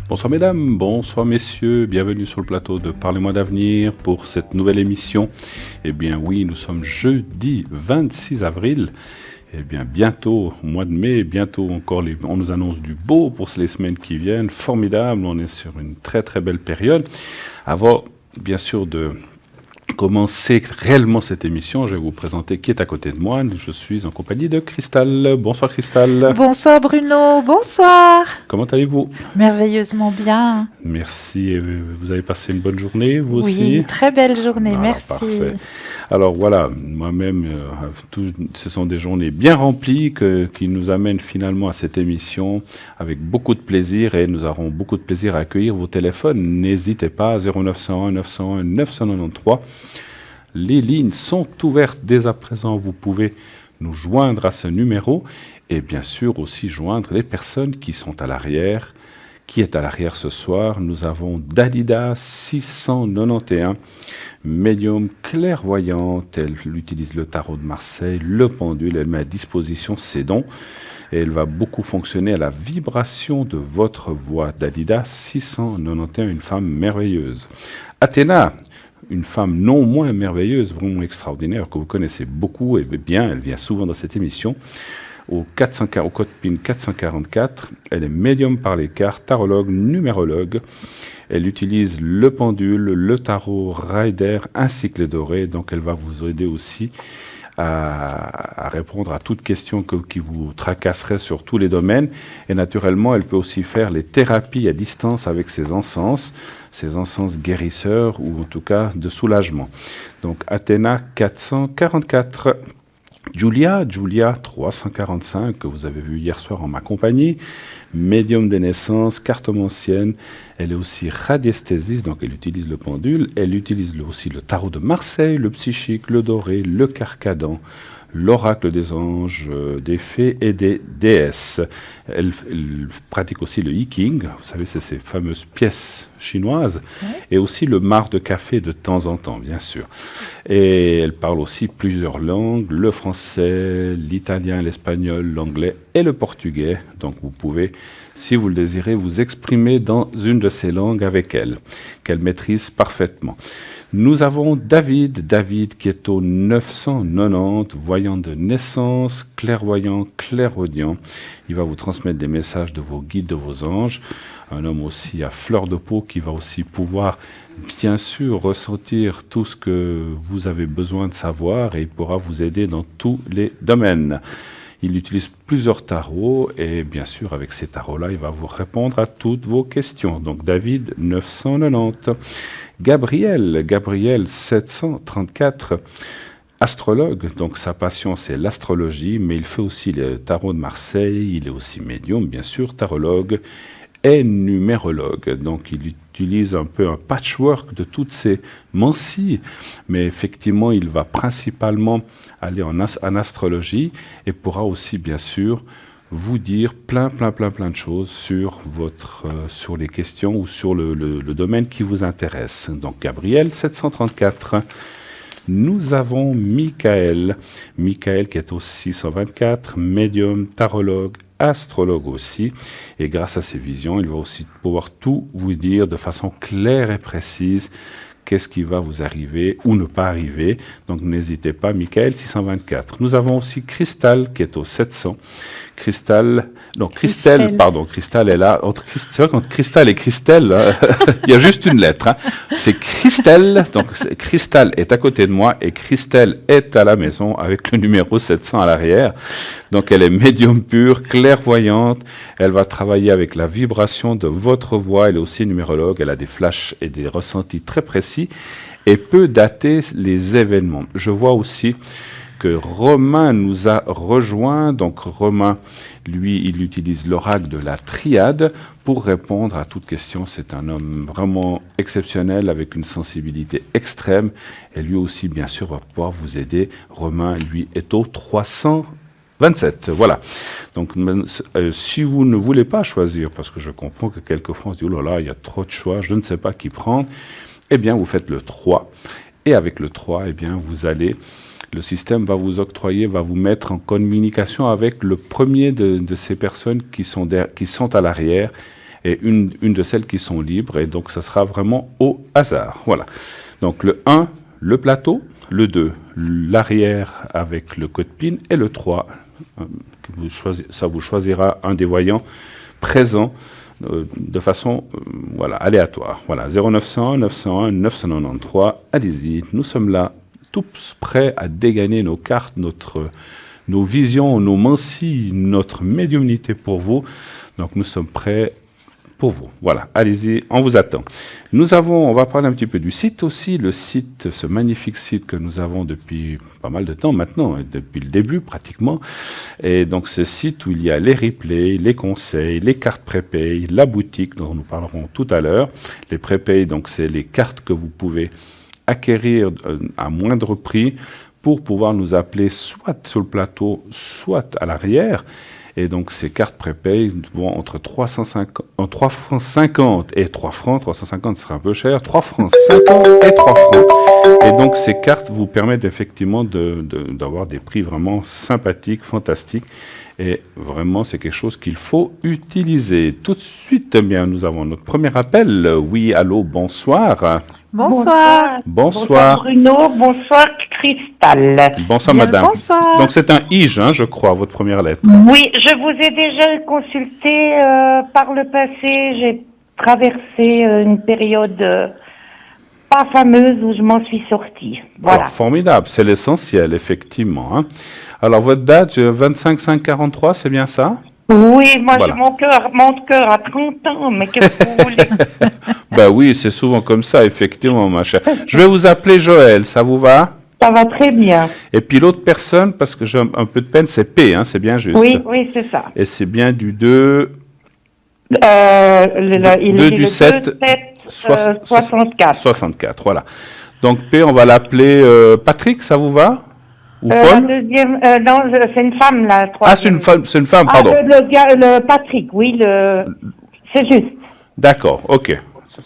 Bonsoir mesdames, bonsoir messieurs, bienvenue sur le plateau de Parlez-moi d'avenir pour cette nouvelle émission. Eh bien oui, nous sommes jeudi 26 avril. Eh bien bientôt, au mois de mai, bientôt encore, on nous annonce du beau pour les semaines qui viennent. Formidable, on est sur une très très belle période. Avant bien sûr de commencer réellement cette émission, je vais vous présenter qui est à côté de moi. Je suis en compagnie de Christelle. Bonsoir Christelle. Bonsoir Bruno, bonsoir. Comment allez-vous? Merveilleusement bien. Merci. Et vous avez passé une bonne journée, vous aussi? Oui, très belle journée, merci. Parfait. Alors voilà, moi-même, ce sont des journées bien remplies qui nous amènent finalement à cette émission avec beaucoup de plaisir et nous aurons beaucoup de plaisir à accueillir vos téléphones. N'hésitez pas, 0901 901 993. Les lignes sont ouvertes dès à présent. Vous pouvez nous joindre à ce numéro et bien sûr aussi joindre les personnes qui sont à l'arrière. Qui est à l'arrière ce soir? Nous avons Dalida 691, médium clairvoyante. Elle utilise le tarot de Marseille, le pendule. Elle met à disposition ses dons et elle va beaucoup fonctionner à la vibration de votre voix. Dalida 691, une femme merveilleuse. Athéna, une femme non moins merveilleuse, vraiment extraordinaire, que vous connaissez beaucoup et bien, elle vient souvent dans cette émission. Au code PIN 444, elle est médium par les cartes, tarologue, numérologue. Elle utilise le pendule, le tarot Rider ainsi que les dorés. Donc elle va vous aider aussi à répondre à toute question qui vous tracasserait sur tous les domaines. Et naturellement, elle peut aussi faire les thérapies à distance avec ses encens guérisseurs ou en tout cas de soulagement. Donc Athéna 444. Julia 345, que vous avez vu hier soir en ma compagnie, médium des naissances, cartomancienne. Elle est aussi radiesthésiste, donc elle utilise le pendule. Elle utilise aussi le tarot de Marseille, le psychique, le doré, le carcadan, l'oracle des anges, des fées et des déesses. Elle pratique aussi le I-Ching, vous savez, c'est ces fameuses pièces chinoises, et aussi le marc de café de temps en temps, bien sûr. Et elle parle aussi plusieurs langues, le français, l'italien, l'espagnol, l'anglais et le portugais. Donc vous pouvez, si vous le désirez, vous exprimer dans une de ces langues avec elle, qu'elle maîtrise parfaitement. Nous avons David qui est au 990, voyant de naissance, clairvoyant, clairaudient. Il va vous transmettre des messages de vos guides, de vos anges. Un homme aussi à fleur de peau qui va aussi pouvoir, bien sûr, ressentir tout ce que vous avez besoin de savoir et il pourra vous aider dans tous les domaines. Il utilise plusieurs tarots et bien sûr, avec ces tarots-là, il va vous répondre à toutes vos questions. Donc David 990. Gabriel 734, astrologue, donc sa passion c'est l'astrologie, mais il fait aussi le tarot de Marseille, il est aussi médium, bien sûr, tarologue et numérologue. Donc il utilise un peu un patchwork de toutes ces mancies, mais effectivement il va principalement aller en astrologie et pourra aussi bien sûr vous dire plein de choses sur sur les questions ou sur le domaine qui vous intéresse. Donc Gabriel 734. Nous avons Michael qui est au 624, médium, tarologue, astrologue aussi. Et grâce à ses visions, il va aussi pouvoir tout vous dire de façon claire et précise. Qu'est-ce qui va vous arriver ou ne pas arriver. Donc n'hésitez pas, Michael 624. Nous avons aussi Christelle qui est au 700. Christelle est là. C'est vrai qu'entre Christelle et Christelle, il y a juste une lettre. Hein. C'est Christelle. Donc Christelle est à côté de moi et Christelle est à la maison avec le numéro 700 à l'arrière. Donc elle est médium pure, clairvoyante. Elle va travailler avec la vibration de votre voix. Elle est aussi numérologue. Elle a des flashs et des ressentis très précis et peut dater les événements. Je vois aussi que Romain nous a rejoint. Donc Romain, lui, il utilise l'oracle de la triade pour répondre à toute question. C'est un homme vraiment exceptionnel avec une sensibilité extrême. Et lui aussi, bien sûr, va pouvoir vous aider. Romain, lui, est au 327. Voilà. Donc, si vous ne voulez pas choisir, parce que je comprends que quelquefois on se dit, oh là là, il y a trop de choix, je ne sais pas qui prendre, eh bien, vous faites le 3. Et avec le 3, eh bien, le système va vous octroyer, va vous mettre en communication avec le premier de ces personnes qui sont à l'arrière et une de celles qui sont libres. Et donc, ça sera vraiment au hasard. Voilà. Donc, le 1, le plateau. Le 2, l'arrière avec le code PIN. Et le 3, ça vous choisira un des voyants présents de façon aléatoire. Voilà, 0901 901 993. Allez-y, nous sommes là, tous prêts à dégainer nos cartes, nos visions, nos mancies, notre médiumnité pour vous. Donc, nous sommes prêts pour vous. Voilà, allez-y, on vous attend. On va parler un petit peu du site aussi, le site, ce magnifique site que nous avons depuis pas mal de temps maintenant, depuis le début pratiquement. Et donc ce site où il y a les replays, les conseils, les cartes prépay, la boutique dont nous parlerons tout à l'heure. Les prépay, donc c'est les cartes que vous pouvez acquérir à moindre prix pour pouvoir nous appeler soit sur le plateau, soit à l'arrière. Et donc, ces cartes prépay vont entre 3 francs 50 et 3 francs. 350 sera un peu cher. 3 francs 50 et 3 francs. Et donc, ces cartes vous permettent effectivement d'avoir des prix vraiment sympathiques, fantastiques. Et vraiment, c'est quelque chose qu'il faut utiliser. Tout de suite, eh bien, nous avons notre premier appel. Oui, allô, bonsoir. Bonsoir. Bonsoir Bruno, bonsoir Cristal. Bonsoir Bien, madame. bonsoir. Donc c'est un IJ, je crois, votre première lettre. Oui, je vous ai déjà consulté par le passé. J'ai traversé une période pas fameuse où je m'en suis sortie. Voilà. Alors, formidable, c'est l'essentiel, effectivement. Hein. Alors votre date, 25/5/43, c'est bien ça? Oui, moi Voilà. mon cœur a 30 ans, mais qu'est-ce que vous voulez? Ben oui, c'est souvent comme ça, effectivement, ma chère. Je vais vous appeler Joël, ça vous va? Ça va très bien. Et puis l'autre personne, parce que j'ai un peu de peine, c'est P, hein, c'est bien juste. Oui, c'est ça. Et c'est bien du 2... Il est du le 7, 64. 64, voilà. Donc P, on va l'appeler Patrick, ça vous va? Ou La Paul? deuxième, non, c'est une femme, la troisième. Ah, c'est une femme, pardon. Le Patrick, oui, c'est juste. D'accord, ok.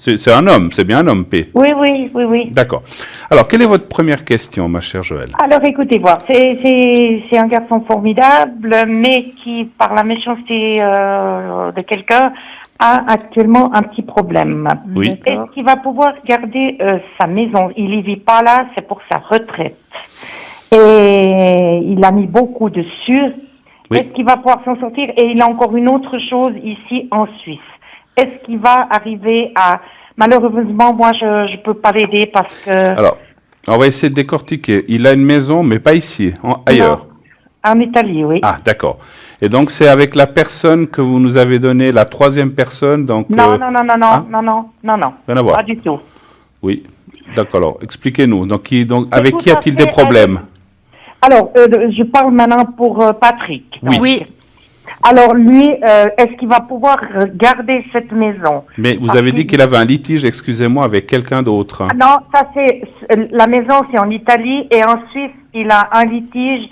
C'est un homme, c'est bien un homme, P. Oui. D'accord. Alors, quelle est votre première question, ma chère Joël? Alors, écoutez, voir, c'est un garçon formidable, mais qui, par la méchanceté de quelqu'un, a actuellement un petit problème. Oui. D'accord. Est-ce qu'il va pouvoir garder sa maison? Il n'y vit pas là, c'est pour sa retraite. Et il a mis beaucoup dessus. Oui. Est-ce qu'il va pouvoir s'en sortir? Et il a encore une autre chose ici en Suisse. Est-ce qu'il va arriver à... Malheureusement, moi, je ne peux pas l'aider parce que... Alors, on va essayer de décortiquer. Il a une maison, mais pas ici, ailleurs. Non, en Italie, oui. Ah, d'accord. Et donc, c'est avec la personne que vous nous avez donnée, la troisième personne, donc... Non, hein? Rien à voir. Pas du tout. Oui, d'accord. Alors, expliquez-nous. Donc, avec tout qui à a-t-il fait des problèmes? Alors, je parle maintenant pour Patrick. Oui. Oui. Alors, lui, est-ce qu'il va pouvoir garder cette maison? Mais vous avez dit qu'il avait un litige, excusez-moi, avec quelqu'un d'autre. Hein. Ah non, ça c'est... La maison, c'est en Italie, et en Suisse, il a un litige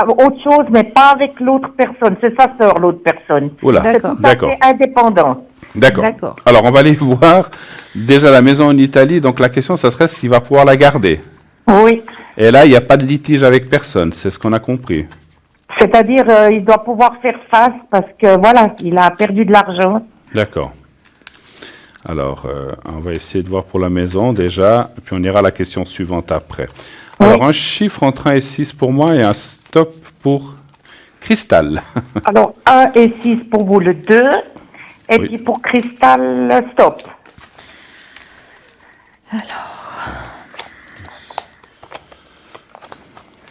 autre chose, mais pas avec l'autre personne. C'est sa sœur, l'autre personne. Oula, C'est D'accord. tout à fait indépendant. D'accord. D'accord. Alors, on va aller voir déjà la maison en Italie. Donc, la question, ça serait s'il va pouvoir la garder. Oui. Et là, il n'y a pas de litige avec personne. C'est ce qu'on a compris. C'est-à-dire, il doit pouvoir faire face parce que, voilà, il a perdu de l'argent. D'accord. Alors, on va essayer de voir pour la maison déjà, puis on ira à la question suivante après. Alors, un chiffre entre 1 et 6 pour moi et un stop pour Cristal. Alors, 1 et 6 pour vous, le 2. Et Oui. puis pour Cristal, stop.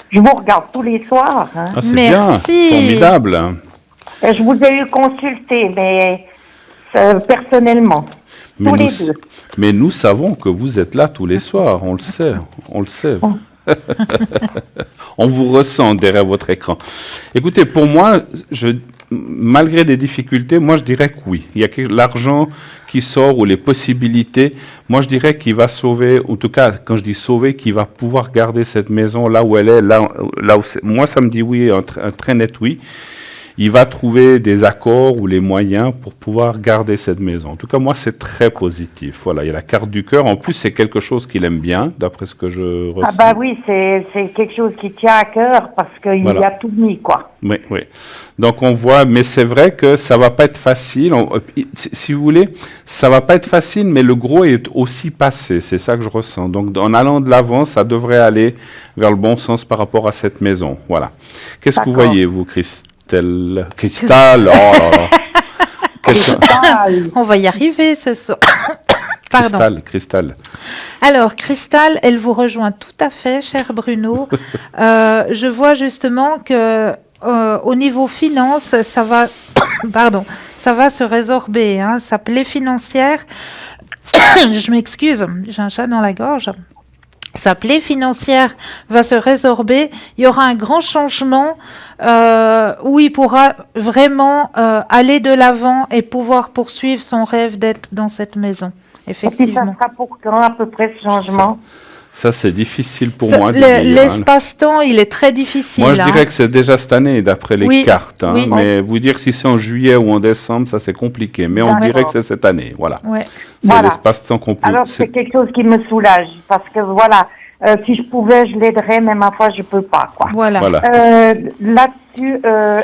Je vous regarde tous les soirs. Hein. Ah, c'est Merci. bien, formidable. Et je vous ai eu consulté, mais personnellement. Mais tous nous, les deux. mais nous savons que vous êtes là tous les soirs, on le sait, on le sait. On vous ressent derrière votre écran. Écoutez, pour moi, malgré des difficultés, moi je dirais que oui. Il y a l'argent qui sort ou les possibilités. Moi je dirais qu'il va sauver, en tout cas quand je dis sauver, qu'il va pouvoir garder cette maison là où elle est, là où moi ça me dit oui, un très net oui. il va trouver des accords ou les moyens pour pouvoir garder cette maison. En tout cas, moi, c'est très positif. Voilà, il y a la carte du cœur. En plus, c'est quelque chose qu'il aime bien, d'après ce que je ressens. Ah bah oui, c'est quelque chose qui tient à cœur parce qu'il Voilà. y a tout mis, quoi. Oui, oui. Donc on voit, mais c'est vrai que ça va pas être facile. Si vous voulez, ça va pas être facile, mais le gros est aussi passé. C'est ça que je ressens. Donc en allant de l'avant, ça devrait aller vers le bon sens par rapport à cette maison. Voilà. Qu'est-ce que vous D'accord. voyez, vous, Cristal? Oh là là. On va y arriver ce soir. Pardon. Cristal. Alors, Cristal, elle vous rejoint tout à fait, cher Bruno. Je vois justement que au niveau finance, ça va, pardon, ça va se résorber. Hein, sa plaie financière, je m'excuse, j'ai un chat dans la gorge. Sa plaie financière va se résorber. Il y aura un grand changement où il pourra vraiment aller de l'avant et pouvoir poursuivre son rêve d'être dans cette maison. Et puis ça Effectivement. sera pour quand à peu près ce changement? Ça, c'est difficile pour Ça, moi de dire. Hein. l'espace-temps, il est très difficile. Moi, je hein. dirais que c'est déjà cette année, d'après les Oui, cartes. Hein, oui. mais vous dire si c'est en juillet ou en décembre, ça c'est compliqué. Mais on D'accord. dirait que c'est cette année. Voilà. Ouais. C'est Voilà. l'espace-temps qu'on peut. Alors c'est quelque chose qui me soulage parce que voilà, si je pouvais, je l'aiderais, mais ma foi, je peux pas, quoi. Voilà. Voilà. Là-dessus,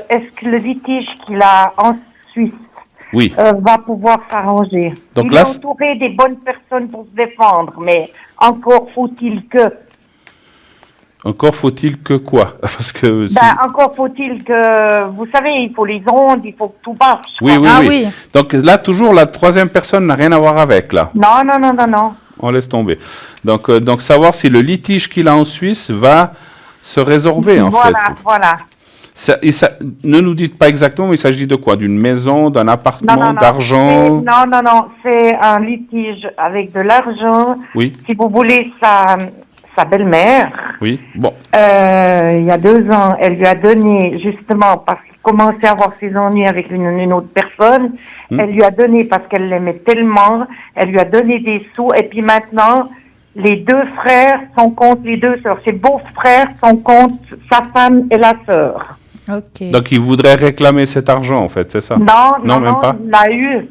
est-ce que le litige qu'il a en Suisse Oui. va pouvoir s'arranger? Donc Il là, est entouré des bonnes personnes pour se défendre, mais encore faut-il que... Encore faut-il que quoi? Parce que. encore faut-il que... Vous savez, il faut les ondes, il faut que tout marche. Oui, quoi. oui, Ah oui, oui. Donc là, toujours, la troisième personne n'a rien à voir avec, là. Non, non, non, non, non. On laisse tomber. Donc savoir si le litige qu'il a en Suisse va se résorber, en Voilà, fait. voilà. Ne nous dites pas exactement, mais il s'agit de quoi? D'une maison, d'un appartement, d'argent? Non, non, non, c'est un litige avec de l'argent. Oui, Si vous voulez, sa belle-mère, oui. Bon, il y a 2 ans, elle lui a donné, justement, parce qu'il commençait à avoir ses ennuis avec une autre personne, elle lui a donné, parce qu'elle l'aimait tellement, elle lui a donné des sous, et puis maintenant, les 2 frères sont contre les 2 sœurs. Ses beaux-frères sont contre sa femme et la sœur. Ok. donc il voudrait réclamer cet argent, en fait, c'est ça? Non, non, même non, pas. il l'a eu.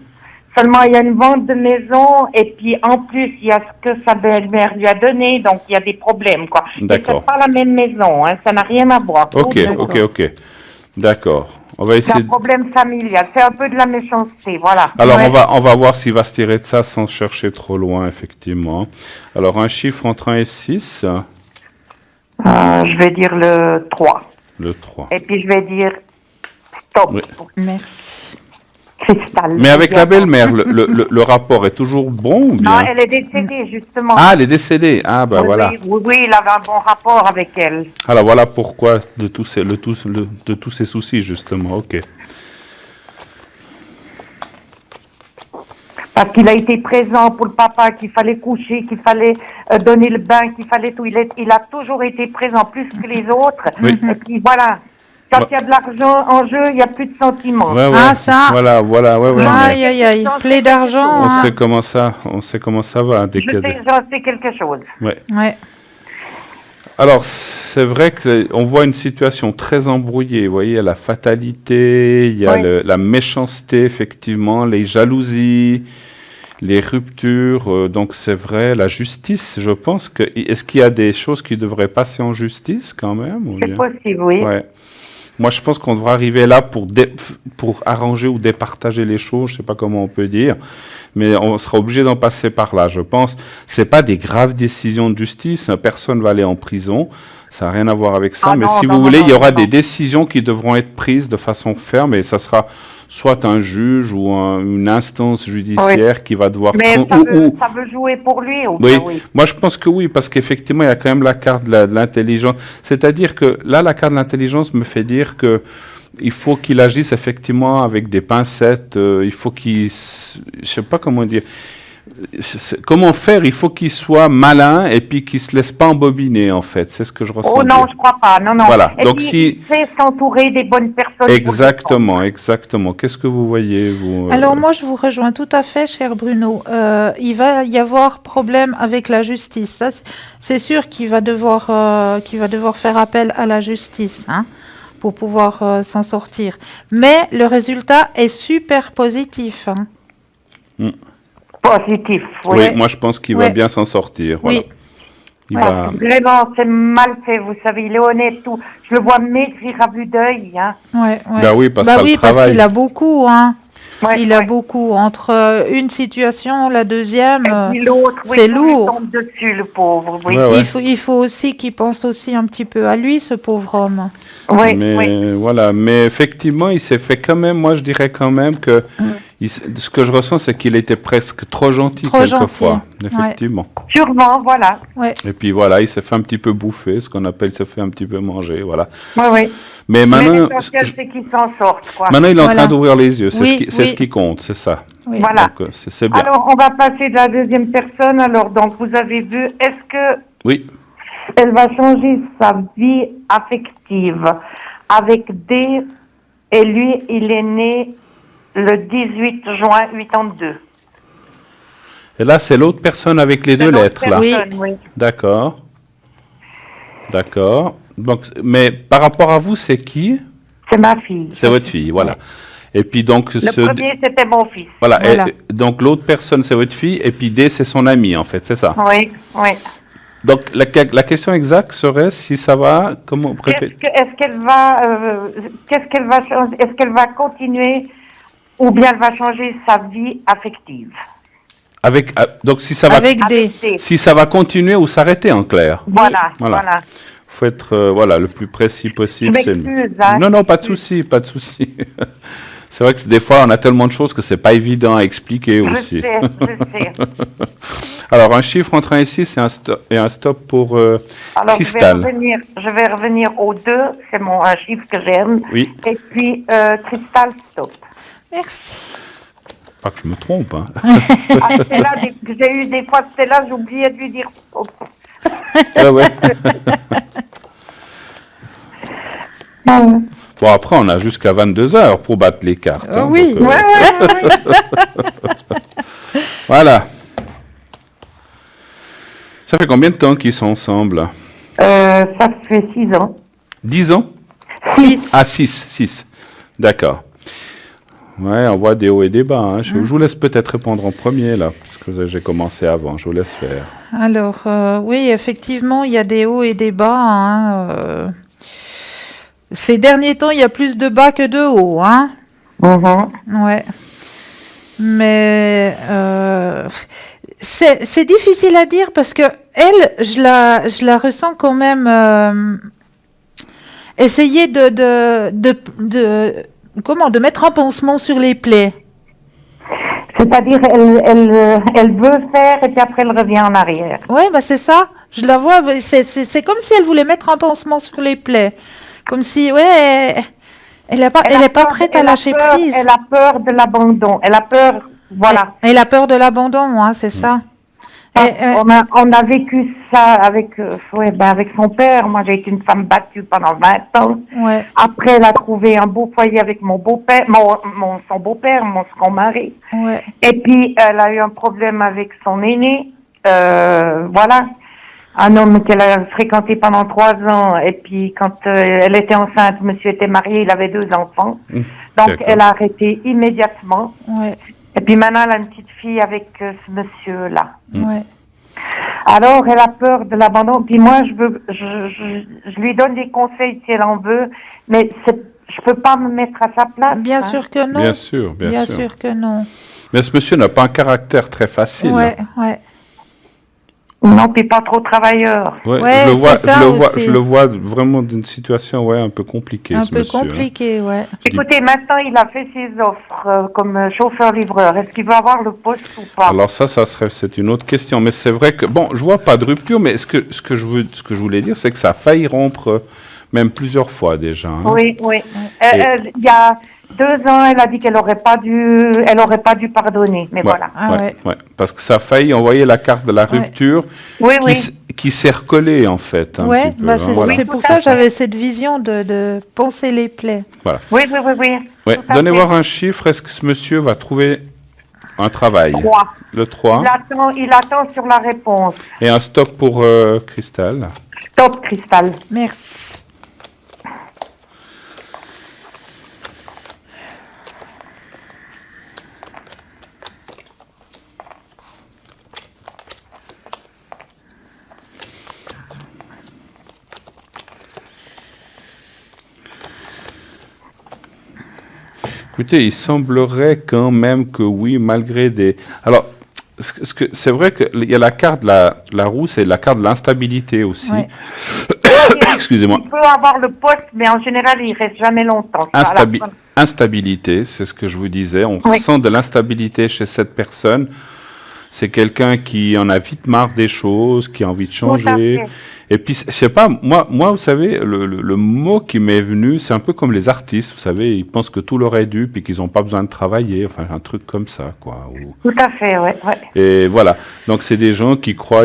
Seulement, il y a une vente de maison et puis en plus, il y a ce que sa belle-mère lui a donné, donc il y a des problèmes, quoi. D'accord. Et c'est pas la même maison, hein, ça n'a rien à voir. Ok, d'accord. ok. D'accord. On va C'est essayer. un problème familial, c'est un peu de la méchanceté, voilà. Alors, Ouais. on va voir s'il va se tirer de ça sans chercher trop loin, effectivement. Alors, un chiffre entre 1 et 6, Je vais dire le 3. le 3. Et puis je vais dire stop Oui. pour Merci. Cristal. Mais avec la belle-mère, le rapport est toujours bon ou bien? Non, elle est décédée, justement. Ah, elle est décédée. Ah, ben oui, voilà. oui, il avait un bon rapport avec elle. Alors, voilà pourquoi de tous ces soucis, justement. Ok. Parce qu'il a été présent pour le papa, qu'il fallait coucher, qu'il fallait donner le bain, qu'il fallait tout. Il a toujours été présent plus que les autres. Oui. Et puis voilà, quand il y a de l'argent en jeu, il n'y a plus de sentiments. Ouais, ouais. Ah, ça. Voilà, ouais, mais Aïe, aïe, aïe. Plaie d'argent. on hein. sait comment ça va. Dès qu'il y a des- J'en sais quelque chose. Ouais. Ouais. Alors, c'est vrai qu'on voit une situation très embrouillée. Vous voyez, il y a la fatalité, il y a Oui. la méchanceté, effectivement, les jalousies, les ruptures. Donc, c'est vrai, la justice, je pense que... Est-ce qu'il y a des choses qui devraient passer en justice, quand même ou C'est bien? possible, oui. Ouais. Moi, je pense qu'on devrait arriver là pour arranger ou départager les choses, je ne sais pas comment on peut dire, mais on sera obligé d'en passer par là, je pense. C'est pas des graves décisions de justice, hein, personne va aller en prison, ça n'a rien à voir avec ça, Ah mais non, si non, vous non, voulez, non, il y aura non. des décisions qui devront être prises de façon ferme, et ça sera soit un juge ou une instance judiciaire qui va devoir... Mais ou- ça veut jouer pour lui ou oui, bien oui. moi je pense que oui, parce qu'effectivement, il y a quand même la carte de l'intelligence. C'est-à-dire que là, la carte de l'intelligence me fait dire que il faut qu'il agisse effectivement avec des pincettes, il faut je sais pas comment dire, comment faire, il faut qu'il soit malin et puis qu'il se laisse pas embobiner en fait, c'est ce que je ressens. Oh non, je crois pas, non, non. Voilà, Et donc puis, si- il sait s'entourer des bonnes personnes. Exactement, exactement. Qu'est-ce que vous voyez, vous Alors moi, je vous rejoins tout à fait, cher Bruno. Il va y avoir problème avec la justice. Ça, c'est sûr qu'il va devoir faire appel à la justice, hein, pour pouvoir s'en sortir. Mais le résultat est super positif. Hein. Positif, oui. Oui, moi je pense qu'il va Ouais. bien s'en sortir. Voilà. Oui. Il Ouais. va... Vraiment, c'est mal fait, vous savez, il est honnête, tout. Je le vois maigrir à vue d'œil, hein. Ouais, ouais. Bah oui, parce que ça le parce travail. qu'il a beaucoup, hein. Ouais, Il a ouais. beaucoup. Entre une situation, la deuxième, Et puis l'autre, oui, c'est tout lui lourd. tombe dessus, le pauvre, oui. Ouais, ouais. Il faut aussi qu'il pense aussi un petit peu à lui, ce pauvre homme. Oui, Mais oui. voilà, mais effectivement, il s'est fait quand même, moi je dirais quand même que ce que je ressens, c'est qu'il était presque trop gentil Trop quelquefois, gentil, effectivement. Sûrement, voilà. Ouais. Et puis voilà, il s'est fait un petit peu bouffer, ce qu'on appelle, il s'est fait un petit peu manger, voilà. Oui, oui. Mais Mais maintenant, l'essentiel, c'est qu'il s'en sorte, quoi. maintenant il est en Voilà. train d'ouvrir les yeux, c'est Oui, c'est oui. ce qui compte, c'est ça. Oui. Voilà. Donc c'est bien. Alors, on va passer de la deuxième personne. Alors, donc, vous avez vu, est-ce que Oui, elle va changer sa vie affective avec D, et lui, il est né le 18 juin 82. et là c'est l'autre personne avec les deux C'est l'autre lettres là. personne, oui. D'accord. D'accord. Donc, mais par rapport à vous, c'est qui? C'est ma fille. C'est votre fille, voilà. Et puis donc Le premier, c'était mon fils. voilà. Voilà. Et donc l'autre personne, c'est votre fille, et puis D, c'est son ami, en fait, c'est ça. Oui, oui. Donc la question exacte serait si ça va, comment répéter? Est-ce qu'elle va, qu'est-ce qu'elle va changer? Est-ce qu'elle va continuer ou bien elle va changer sa vie affective? Avec donc si ça va Avec des. Avec D. si ça va continuer ou s'arrêter en clair. Voilà, Voilà. voilà. Faut être voilà le plus précis possible. Je m'excuse, hein. Non, pas de souci, pas de souci. C'est vrai que des fois on a tellement de choses que c'est pas évident à expliquer Je aussi. sais, je sais. Alors un chiffre entre 1 et 6 et un stop pour Alors, Cristal. je vais revenir aux deux, c'est un chiffre que j'aime. Oui. Et puis, Cristal, stop. Merci. Pas que je me trompe. Hein. Ah, Stella, j'ai eu des fois Stella, j'oubliais de lui dire stop. Ouais. Ouais, Bon, après, on a jusqu'à 22 heures pour battre les cartes. hein, Oui. donc, ouais. Voilà. Ça fait combien de temps qu'ils sont ensemble? Ça fait 6 ans. 10 ans? 6. Ah, 6. D'accord. Ouais, on voit des hauts et des bas. Hein. Je vous laisse peut-être répondre en premier, là, parce que j'ai commencé avant. Je vous laisse faire. Alors, oui, effectivement, il y a des hauts et des bas. Hein. Ces derniers temps, il y a plus de bas que de hauts. Hein. Ouais. Mais c'est difficile à dire parce que elle, je la ressens quand même essayer de mettre un pansement sur les plaies. C'est-à-dire, elle veut faire et puis après elle revient en arrière. Ouais, bah c'est ça. Je la vois. C'est comme si elle voulait mettre un pansement sur les plaies, comme si elle est pas prête à lâcher prise. Elle a peur de l'abandon. Elle a peur, voilà. Elle a peur de l'abandon, hein, c'est ça. On a vécu ça avec son père. Moi, j'ai été une femme battue pendant 20 ans. Ouais. Après, elle a trouvé un beau foyer avec mon beau-père, son beau-père, son mari. Ouais. Et puis, elle a eu un problème avec son aîné. Voilà. Un homme qu'elle a fréquenté pendant 3 ans. Et puis, quand elle était enceinte, monsieur était marié, il avait 2 enfants. Donc, D'accord. elle a arrêté immédiatement. Ouais. Et puis maintenant, elle a une petite fille avec ce monsieur-là. Ouais. Alors, elle a peur de l'abandon. Puis moi, je lui donne des conseils si elle en veut, mais je peux pas me mettre à sa place. Bien hein. sûr que non. Bien sûr, Bien sûr que non. Mais ce monsieur n'a pas un caractère très facile. Ouais, ouais. Non, puis pas trop travailleur. Ouais, Ouais, je le vois, c'est ça aussi. je le vois vraiment d'une situation un peu compliquée. Un ce peu monsieur, hein. compliqué, ouais. Écoutez, maintenant, il a fait ses offres comme chauffeur-livreur. Est-ce qu'il va avoir le poste ou pas? Alors c'est une autre question. Mais c'est vrai que, bon, je vois pas de rupture, mais ce que je voulais dire, c'est que ça a failli rompre même plusieurs fois déjà. Hein. Oui, oui. Il y a 2 ans, elle a dit qu'elle aurait pas dû pardonner. Mais voilà. Ah ouais. Parce que ça a failli envoyer la carte de la rupture Oui, oui. qui s'est recollée, en fait. Un Ouais, petit peu, bah hein, voilà. c'est pour ça que j'avais cette vision de poncer les plaies. Voilà. Oui, oui, oui, oui. Ouais. Tout à Donnez fait. voir un chiffre. Est-ce que ce monsieur va trouver un travail? 3. Le 3. Il attend sur la réponse. Et un stop pour Cristal. Stop, Cristal. Merci. Écoutez, il semblerait quand même que oui, malgré des... Alors, c'est vrai qu'il y a la carte de la roue, c'est la carte de l'instabilité aussi. Ouais. Excusez-moi. Il peut avoir le poste, mais en général, il reste jamais longtemps. À la fin. Instabilité, c'est ce que je vous disais. On Oui. ressent de l'instabilité chez cette personne. C'est quelqu'un qui en a vite marre des choses, qui a envie de Tout à changer. fait. Et puis, je sais pas, moi, vous savez, le mot qui m'est venu, c'est un peu comme les artistes, vous savez, ils pensent que tout leur est dû, puis qu'ils n'ont pas besoin de travailler, enfin, un truc comme ça, quoi. Tout à fait, ouais. Et voilà. Donc, c'est des gens qui croient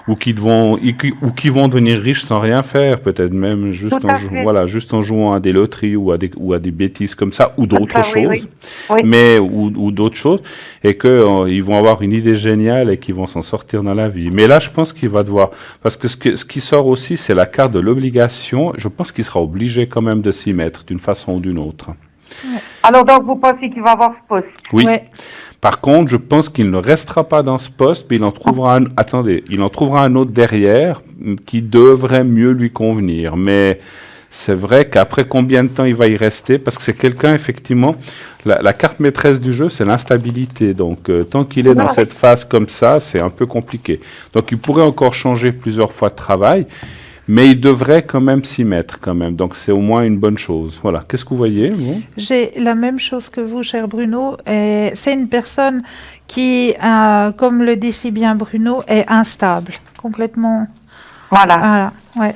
ou qui vont devenir riches sans rien faire, peut-être même juste Tout à fait. voilà, juste en jouant à des loteries ou à des bêtises comme ça, ou d'autres Ça, oui, choses. oui. Mais, ou d'autres choses, et que ils vont avoir une idée géniale et qu'ils vont s'en sortir dans la vie. Mais là, je pense qu'il va devoir, parce que ce qui sort aussi, c'est la carte de l'obligation. Je pense qu'il sera obligé quand même de s'y mettre d'une façon ou d'une autre. Alors, donc, vous pensez qu'il va avoir ce poste? Oui. Ouais. Par contre, je pense qu'il ne restera pas dans ce poste, mais il en trouvera un autre derrière qui devrait mieux lui convenir. Mais c'est vrai qu'après combien de temps il va y rester, parce que c'est quelqu'un, effectivement, la carte maîtresse du jeu, c'est l'instabilité. Donc, tant qu'il est dans cette phase comme ça, c'est un peu compliqué. Donc, il pourrait encore changer plusieurs fois de travail, mais il devrait quand même s'y mettre, quand même. Donc, c'est au moins une bonne chose. Voilà. Qu'est-ce que vous voyez, vous? J'ai la même chose que vous, cher Bruno. Et c'est une personne qui, comme le dit si bien Bruno, est instable, complètement. Voilà. Voilà, ouais.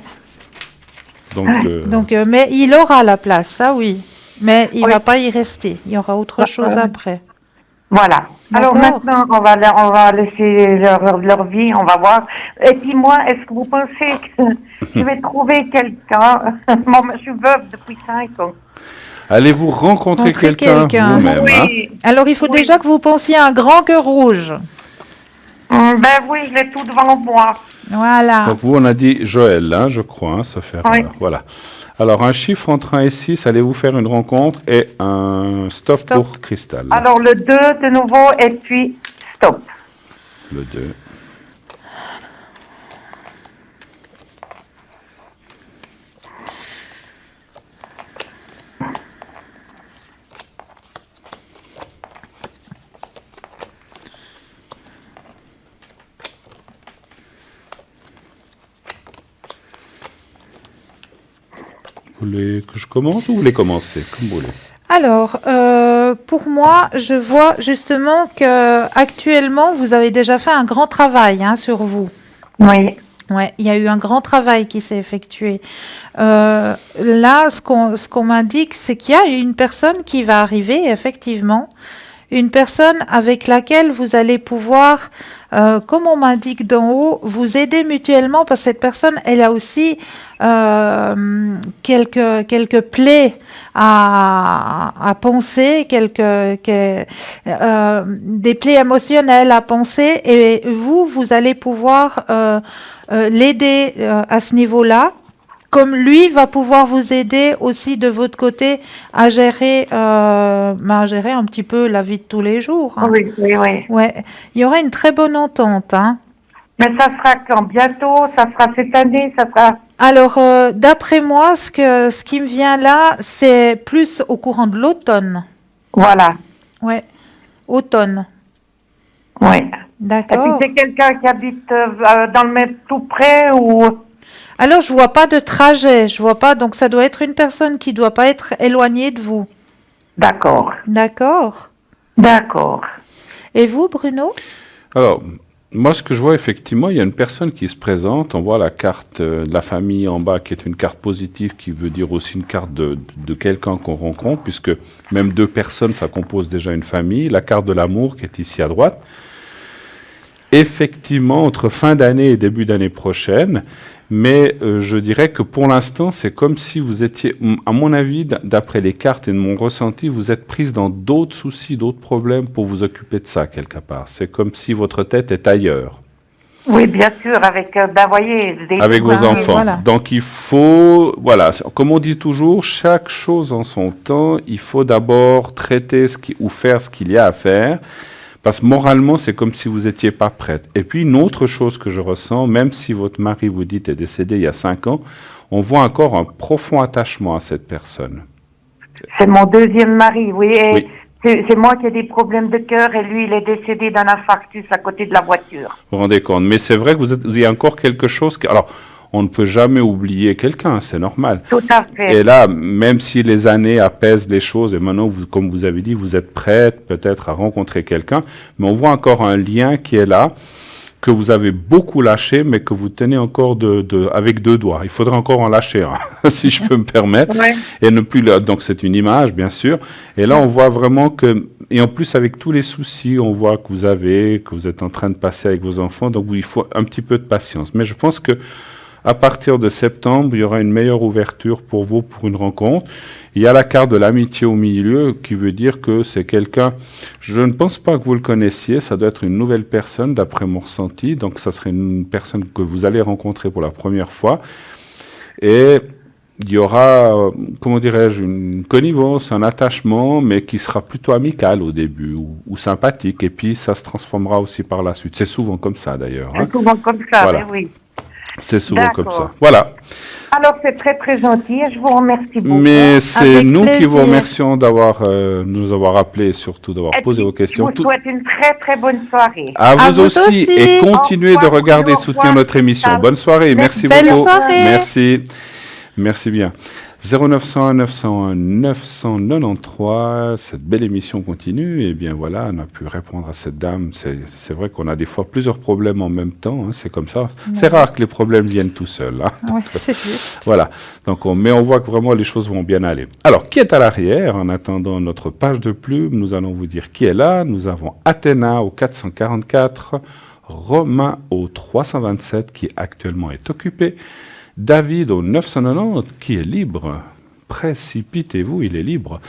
Donc, Mais il aura la place, ça oui. Mais il Oui. va pas y rester. Il y aura autre chose après. Voilà. Alors D'accord. maintenant, on va laisser leur vie, on va voir. Et puis moi, est-ce que vous pensez que je vais trouver quelqu'un? Moi, je suis veuve depuis 5 ans. allez-vous rencontrer Rencontrer quelqu'un quelqu'un. vous-même, hein? Oui. Alors il faut Oui. déjà que vous pensiez à un grand cœur rouge. Ben oui, je l'ai tout devant moi. Voilà. Donc vous, on a dit Joël, hein, je crois, hein, sauf erreur. Oui. Voilà. Alors, un chiffre entre 1 et 6, allez-vous faire une rencontre et un stop. Stop. Pour Cristal. Alors le 2 de nouveau, et puis stop. Le 2. Vous voulez que je commence ou vous voulez commencer, comme vous voulez? Alors, pour moi, je vois justement que actuellement, vous avez déjà fait un grand travail sur vous. Oui. Ouais, il y a eu un grand travail qui s'est effectué. Là, ce qu'on m'indique, c'est qu'il y a une personne qui va arriver, effectivement, une personne avec laquelle vous allez pouvoir, comme on m'indique d'en haut, vous aider mutuellement, parce que cette personne, elle a aussi quelques plaies à penser, des plaies émotionnelles à penser, et vous allez pouvoir l'aider à ce niveau-là, comme lui va pouvoir vous aider aussi de votre côté à gérer un petit peu la vie de tous les jours. Hein. Oui, oui, oui. Ouais, il y aura une très bonne entente. Hein. Mais ça sera quand? Bientôt? Ça sera cette année? Ça sera... Alors, d'après moi, ce qui me vient là, c'est plus au courant de l'automne. Voilà. Ouais, automne. Oui. Et puis D'accord. c'est quelqu'un qui habite dans le même tout près ou... Alors, je vois pas de trajet, je vois pas, donc ça doit être une personne qui doit pas être éloignée de vous. D'accord. D'accord. D'accord. Et vous, Bruno? Alors, moi, ce que je vois, effectivement, il y a une personne qui se présente. On voit la carte de la famille en bas, qui est une carte positive, qui veut dire aussi une carte de quelqu'un qu'on rencontre, puisque même deux personnes, ça compose déjà une famille. La carte de l'amour, qui est ici à droite. Effectivement, entre fin d'année et début d'année prochaine, mais je dirais que pour l'instant, c'est comme si vous étiez, à mon avis, d'après les cartes et de mon ressenti, vous êtes prise dans d'autres soucis, d'autres problèmes pour vous occuper de ça, quelque part. C'est comme si votre tête est ailleurs. Oui, bien sûr, avec, ben, voyez... Avec vos enfants. Voilà. Donc, il faut, voilà, comme on dit toujours, chaque chose en son temps, il faut d'abord traiter ou faire ce qu'il y a à faire. Parce que moralement, c'est comme si vous n'étiez pas prête. Et puis, une autre chose que je ressens, même si votre mari, vous dites, est décédé il y a 5 ans, on voit encore un profond attachement à cette personne. C'est mon deuxième mari, oui. Et Oui. c'est moi qui ai des problèmes de cœur et lui, il est décédé d'un infarctus à côté de la voiture. Vous vous rendez compte. Mais c'est vrai que vous y a encore quelque chose. Alors, on ne peut jamais oublier quelqu'un, c'est normal. Tout à fait. Et là, même si les années apaisent les choses, et maintenant, comme vous avez dit, vous êtes prête peut-être à rencontrer quelqu'un, mais on voit encore un lien qui est là, que vous avez beaucoup lâché, mais que vous tenez encore avec deux doigts. Il faudrait encore en lâcher un, si je peux me permettre. Ouais. Et ne plus, donc c'est une image, bien sûr. Et là, on voit vraiment que, et en plus avec tous les soucis, on voit que vous êtes en train de passer avec vos enfants, donc il faut un petit peu de patience. Mais je pense que à partir de septembre, il y aura une meilleure ouverture pour vous pour une rencontre. Il y a la carte de l'amitié au milieu qui veut dire que c'est quelqu'un, je ne pense pas que vous le connaissiez, ça doit être une nouvelle personne d'après mon ressenti, donc ça serait une personne que vous allez rencontrer pour la première fois. Et il y aura, comment dirais-je, une connivence, un attachement, mais qui sera plutôt amical au début ou sympathique, et puis ça se transformera aussi par la suite. C'est souvent comme ça d'ailleurs. C'est souvent comme ça, Voilà. oui. C'est souvent comme D'accord. ça. Voilà. Alors, c'est très, très gentil et je vous remercie beaucoup. Mais c'est Avec nous qui plaisir. vous remercions nous avoir appelés et surtout d'avoir Et posé puis, vos questions. Je vous souhaite une très, très bonne soirée. À vous aussi, et Au continuez de revoir, regarder et au soutenir revoir, notre émission. Chantal. Bonne soirée, merci Belle beaucoup. soirée. Merci. Merci bien. 0901 901 993, cette belle émission continue. Et bien voilà, on a pu répondre à cette dame. C'est vrai qu'on a des fois plusieurs problèmes en même temps, hein, c'est comme ça. C'est rare que les problèmes viennent tout seuls. Hein. Oui, c'est juste. Voilà, donc mais on voit que vraiment les choses vont bien aller. Alors, qui est à l'arrière? En attendant notre page de plume, nous allons vous dire qui est là. Nous avons Athéna au 444, Romain au 327 qui actuellement est occupé, David au 990 qui est libre. Précipitez-vous, il est libre.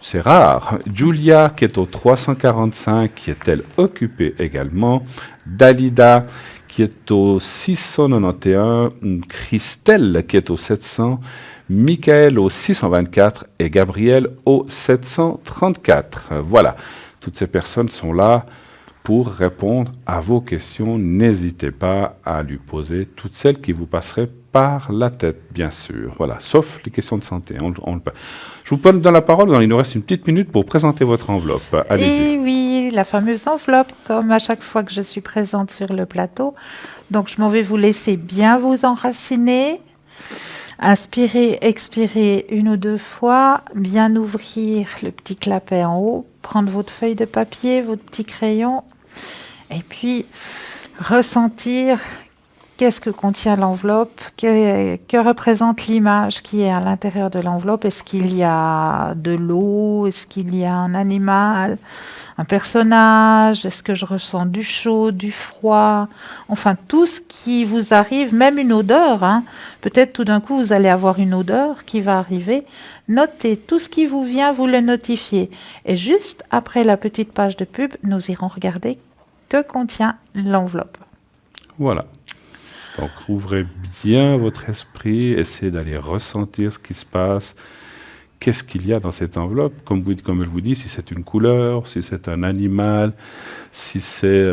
C'est rare. Julia qui est au 345 qui est elle occupée également. Dalida qui est au 691, Christelle qui est au 700, Michael au 624 et Gabriel au 734. Voilà, toutes ces personnes sont là pour répondre à vos questions. N'hésitez pas à lui poser toutes celles qui vous passeraient par la tête, bien sûr. Voilà, sauf les questions de santé. Je vous donne la parole, il nous reste une petite minute pour présenter votre enveloppe. Allez-y. Et oui, la fameuse enveloppe, comme à chaque fois que je suis présente sur le plateau. Donc, je m'en vais vous laisser bien vous enraciner, inspirer, expirer une ou deux fois, bien ouvrir le petit clapet en haut, prendre votre feuille de papier, votre petit crayon, et puis ressentir qu'est-ce que contient l'enveloppe, que représente l'image qui est à l'intérieur de l'enveloppe. Est-ce qu'il y a de l'eau? Est-ce qu'il y a un animal, un personnage? Est-ce que je ressens du chaud, du froid? Enfin, tout ce qui vous arrive, même une odeur. Hein. Peut-être tout d'un coup, vous allez avoir une odeur qui va arriver. Notez tout ce qui vous vient, vous le notifiez. Et juste après la petite page de pub, nous irons regarder que contient l'enveloppe. Voilà. Donc, ouvrez bien votre esprit, essayez d'aller ressentir ce qui se passe. Qu'est-ce qu'il y a dans cette enveloppe? Comme je vous dis, si c'est une couleur, si c'est un animal, si c'est...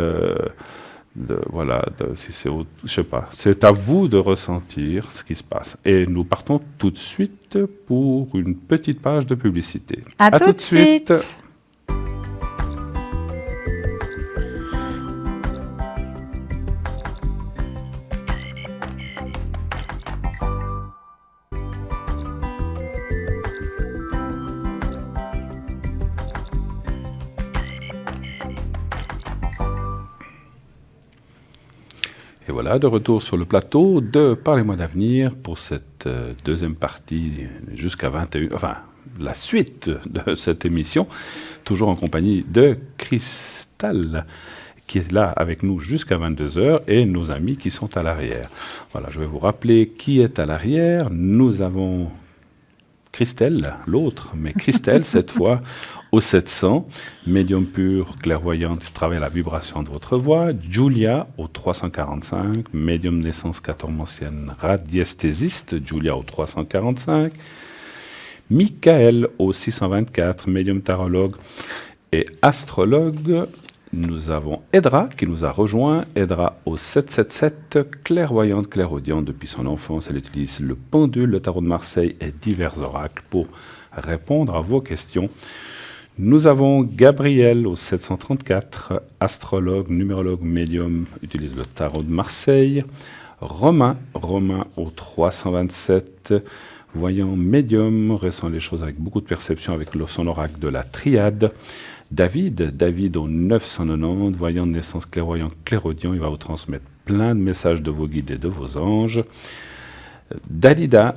si c'est... Je sais pas. C'est à vous de ressentir ce qui se passe. Et nous partons tout de suite pour une petite page de publicité. À tout de suite. Et voilà, de retour sur le plateau de Parlez-moi d'avenir pour cette deuxième partie jusqu'à 21h, enfin la suite de cette émission, toujours en compagnie de Christelle, qui est là avec nous jusqu'à 22h, et nos amis qui sont à l'arrière. Voilà, je vais vous rappeler qui est à l'arrière. Nous avons Christelle, l'autre, mais Christelle, cette fois, au 700, médium pur, clairvoyante, qui travaille la vibration de votre voix. Julia, au 345, médium naissance catormancienne, radiesthésiste, Julia au 345. Michael, au 624, médium tarologue et astrologue. Nous avons Edra qui nous a rejoint. Edra au 777, clairvoyante, clairaudiente depuis son enfance. Elle utilise le pendule, le tarot de Marseille et divers oracles pour répondre à vos questions. Nous avons Gabriel au 734, astrologue, numérologue, médium, utilise le tarot de Marseille. Romain au 327, voyant, médium, ressent les choses avec beaucoup de perception avec son oracle de la triade. David au 990, voyant de naissance, clairvoyant, clairaudient, il va vous transmettre plein de messages de vos guides et de vos anges. Dalida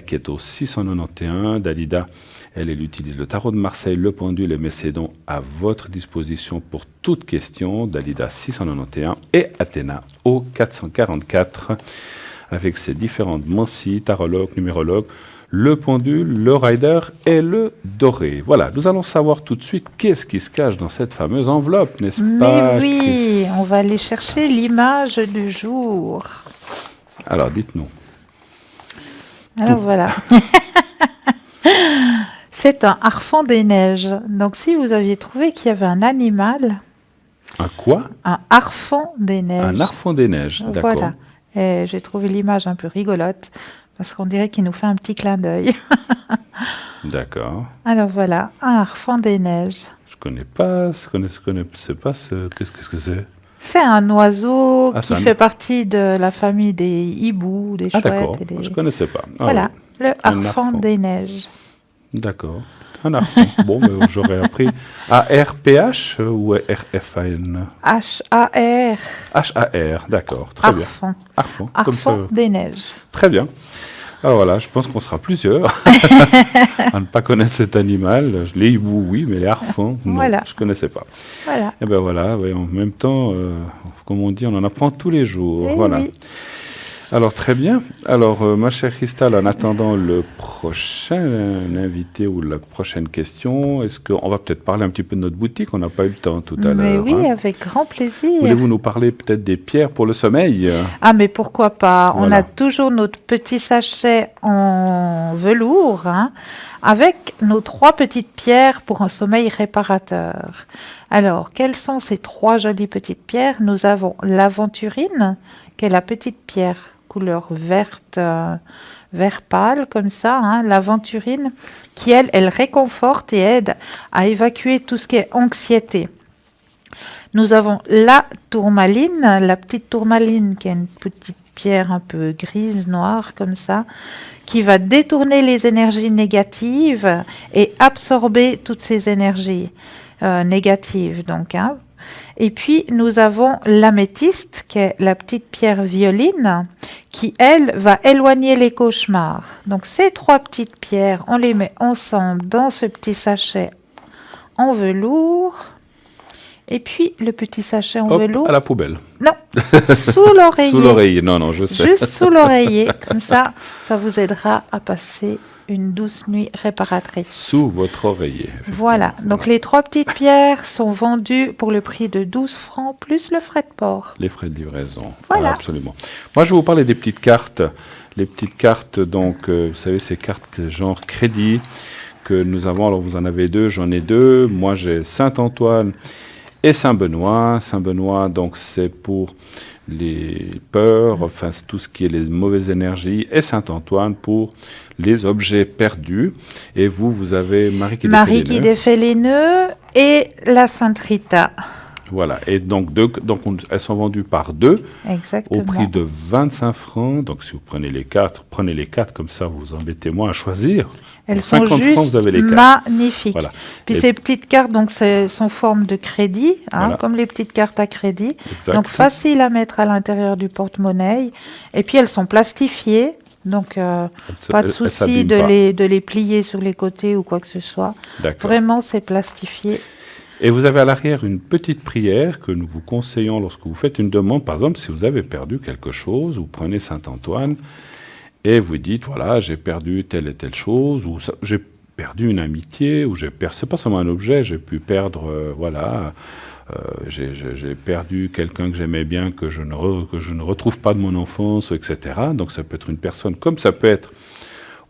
qui est au 691, Dalida, elle utilise le tarot de Marseille, le pendule et Mécédon à votre disposition pour toute question, Dalida 691, et Athéna au 444, avec ses différentes mancies, tarologue, numérologue, le pendule, le rider et le doré. Voilà, nous allons savoir tout de suite qu'est-ce qui se cache dans cette fameuse enveloppe, n'est-ce pas? Mais oui, on va aller chercher l'image du jour. Alors, dites-nous. Alors voilà. C'est un harfang des neiges. Donc si vous aviez trouvé qu'il y avait un animal... Un quoi? Un harfang des neiges. Un harfang des neiges, d'accord. Voilà. Et j'ai trouvé l'image un peu rigolote, parce qu'on dirait qu'il nous fait un petit clin d'œil. D'accord. Alors voilà, un harfang des neiges. Je connais pas, sais pas qu'est-ce que c'est? C'est un oiseau qui c'est fait partie de la famille des hiboux, des Ah chouettes. d'accord, Et des... je connaissais pas. Ah, Voilà, ouais. le harfang des neiges. D'accord. Un harfang. Bon, mais j'aurais appris. A-R-P-H ou R-F-A-N? H-A-R. H-A-R, d'accord. Très bien. Harfang. Harfang des neiges. Très bien. Alors voilà, je pense qu'on sera plusieurs à ne pas connaître cet animal. Les hiboux, oui, mais les harfangs, non, Voilà. je ne connaissais pas. Voilà. Et bien voilà, ouais, en même temps, comme on dit, on en apprend tous les jours. Eh voilà. oui. Alors très bien. Alors ma chère Christelle, en attendant le prochain invité ou la prochaine question, est-ce qu'on va peut-être parler un petit peu de notre boutique? On n'a pas eu le temps tout à l'heure. Mais oui, hein. avec grand plaisir. Voulez-vous nous parler peut-être des pierres pour le sommeil? Ah, mais pourquoi pas? On Voilà. a toujours notre petit sachet en velours, hein, avec nos 3 petites pierres pour un sommeil réparateur. Alors, quelles sont ces 3 jolies petites pierres? Nous avons l'aventurine, qui est la petite pierre couleur verte, vert pâle, comme ça, hein, l'aventurine, qui, elle réconforte et aide à évacuer tout ce qui est anxiété. Nous avons la tourmaline, la petite tourmaline qui est une petite pierre un peu grise, noire comme ça, qui va détourner les énergies négatives et absorber toutes ces énergies négatives. Donc, hein. Et puis nous avons l'améthyste, qui est la petite pierre violine, qui elle va éloigner les cauchemars. Donc ces 3 petites pierres, on les met ensemble dans ce petit sachet en velours. Et puis, le petit sachet en Hop, velours... à la poubelle. Non, sous l'oreiller. Sous l'oreiller, non, je sais. Juste sous l'oreiller. Comme ça vous aidera à passer une douce nuit réparatrice. Sous votre oreiller. Voilà. Donc, les 3 petites pierres sont vendues pour le prix de 12 francs, plus le frais de port. Les frais de livraison. Voilà. Absolument. Moi, je vais vous parler des petites cartes. Les petites cartes, donc, vous savez, ces cartes genre crédit que nous avons. Alors, vous en avez 2, j'en ai 2. Moi, j'ai Saint-Antoine et Saint-Benoît. Saint-Benoît, donc, c'est pour les peurs, enfin, c'est tout ce qui est les mauvaises énergies. Et Saint-Antoine pour les objets perdus. Et vous avez Marie qui défait les nœuds et la Sainte Rita. Voilà, et donc, elles sont vendues par 2 Exactement. au prix de 25 francs. Donc si vous prenez les 4, comme ça vous embêtez moins à choisir. Elles Pour sont 50 juste francs, vous avez les cartes. magnifiques. Voilà. Puis Et ces petites cartes donc, sont forme de crédit, hein, Voilà. comme les petites cartes à crédit. Exact. Donc facile à mettre à l'intérieur du porte-monnaie. Et puis elles sont plastifiées. Donc pas de souci s'abîment de pas. les plier sur les côtés ou quoi que ce soit. D'accord. Vraiment, c'est plastifié. Et vous avez à l'arrière une petite prière que nous vous conseillons lorsque vous faites une demande. Par exemple, si vous avez perdu quelque chose, vous prenez Saint-Antoine et vous dites, voilà, j'ai perdu telle et telle chose, ou j'ai perdu une amitié, ou c'est pas seulement un objet, j'ai pu perdre, j'ai perdu quelqu'un que j'aimais bien, que je ne retrouve pas de mon enfance, etc. Donc ça peut être une personne, comme ça peut être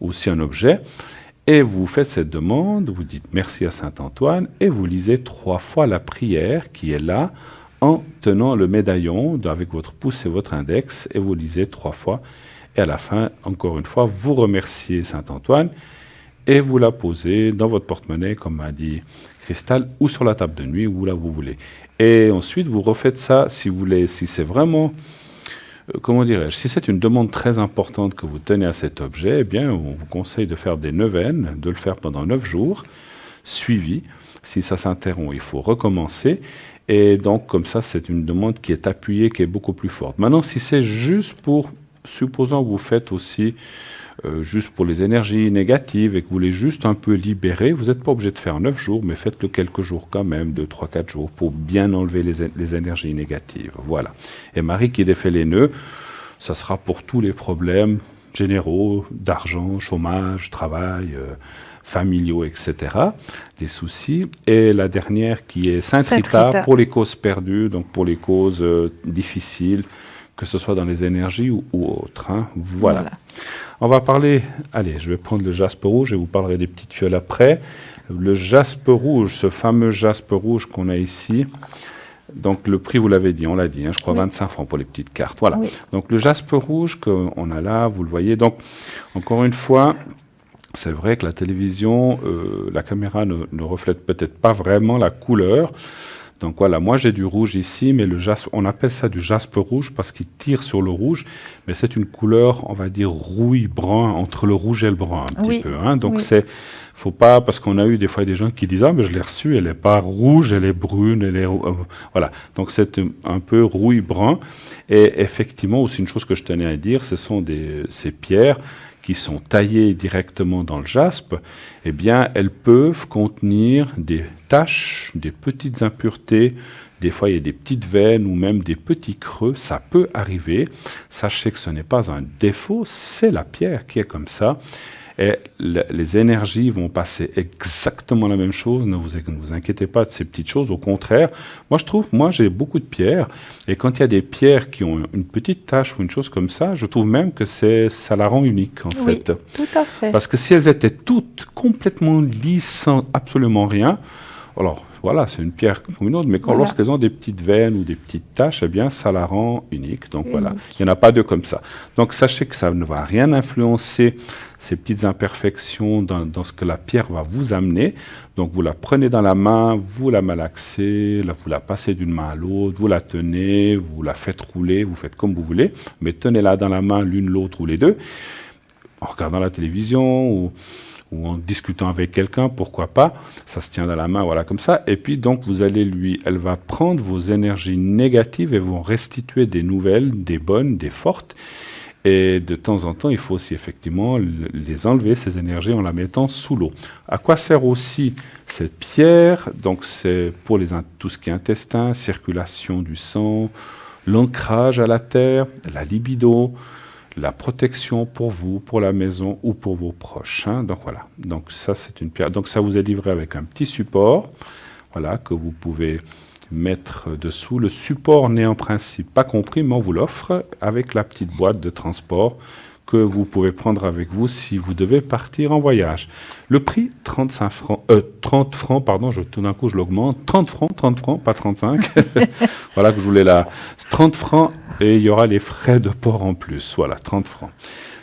aussi un objet. Et vous faites cette demande, vous dites merci à Saint-Antoine, et vous lisez 3 fois la prière qui est là, en tenant le médaillon avec votre pouce et votre index, et vous lisez 3 fois. Et à la fin, encore une fois, vous remerciez Saint-Antoine, et vous la posez dans votre porte-monnaie, comme a dit Cristal, ou sur la table de nuit, ou là où vous voulez. Et ensuite, vous refaites ça si vous voulez, si c'est vraiment, comment dirais-je, si c'est une demande très importante que vous tenez à cet objet, eh bien, on vous conseille de faire des neuvaines, de le faire pendant 9 jours, suivi. Si ça s'interrompt, il faut recommencer. Et donc, comme ça, c'est une demande qui est appuyée, qui est beaucoup plus forte. Maintenant, si c'est juste pour, supposons que vous faites aussi juste pour les énergies négatives et que vous voulez juste un peu libérer, vous n'êtes pas obligé de faire 9 jours, mais faites-le quelques jours quand même, 2, 3, 4 jours, pour bien enlever les énergies négatives. Voilà. Et Marie qui défait les nœuds, ça sera pour tous les problèmes généraux d'argent, chômage, travail, familiaux, etc. Les soucis. Et la dernière qui est Sainte Rita pour les causes perdues, donc pour les causes difficiles, que ce soit dans les énergies ou autres. Hein. Voilà. On va parler, allez, je vais prendre le jaspe rouge et vous parlerai des petites fioles après. Le jaspe rouge, ce fameux jaspe rouge qu'on a ici, donc le prix, vous l'avez dit, on l'a dit, hein, je crois 25 francs pour les petites cartes. Voilà. Oui. Donc le jaspe rouge qu'on a là, vous le voyez. Donc, encore une fois, c'est vrai que la télévision, la caméra ne reflète peut-être pas vraiment la couleur. Donc voilà, moi j'ai du rouge ici, mais le jaspe, on appelle ça du jaspe rouge parce qu'il tire sur le rouge, mais c'est une couleur, on va dire, rouille-brun, entre le rouge et le brun un petit peu. Hein. Donc faut pas, parce qu'on a eu des fois des gens qui disent « Ah, mais je l'ai reçue, elle n'est pas rouge, elle est brune, elle est... voilà, donc c'est un peu rouille-brun. Et effectivement, aussi une chose que je tenais à dire, ce sont ces pierres qui sont taillées directement dans le jaspe, eh bien, elles peuvent contenir des taches, des petites impuretés. Des fois, il y a des petites veines ou même des petits creux. Ça peut arriver. Sachez que ce n'est pas un défaut, c'est la pierre qui est comme ça. Et les énergies vont passer exactement la même chose. Ne vous inquiétez pas de ces petites choses. Au contraire, moi j'ai beaucoup de pierres. Et quand il y a des pierres qui ont une petite tache ou une chose comme ça, je trouve même que ça la rend unique en fait. Tout à fait. Parce que si elles étaient toutes complètement lisses, sans absolument rien, alors voilà, c'est une pierre comme une autre, mais lorsqu'elles ont des petites veines ou des petites taches, eh bien, ça la rend unique. Donc voilà, il n'y en a pas deux comme ça. Donc sachez que ça ne va rien influencer ces petites imperfections dans ce que la pierre va vous amener. Donc vous la prenez dans la main, vous la malaxez, vous la passez d'une main à l'autre, vous la tenez, vous la faites rouler, vous faites comme vous voulez, mais tenez-la dans la main l'une, l'autre ou les deux, en regardant la télévision ou en discutant avec quelqu'un, pourquoi pas, ça se tient dans la main, voilà, comme ça, et puis donc elle va prendre vos énergies négatives et vous restituer des nouvelles, des bonnes, des fortes, et de temps en temps, il faut aussi effectivement les enlever, ces énergies, en la mettant sous l'eau. À quoi sert aussi cette pierre? Donc c'est pour tout ce qui est intestin, circulation du sang, l'ancrage à la terre, la libido, la protection pour vous, pour la maison ou pour vos proches. Hein. Donc voilà, donc ça c'est une pierre. Donc ça vous est livré avec un petit support, voilà, que vous pouvez mettre dessous. Le support n'est en principe pas compris, mais on vous l'offre avec la petite boîte de transport que vous pouvez prendre avec vous si vous devez partir en voyage. Le prix, 30 francs, pardon, tout d'un coup je l'augmente, 30 francs, pas 35. Voilà que je voulais 30 francs et il y aura les frais de port en plus. Voilà, 30 francs.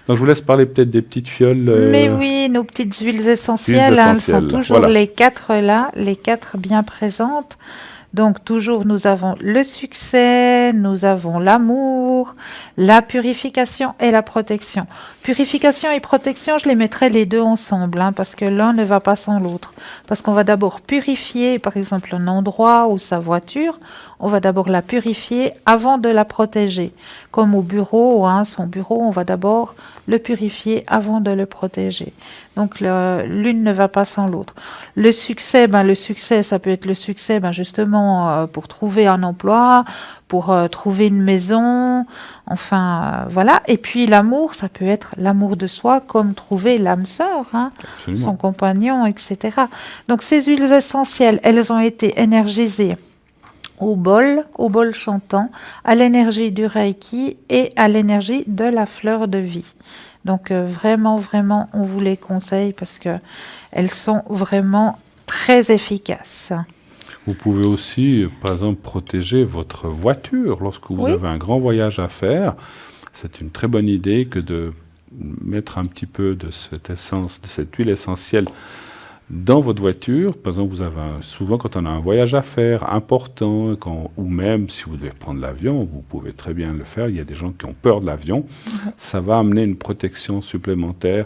Donc je vous laisse parler peut-être des petites fioles. Mais oui, nos petites huiles essentielles, elles sont toujours les 4 là, les 4 bien présentes. Donc toujours, nous avons le succès, nous avons l'amour, la purification et la protection. Purification et protection, je les mettrai les deux ensemble, hein, parce que l'un ne va pas sans l'autre. Parce qu'on va d'abord purifier, par exemple, un endroit ou sa voiture, on va d'abord la purifier avant de la protéger. Comme au bureau, hein, son bureau, on va d'abord le purifier avant de le protéger. Donc l'une ne va pas sans l'autre. Le succès, ça peut être le succès justement pour trouver un emploi, pour trouver une maison, enfin voilà. Et puis l'amour, ça peut être l'amour de soi, comme trouver l'âme sœur, hein, son compagnon, etc. Donc ces huiles essentielles, elles ont été énergisées au bol chantant, à l'énergie du Reiki et à l'énergie de la fleur de vie. Donc vraiment, on vous les conseille parce qu'elles sont vraiment très efficaces. Vous pouvez aussi, par exemple, protéger votre voiture lorsque vous avez un grand voyage à faire. C'est une très bonne idée que de mettre un petit peu de cette huile essentielle dans votre voiture. Par exemple, souvent quand on a un voyage à faire important, ou même si vous devez prendre l'avion, vous pouvez très bien le faire. Il y a des gens qui ont peur de l'avion. Ça va amener une protection supplémentaire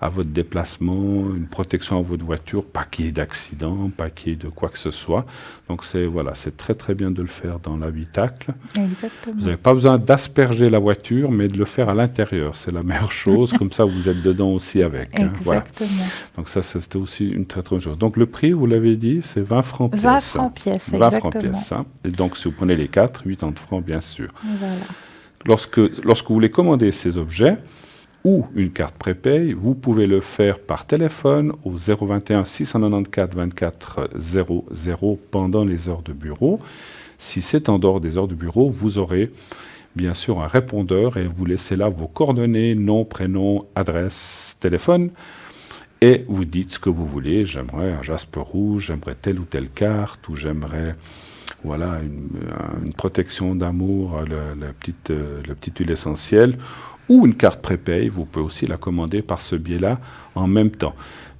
à votre déplacement, une protection à votre voiture, pas qu'il y ait d'accident, pas qu'il y ait de quoi que ce soit. Donc c'est très très bien de le faire dans l'habitacle. Exactement. Vous n'avez pas besoin d'asperger la voiture, mais de le faire à l'intérieur. C'est la meilleure chose, comme ça vous êtes dedans aussi avec. Exactement. Voilà. Donc ça, c'était aussi une très très bonne chose. Donc le prix, vous l'avez dit, c'est 20 francs pièce. 20 francs pièce, 20 exactement. francs pièce. Et donc si vous prenez les 4, 80 francs bien sûr. Voilà. Lorsque vous voulez commander ces objets, ou une carte prépaye, vous pouvez le faire par téléphone au 021 694 24 00 pendant les heures de bureau. Si c'est en dehors des heures de bureau, vous aurez bien sûr un répondeur et vous laissez là vos coordonnées, nom, prénom, adresse, téléphone, et vous dites ce que vous voulez. J'aimerais un jaspe rouge, j'aimerais telle ou telle carte, ou j'aimerais une protection d'amour, la petite huile essentielle, ou une carte prépaye. Vous pouvez aussi la commander par ce biais-là en même temps.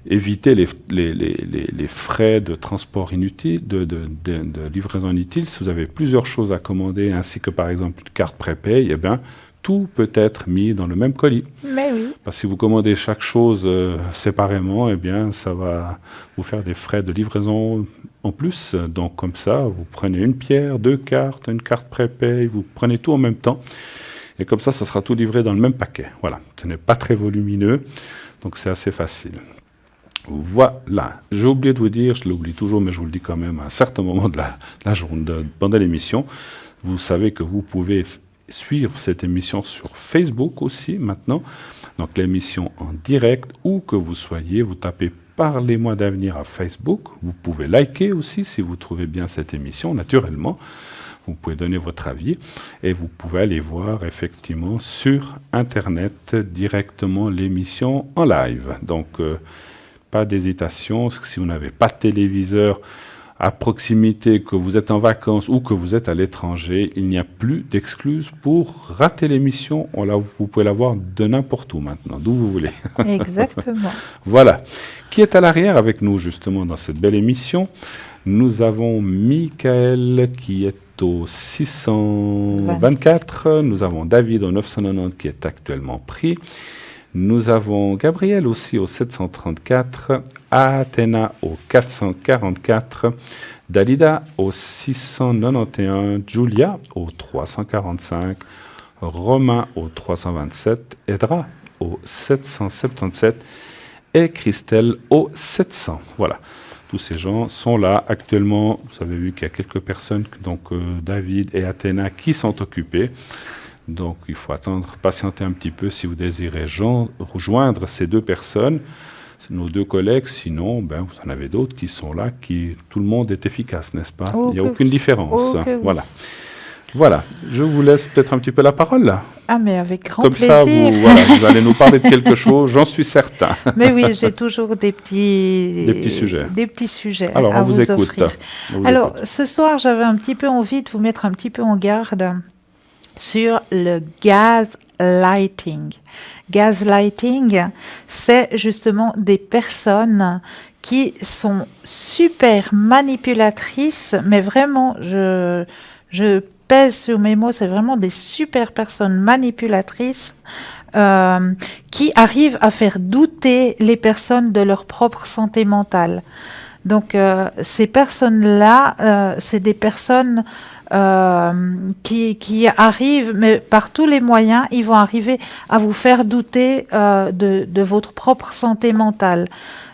Évitez les frais de transport inutiles, de livraison inutile. Si vous avez plusieurs choses à commander, ainsi que par exemple une carte prépaye, eh bien, tout peut être mis dans le même colis. Mais oui. Parce que si vous commandez chaque chose séparément, eh bien, ça va vous faire des frais de livraison en plus. Donc comme ça, vous prenez une pierre, 2 cartes, une carte prépaye, vous prenez tout en même temps. Et comme ça sera tout livré dans le même paquet. Voilà, ce n'est pas très volumineux, donc c'est assez facile. Voilà, j'ai oublié de vous dire, je l'oublie toujours, mais je vous le dis quand même à un certain moment de la journée, pendant l'émission. Vous savez que vous pouvez suivre cette émission sur Facebook aussi maintenant. Donc l'émission en direct, où que vous soyez, vous tapez Parlez-moi d'avenir à Facebook. Vous pouvez liker aussi si vous trouvez bien cette émission, naturellement. Vous pouvez donner votre avis et vous pouvez aller voir effectivement sur Internet directement l'émission en live. Donc, pas d'hésitation. Si vous n'avez pas de téléviseur à proximité, que vous êtes en vacances ou que vous êtes à l'étranger, il n'y a plus d'excuses pour rater l'émission. Vous pouvez la voir de n'importe où maintenant, d'où vous voulez. Exactement. Voilà. Qui est à l'arrière avec nous justement dans cette belle émission? Nous avons Michael qui est au 624. Nous avons David au 990 qui est actuellement pris. Nous avons Gabriel aussi au 734. Athéna au 444. Dalida au 691. Julia au 345. Romain au 327. Edra au 777. Et Christelle au 700. Voilà. Tous ces gens sont là actuellement. Vous avez vu qu'il y a quelques personnes, donc David et Athéna, qui sont occupés. Donc il faut patienter un petit peu si vous désirez rejoindre ces deux personnes. C'est nos deux collègues. Sinon, vous en avez d'autres qui sont là, tout le monde est efficace, n'est-ce pas? Il n'y a aucune différence. Voilà. Voilà, je vous laisse peut-être un petit peu la parole là. Ah, mais avec grand Comme plaisir. ça, vous allez nous parler de quelque chose, j'en suis certain. Mais oui, j'ai toujours des petits sujets. Des petits sujets Alors, à on vous écoute. offrir. Alors, ce soir, j'avais un petit peu envie de vous mettre un petit peu en garde sur le gaslighting. Gaslighting, c'est justement des personnes qui sont super manipulatrices, mais vraiment, je pèse sur mes mots, c'est vraiment des super personnes manipulatrices qui arrivent à faire douter les personnes de leur propre santé mentale. Donc, ces personnes-là, c'est des personnes qui arrivent, mais par tous les moyens, ils vont arriver à vous faire douter de votre propre santé mentale.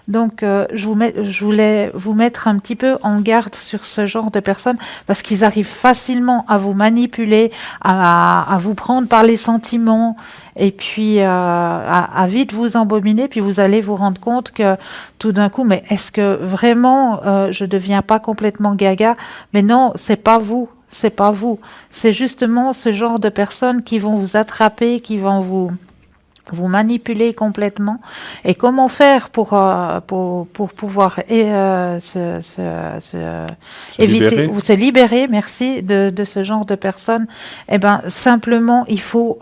Donc, je voulais vous mettre un petit peu en garde sur ce genre de personnes parce qu'ils arrivent facilement à vous manipuler, à vous prendre par les sentiments et puis à vite vous embobiner. Puis vous allez vous rendre compte que tout d'un coup, mais est-ce que vraiment je deviens pas complètement gaga? Mais non, c'est pas vous. C'est pas vous. C'est justement ce genre de personnes qui vont vous attraper, qui vont vous manipuler complètement. Et comment faire pour pouvoir se libérer, merci, de ce genre de personnes? Eh ben, simplement, il faut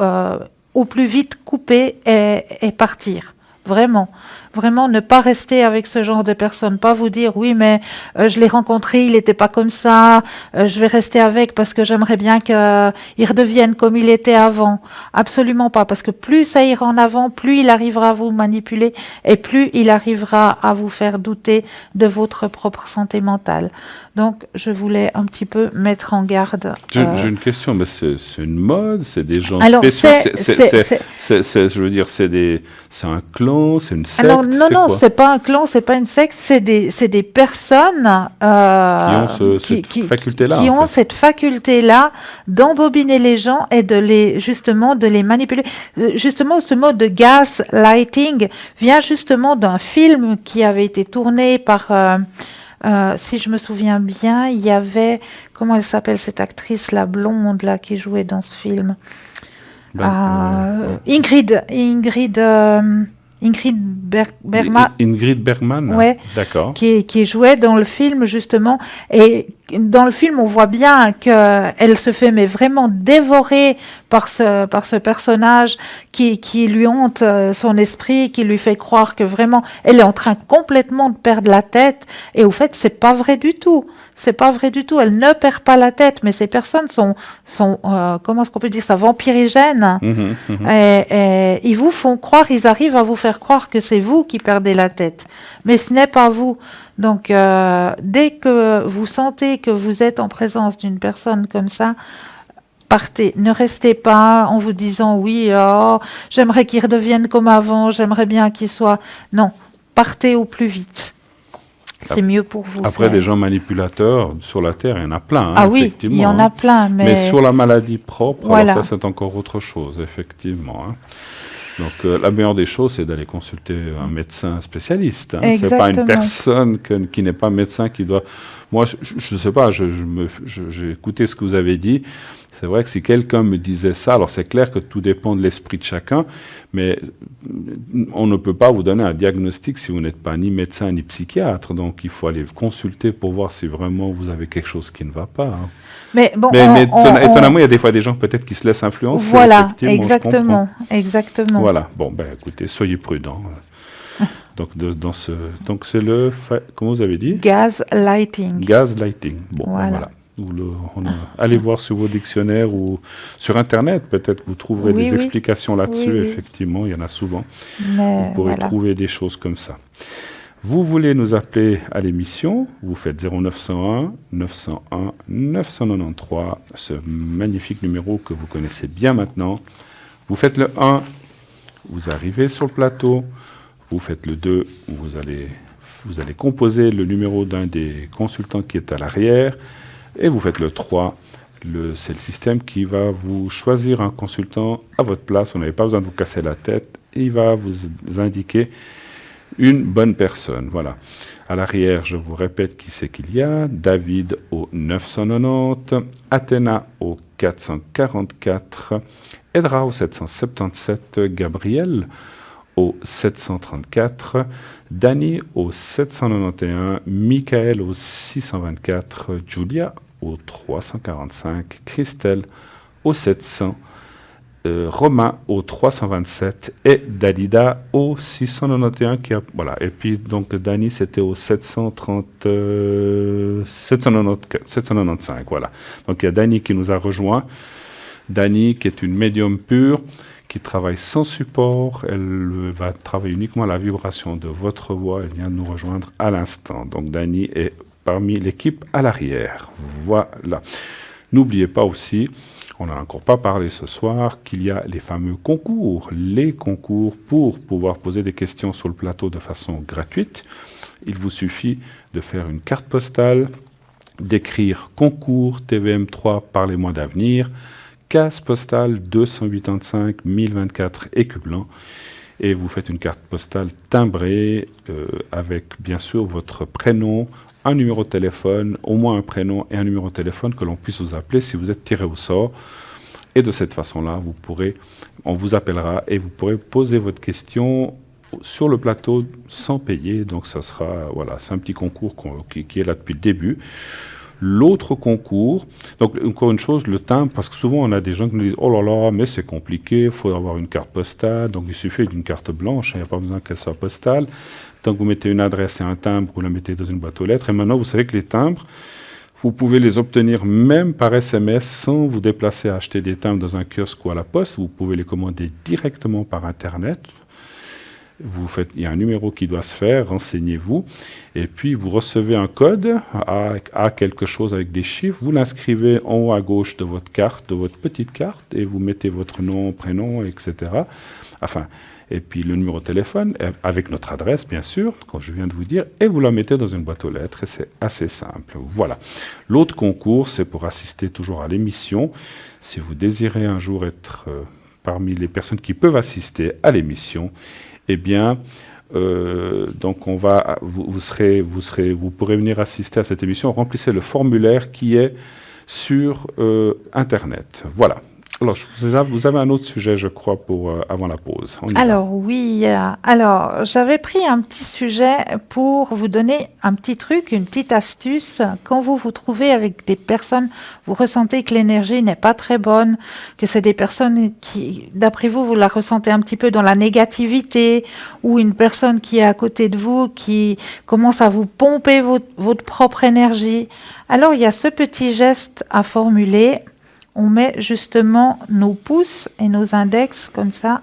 au plus vite couper et partir. Vraiment, vraiment ne pas rester avec ce genre de personnes, pas vous dire oui mais je l'ai rencontré, il n'était pas comme ça, je vais rester avec parce que j'aimerais bien qu'il redevienne comme il était avant. Absolument pas, parce que plus ça ira en avant, plus il arrivera à vous manipuler et plus il arrivera à vous faire douter de votre propre santé mentale. Donc je voulais un petit peu mettre en garde. J'ai une question, mais c'est une mode, c'est des gens Alors, spéciaux, je veux dire, c'est un clan, c'est une secte. Alors non, quoi c'est pas un clan, c'est pas une secte, c'est des personnes qui ont cette faculté-là. Qui ont cette faculté-là d'embobiner les gens et de les manipuler. Justement, ce mot de gaslighting vient justement d'un film qui avait été tourné par si je me souviens bien, il y avait, comment elle s'appelle cette actrice, la blonde là, qui jouait dans ce film, Ingrid Bergman. Ingrid Bergman, ouais, d'accord. Qui jouait dans le film justement, et dans le film on voit bien qu'elle se fait mais vraiment dévorer par ce personnage qui lui hante son esprit, qui lui fait croire que vraiment elle est en train complètement de perdre la tête, et au fait c'est pas vrai du tout. C'est pas vrai du tout, elle ne perd pas la tête, mais ces personnes sont comment est-ce qu'on peut dire ça, vampirigènes. Et ils vous font croire, ils arrivent à vous faire croire que c'est vous qui perdez la tête, mais ce n'est pas vous. Donc dès que vous sentez que vous êtes en présence d'une personne comme ça, partez, ne restez pas en vous disant oui, j'aimerais qu'il redevienne comme avant, j'aimerais bien qu'il soit... Non, partez au plus vite. C'est mieux pour vous. Après, des gens manipulateurs sur la Terre, il y en a plein. Hein, ah oui, il y en a plein. Mais sur la maladie propre, voilà. Alors ça, c'est encore autre chose, effectivement. Hein. Donc, la meilleure des choses, c'est d'aller consulter un médecin spécialiste. Hein. C'est pas une personne qui n'est pas médecin qui doit... Moi, je ne sais pas, j'ai écouté ce que vous avez dit. C'est vrai que si quelqu'un me disait ça, alors c'est clair que tout dépend de l'esprit de chacun, mais on ne peut pas vous donner un diagnostic si vous n'êtes pas ni médecin ni psychiatre. Donc, il faut aller consulter pour voir si vraiment vous avez quelque chose qui ne va pas. Hein. Mais bon, étonnamment, il y a des fois des gens peut-être qui se laissent influencer. Voilà, exactement. Voilà. Bon, écoutez, soyez prudents. Donc c'est le, comment vous avez dit? Gaslighting. Gaslighting. Bon, voilà. Allez voir sur vos dictionnaires ou sur Internet, peut-être que vous trouverez des explications là-dessus. Effectivement, il y en a souvent. Vous pourrez trouver des choses comme ça. Vous voulez nous appeler à l'émission, vous faites 0901 901 993, ce magnifique numéro que vous connaissez bien maintenant. Vous faites le 1, vous arrivez sur le plateau, vous faites le 2, vous allez composer le numéro d'un des consultants qui est à l'arrière, et vous faites le 3. C'est le système qui va vous choisir un consultant à votre place. Vous n'avez pas besoin de vous casser la tête. Et il va vous indiquer une bonne personne. Voilà. À l'arrière, je vous répète qui c'est qu'il y a. David au 990, Athéna au 444, Edra au 777, Gabriel au 734, Dani au 791, Michael au 624, Julia au 345, Christelle au 700, Romain au 327 et Dalida au 691. Voilà. Et puis donc Dani c'était au 795. Voilà. Donc il y a Dani qui nous a rejoint. Dani qui est une médium pure, qui travaille sans support. Elle va travailler uniquement la vibration de votre voix. Elle vient de nous rejoindre à l'instant. Donc Dani est parmi l'équipe à l'arrière. Voilà. N'oubliez pas aussi, on n'a encore pas parlé ce soir, qu'il y a les fameux concours. Les concours pour pouvoir poser des questions sur le plateau de façon gratuite. Il vous suffit de faire une carte postale, d'écrire concours TVM3 Parlez-moi d'avenir, case postale 285 1024 Écublens, et vous faites une carte postale timbrée avec bien sûr votre prénom, un numéro de téléphone, au moins un prénom et un numéro de téléphone que l'on puisse vous appeler si vous êtes tiré au sort. Et de cette façon-là, on vous appellera et vous pourrez poser votre question sur le plateau sans payer. Donc ça sera, voilà, c'est un petit concours qui est là depuis le début. L'autre concours, donc encore une chose, le timbre, parce que souvent on a des gens qui nous disent « Oh là là, mais c'est compliqué, il faut avoir une carte postale, donc il suffit d'une carte blanche, il n'y a pas besoin qu'elle soit postale. » Tant que vous mettez une adresse et un timbre, vous la mettez dans une boîte aux lettres. Et maintenant, vous savez que les timbres, vous pouvez les obtenir même par SMS sans vous déplacer à acheter des timbres dans un kiosque ou à la poste. Vous pouvez les commander directement par Internet. Il y a un numéro qui doit se faire, renseignez-vous, et puis vous recevez un code à quelque chose avec des chiffres, vous l'inscrivez en haut à gauche de votre carte, de votre petite carte, et vous mettez votre nom, prénom, etc. Et puis le numéro de téléphone, avec notre adresse, bien sûr, comme je viens de vous dire, et vous la mettez dans une boîte aux lettres, et c'est assez simple. Voilà. L'autre concours, c'est pour assister toujours à l'émission. Si vous désirez un jour être parmi les personnes qui peuvent assister à l'émission, eh bien, donc vous pourrez venir assister à cette émission. Remplissez le formulaire qui est sur Internet. Voilà. Alors, vous avez un autre sujet, je crois, pour avant la pause. Alors oui, j'avais pris un petit sujet pour vous donner un petit truc, une petite astuce. Quand vous vous trouvez avec des personnes, vous ressentez que l'énergie n'est pas très bonne, que c'est des personnes qui, d'après vous, vous la ressentez un petit peu dans la négativité, ou une personne qui est à côté de vous, qui commence à vous pomper votre propre énergie. Alors il y a ce petit geste à formuler. On met justement nos pouces et nos index comme ça,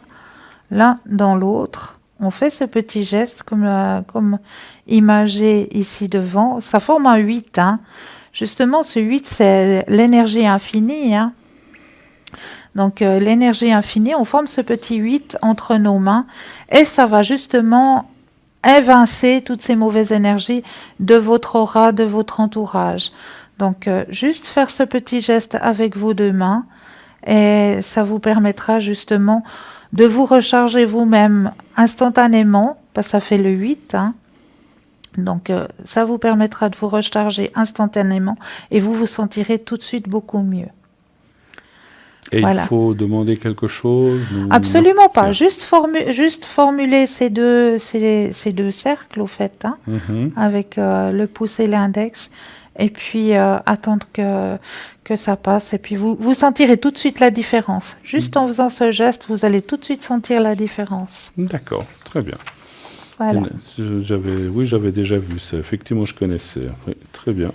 l'un dans l'autre. On fait ce petit geste comme imagé ici devant. Ça forme un 8. Justement, ce 8, c'est l'énergie infinie. Donc, l'énergie infinie, on forme ce petit 8 entre nos mains et ça va justement évincer toutes ces mauvaises énergies de votre aura, de votre entourage. Donc, juste faire ce petit geste avec vos deux mains et ça vous permettra justement de vous recharger vous-même instantanément, parce que ça fait le 8. Donc, ça vous permettra de vous recharger instantanément et vous vous sentirez tout de suite beaucoup mieux. Et voilà. Il faut demander quelque chose Absolument pas. Juste formuler ces deux cercles, au fait, avec le pouce et l'index. Et puis attendre que ça passe. Et puis vous sentirez tout de suite la différence. Juste en faisant ce geste, vous allez tout de suite sentir la différence. D'accord, très bien. Voilà. J'avais déjà vu ça. Effectivement, je connaissais. Oui, très bien.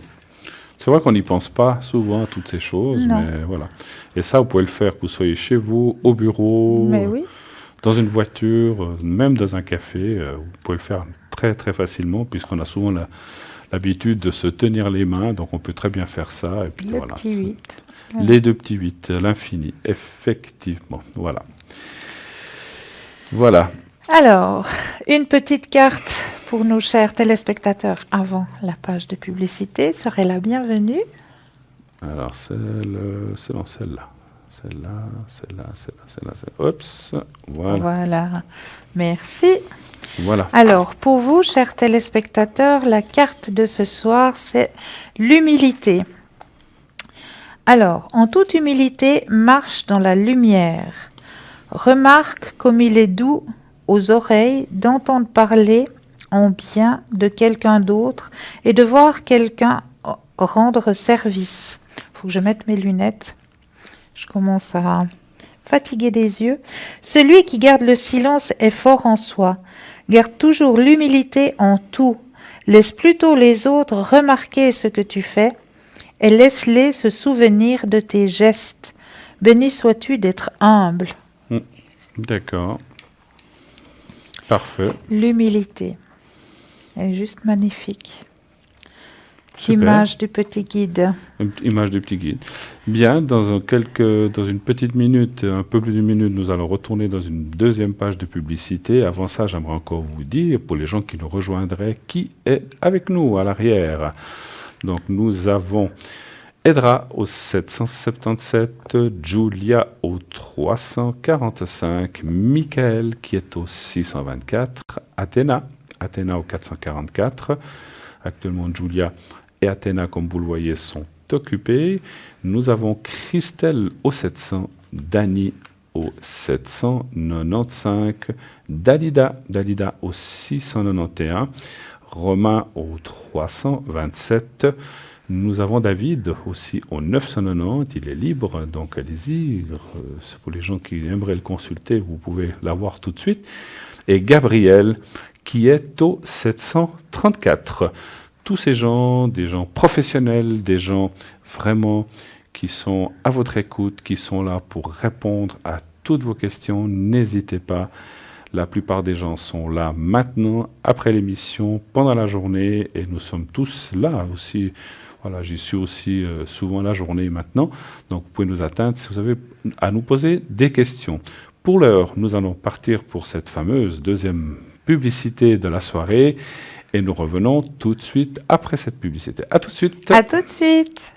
C'est vrai qu'on n'y pense pas souvent à toutes ces choses, mais voilà. Et ça, vous pouvez le faire, que vous soyez chez vous, au bureau, dans une voiture, même dans un café. Vous pouvez le faire très, très facilement, puisqu'on a souvent l'habitude de se tenir les mains, donc on peut très bien faire ça. Et puis, petit 8. Les deux petits 8, l'infini, effectivement. Voilà. Voilà. Alors, une petite carte pour nos chers téléspectateurs avant la page de publicité serait la bienvenue. Alors, c'est dans celle-là. Celle-là. Oups, voilà. Voilà, merci. Voilà. Alors, pour vous, chers téléspectateurs, la carte de ce soir, c'est l'humilité. Alors, en toute humilité, marche dans la lumière. Remarque comme il est doux aux oreilles d'entendre parler en bien de quelqu'un d'autre et de voir quelqu'un rendre service. Il faut que je mette mes lunettes. Je commence à fatiguer des yeux. Celui qui garde le silence est fort en soi. Garde toujours l'humilité en tout. Laisse plutôt les autres remarquer ce que tu fais et laisse-les se souvenir de tes gestes. Béni sois-tu d'être humble. D'accord. Parfait. L'humilité. Elle est juste magnifique. Super. Image du petit guide. Image du petit guide. Bien, dans une petite minute, un peu plus d'une minute, nous allons retourner dans une deuxième page de publicité. Avant ça, j'aimerais encore vous dire, pour les gens qui nous rejoindraient, qui est avec nous à l'arrière. Donc, nous avons Edra au 777, Julia au 345, Michael qui est au 624, Athéna au 444. Actuellement, Julia et Athéna, comme vous le voyez, sont occupés. Nous avons Christelle au 700, Dani au 795, Dalida au 691, Romain au 327, Nous avons David aussi au 990, il est libre, donc allez-y. C'est pour les gens qui aimeraient le consulter, vous pouvez l'avoir tout de suite. Et Gabriel qui est au 734. Tous ces gens, des gens professionnels, des gens vraiment qui sont à votre écoute, qui sont là pour répondre à toutes vos questions, n'hésitez pas. La plupart des gens sont là maintenant, après l'émission, pendant la journée, et nous sommes tous là aussi. Voilà, j'y suis aussi souvent la journée maintenant, donc vous pouvez nous atteindre si vous avez à nous poser des questions. Pour l'heure, nous allons partir pour cette fameuse deuxième publicité de la soirée, et nous revenons tout de suite après cette publicité. À tout de suite. À tout de suite.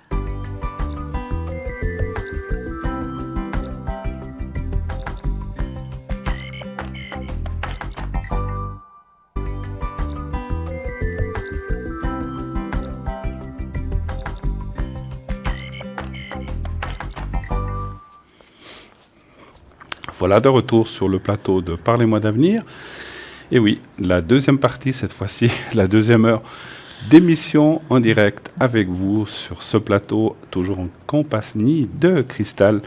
Voilà, de retour sur le plateau de Parlez-moi d'avenir. Et oui, la deuxième partie, cette fois-ci, la deuxième heure d'émission en direct avec vous sur ce plateau, toujours en compagnie de Cristal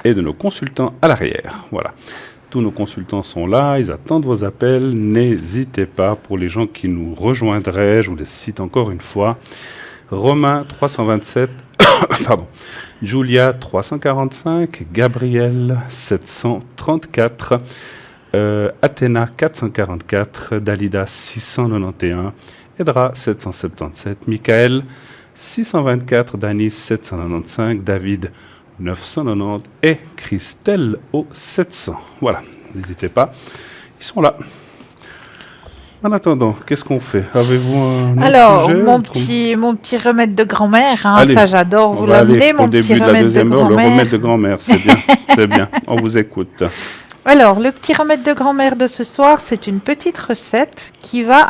et de nos consultants à l'arrière. Voilà, tous nos consultants sont là, ils attendent vos appels. N'hésitez pas, pour les gens qui nous rejoindraient, je vous les cite encore une fois. Romain 327, pardon. Julia 345, Gabriel 734, Athéna 444, Dalida 691, Edra 777, Michael 624, Danis 795, David 990 et Christelle au 700. Voilà, n'hésitez pas, ils sont là. En attendant, qu'est-ce qu'on fait? Avez-vous un autre Alors, sujet, mon petit remède de grand-mère, hein, Allez, ça j'adore vous on va aller l'amener, au mon petit début de la remède de deuxième heure, le grand-mère. remède de grand-mère, c'est bien, c'est bien, on vous écoute. Alors, le petit remède de grand-mère de ce soir, c'est une petite recette qui va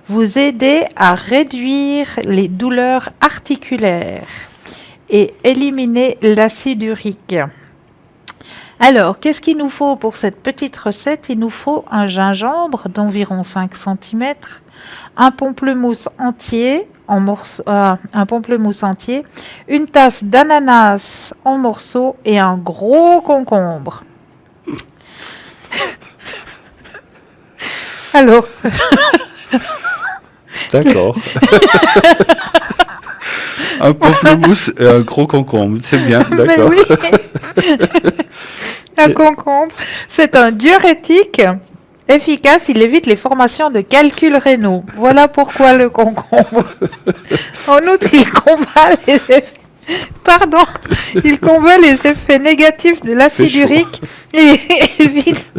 vous aider à réduire les douleurs articulaires et éliminer l'acide urique. Alors, qu'est-ce qu'il nous faut pour cette petite recette? Il nous faut un gingembre d'environ 5 cm, un pamplemousse entier, une tasse d'ananas en morceaux et un gros concombre. Alors, D'accord. Un pamplemousse et un gros concombre, c'est bien, mais d'accord. oui, un concombre, c'est un diurétique efficace, il évite les formations de calculs rénaux. Voilà pourquoi le concombre. En outre, il combat les effets... Pardon, il combat les effets négatifs de l'acide C'est chaud. urique et évite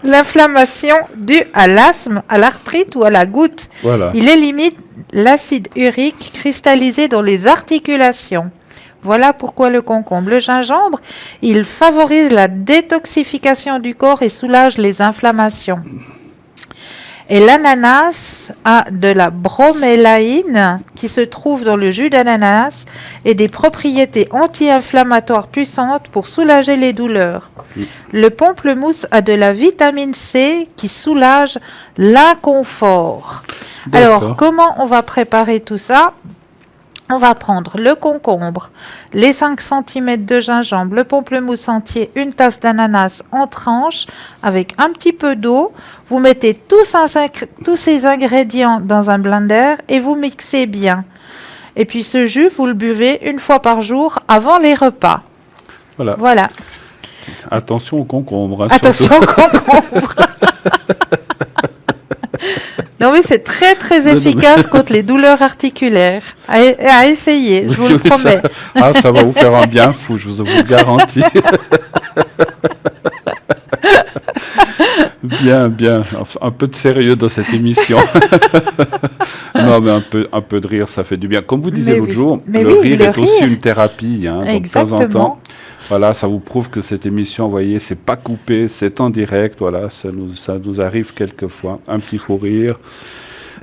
l'inflammation due à l'asthme, à l'arthrite ou à la goutte. Voilà. Il élimine l'acide urique cristallisé dans les articulations. Voilà pourquoi le concombre. Le gingembre, il favorise la détoxification du corps et soulage les inflammations. Et l'ananas a de la bromélaïne qui se trouve dans le jus d'ananas et des propriétés anti-inflammatoires puissantes pour soulager les douleurs. Le pamplemousse a de la vitamine C qui soulage l'inconfort. Alors, D'accord. comment on va préparer tout ça? On va prendre le concombre, les 5 cm de gingembre, le pamplemousse entier, une tasse d'ananas en tranches avec un petit peu d'eau. Vous mettez tous ces ingrédients dans un blender et vous mixez bien. Et puis ce jus, vous le buvez une fois par jour avant les repas. Voilà. Voilà. Attention au concombre. Hein, Attention surtout. au concombre. Non mais c'est très très Non, non, efficace contre les douleurs articulaires. À essayer, je vous le Oui, ça- promets. ça va vous faire un bien fou, je vous le garantis. Bien, bien. Enfin, un peu de sérieux dans cette émission. Non, mais un peu de rire, ça fait du bien. Comme vous disiez Mais l'autre oui. jour, Mais le oui, rire le est aussi rire. une thérapie. Hein, donc, de temps en Exactement. temps, voilà, ça vous prouve que cette émission, vous voyez, c'est pas coupé, c'est en direct. Voilà, ça nous arrive quelquefois. Un petit fou rire.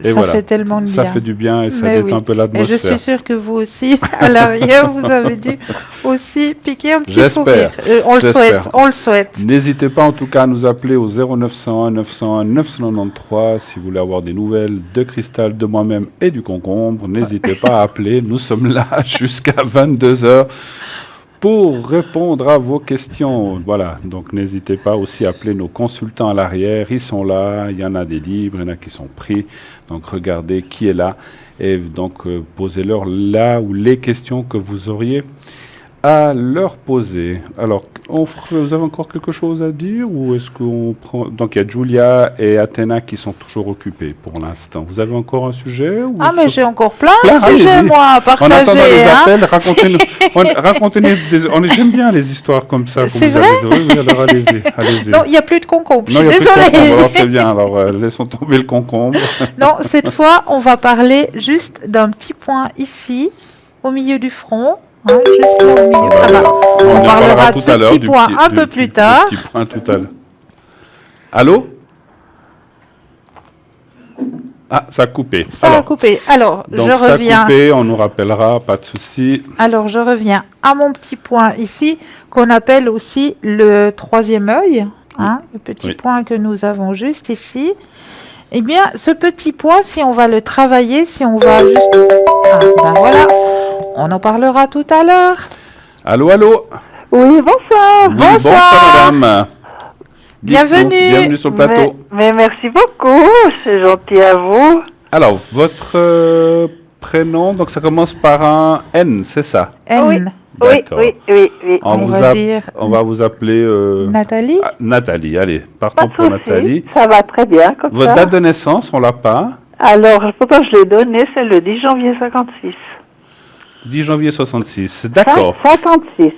Et ça voilà. fait tellement de bien. Ça fait du bien et ça Mais détend oui. un peu Et je l'atmosphère. suis sûre que vous aussi, à l'arrière, vous avez dû aussi piquer un petit fou J'espère. rire. On le J'espère. souhaite, on le souhaite. N'hésitez pas en tout cas à nous appeler au 0901 901 993 si vous voulez avoir des nouvelles de Cristal, de moi-même et du concombre. N'hésitez pas à appeler. Nous sommes là jusqu'à 22h pour répondre à vos questions. Voilà, donc n'hésitez pas aussi à appeler nos consultants à l'arrière. Ils sont là, il y en a des libres, il y en a qui sont pris. Donc regardez qui est là et donc posez-leur là ou les questions que vous auriez à leur poser. Alors, vous avez encore quelque chose à dire ou est-ce qu'on prend... Donc, il y a Julia et Athéna qui sont toujours occupés pour l'instant. Vous avez encore un sujet ou Ah, est-ce mais que- j'ai encore plein Plein, de sujets, allez-y. moi, à En partager. attendant les hein. appels, racontez-nous j'aime bien les histoires comme ça. que C'est vous vrai avez. Oui, alors allez-y, allez-y. Non, il n'y a plus de concombre. Je Non, il suis y a plus de concombre, désolée. alors c'est bien. Alors, laissons tomber le concombre. Non, cette fois, on va parler juste d'un petit point ici, au milieu du front. Hein, juste là au milieu. Ah bah, on en parlera de tout ce à l'heure petit du point un du- peu du- plus du tard. petit point tout à l'heure. Allô? Ah, ça a coupé. Ça a coupé. Alors, donc je ça a reviens. coupé, on nous rappellera, pas de souci. Alors, je reviens à mon petit point ici, qu'on appelle aussi le troisième œil. Hein, le petit Oui. point que nous avons juste ici. Eh bien, ce petit point, si on va le travailler, si on va juste... Ah, ben voilà. On en parlera tout à l'heure. Allô, allô? Oui, bonsoir. Oui, Bonsoir. madame. Dites-nous, Bienvenue. Bienvenue sur le plateau. Mais merci beaucoup, c'est gentil à vous. Alors, votre prénom, donc ça commence par un N, c'est ça? N. Oui. D'accord. Oui. On va dire on va vous appeler Nathalie. Nathalie. Allez, Pas partons de pour souci, Nathalie. ça va très bien comme Votre ça. date de naissance, on l'a pas? Alors, pourtant je l'ai donné, c'est le 10 janvier 56. 10 janvier 66. D'accord. 56.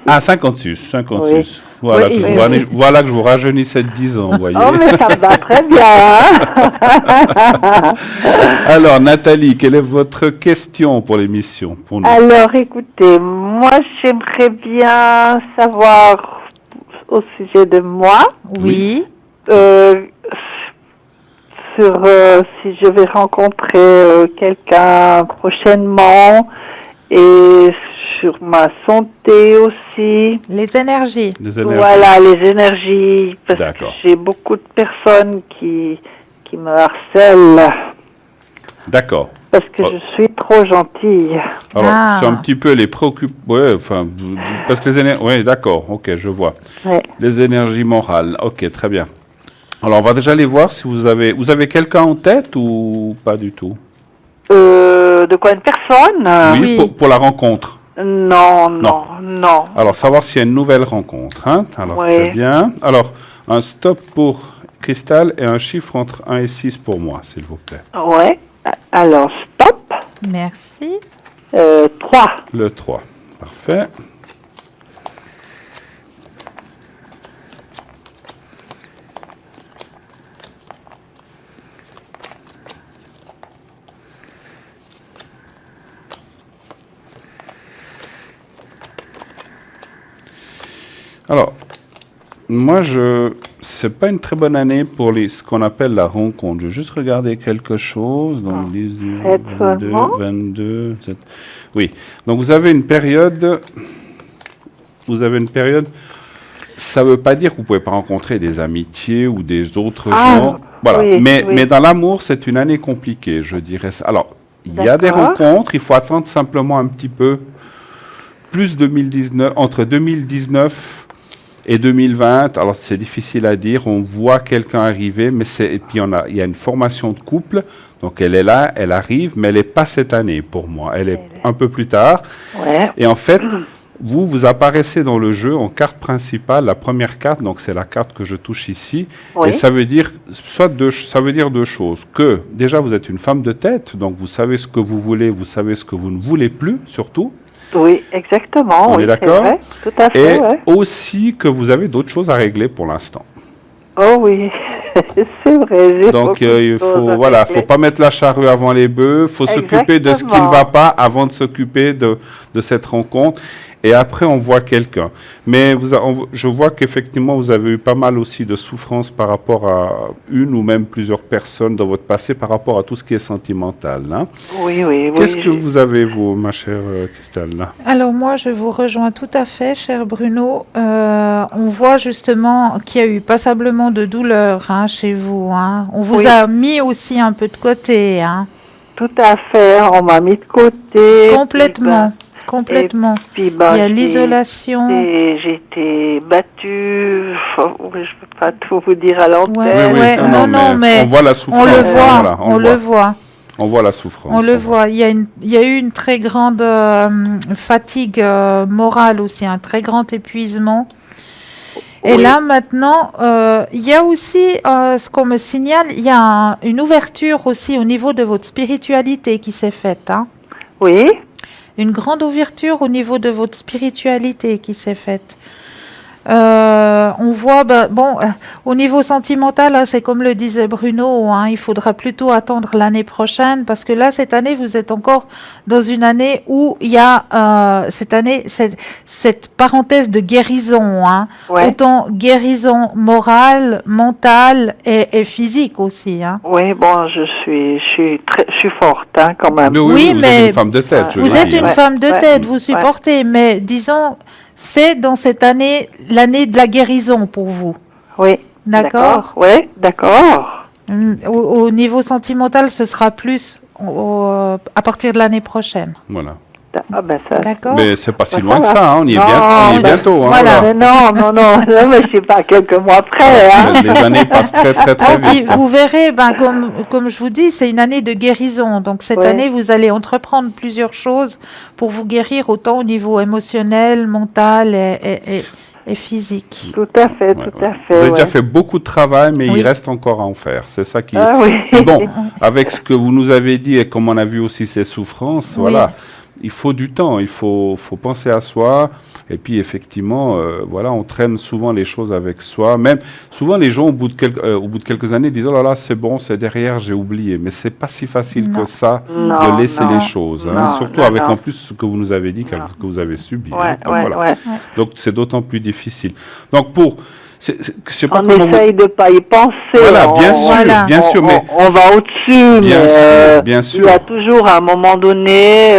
Ah, 56. Oui. Voilà, Oui, que oui. voilà que je vous rajeunissais de 10 ans, vous voyez. Oh, mais ça me va très bien. Hein. Alors, Nathalie, quelle est votre question pour l'émission, pour nous? Alors, écoutez, moi j'aimerais bien savoir au sujet de moi, Oui. sur si je vais rencontrer quelqu'un prochainement et sur ma santé aussi. Les énergies. Des énergies. Voilà, les énergies, parce que D'accord. j'ai beaucoup de personnes qui me harcèlent D'accord. parce que Oh. je suis trop gentille. Alors, Ah. c'est un petit peu les préoccupations. Ouais, enfin, parce que les énergies. Oui, d'accord, ok, je vois. Ouais. Les énergies morales, ok, très bien. Alors, on va déjà aller voir si vous avez. Vous avez quelqu'un en tête ou pas du tout? De quoi, une personne? Oui. Pour la rencontre. Non. Alors, savoir s'il y a une nouvelle rencontre. Hein? Alors, Oui. très bien. Alors, un stop pour Cristal et un chiffre entre 1 et 6 pour moi, s'il vous plaît. Ouais. Alors, stop. Merci. 3. Le 3. Parfait. Alors, moi, c'est pas une très bonne année pour ce qu'on appelle la rencontre. Je vais juste regarder quelque chose. Donc, 18, 22, seulement 22, 7. Oui. Donc, vous avez une période. Ça ne veut pas dire que vous ne pouvez pas rencontrer des amitiés ou des autres gens. Voilà. oui, mais, oui. mais dans l'amour, c'est une année compliquée, je dirais ça. Alors, il y a des D'accord. rencontres. Il faut attendre simplement un petit peu. Plus 2019, entre 2019 et 2020, alors c'est difficile à dire, on voit quelqu'un arriver, mais et puis il y a une formation de couple, donc elle est là, elle arrive, mais elle n'est pas cette année pour moi, elle est un peu plus tard. Ouais. Et en fait, vous apparaissez dans le jeu en carte principale, la première carte, donc c'est la carte que je touche ici, Oui. et ça veut dire ça veut dire deux choses, que déjà vous êtes une femme de tête, donc vous savez ce que vous voulez, vous savez ce que vous ne voulez plus, surtout. Oui, exactement. On oui, est d'accord? c'est vrai, tout à fait, Et ouais. aussi que vous avez d'autres choses à régler pour l'instant. Oh oui, c'est vrai. j'ai Donc beaucoup de il choses faut à voilà, régler. faut pas mettre la charrue avant les bœufs, faut s'occuper de ce qui ne Exactement. va pas avant de s'occuper de cette rencontre. et après on voit quelqu'un. Mais je vois qu'effectivement vous avez eu pas mal aussi de souffrances par rapport à une ou même plusieurs personnes dans votre passé par rapport à tout ce qui est sentimental. Hein. Oui, oui, oui. Qu'est-ce que vous avez, vous, ma chère Christelle là? Alors moi, je vous rejoins tout à fait, cher Bruno. On voit justement qu'il y a eu passablement de douleur hein, chez vous. Hein. On vous Oui. a mis aussi un peu de côté. Hein. Tout à fait, on m'a mis de côté. Complètement, complètement. Puis, Il y a l'isolation. J'ai été battue. Je ne peux pas tout vous dire à Ouais, l'antenne. ouais, non, mais on voit la souffrance. on le voit, voilà, on le voit. On voit la souffrance. On le voit. Il y a eu une très grande fatigue morale aussi, un très grand épuisement. Et Oui. là, maintenant, il y a aussi, ce qu'on me signale, il y a une ouverture aussi au niveau de votre spiritualité qui s'est faite. Hein. Oui, Une grande ouverture au niveau de votre spiritualité qui s'est faite. On voit, au niveau sentimental, hein, c'est comme le disait Bruno, hein, il faudra plutôt attendre l'année prochaine parce que là, cette année, vous êtes encore dans une année où il y a cette année cette parenthèse de guérison, hein, ouais. autant guérison morale, mentale et physique aussi. Hein. Oui, bon, je suis forte, hein, quand même. Oui, Oui, vous mais êtes une femme de tête. je Vous l'ai êtes dit, une hein. femme de Ouais. tête, vous supportez, mais disons, c'est dans cette année, l'année de la guérison pour vous. Oui. D'accord. Oui, d'accord. Au niveau sentimental, ce sera plus à partir de l'année prochaine. Voilà. Ah ben ça. D'accord. Mais c'est pas si Bah, loin ça que va. ça, hein, on y est, Non, on y est bah, bientôt. Hein, voilà. Mais non, mais je suis pas quelques mois près, hein. Les années passent très très très Ah, puis vite. vous verrez, comme je vous dis, c'est une année de guérison. Donc cette Ouais. année, vous allez entreprendre plusieurs choses pour vous guérir autant au niveau émotionnel, mental et physique. Tout à fait, Ouais, tout ouais. à Vous fait. avez ouais. déjà fait beaucoup de travail, mais Oui. il reste encore à en faire. C'est ça qui. Ah oui. Mais bon, avec ce que vous nous avez dit et comme on a vu aussi ces souffrances, Oui. voilà, il faut du temps, il faut penser à soi. Et puis effectivement, voilà, on traîne souvent les choses avec soi. Même souvent, les gens au bout de quelques années disent oh là là, c'est bon, c'est derrière, j'ai oublié. Mais c'est pas si facile Non. que ça Non, de laisser non, les choses, hein. non, Surtout non, avec non. en plus ce que vous nous avez dit que vous avez subi. hein. Ouais, Donc, ouais, voilà. ouais. Donc c'est d'autant plus difficile. Donc je sais pas On comment vous- essaye de pas y penser. Voilà, bien sûr, Voilà. bien sûr, mais On va au-dessus, Bien mais sûr, bien sûr. il y a toujours un moment donné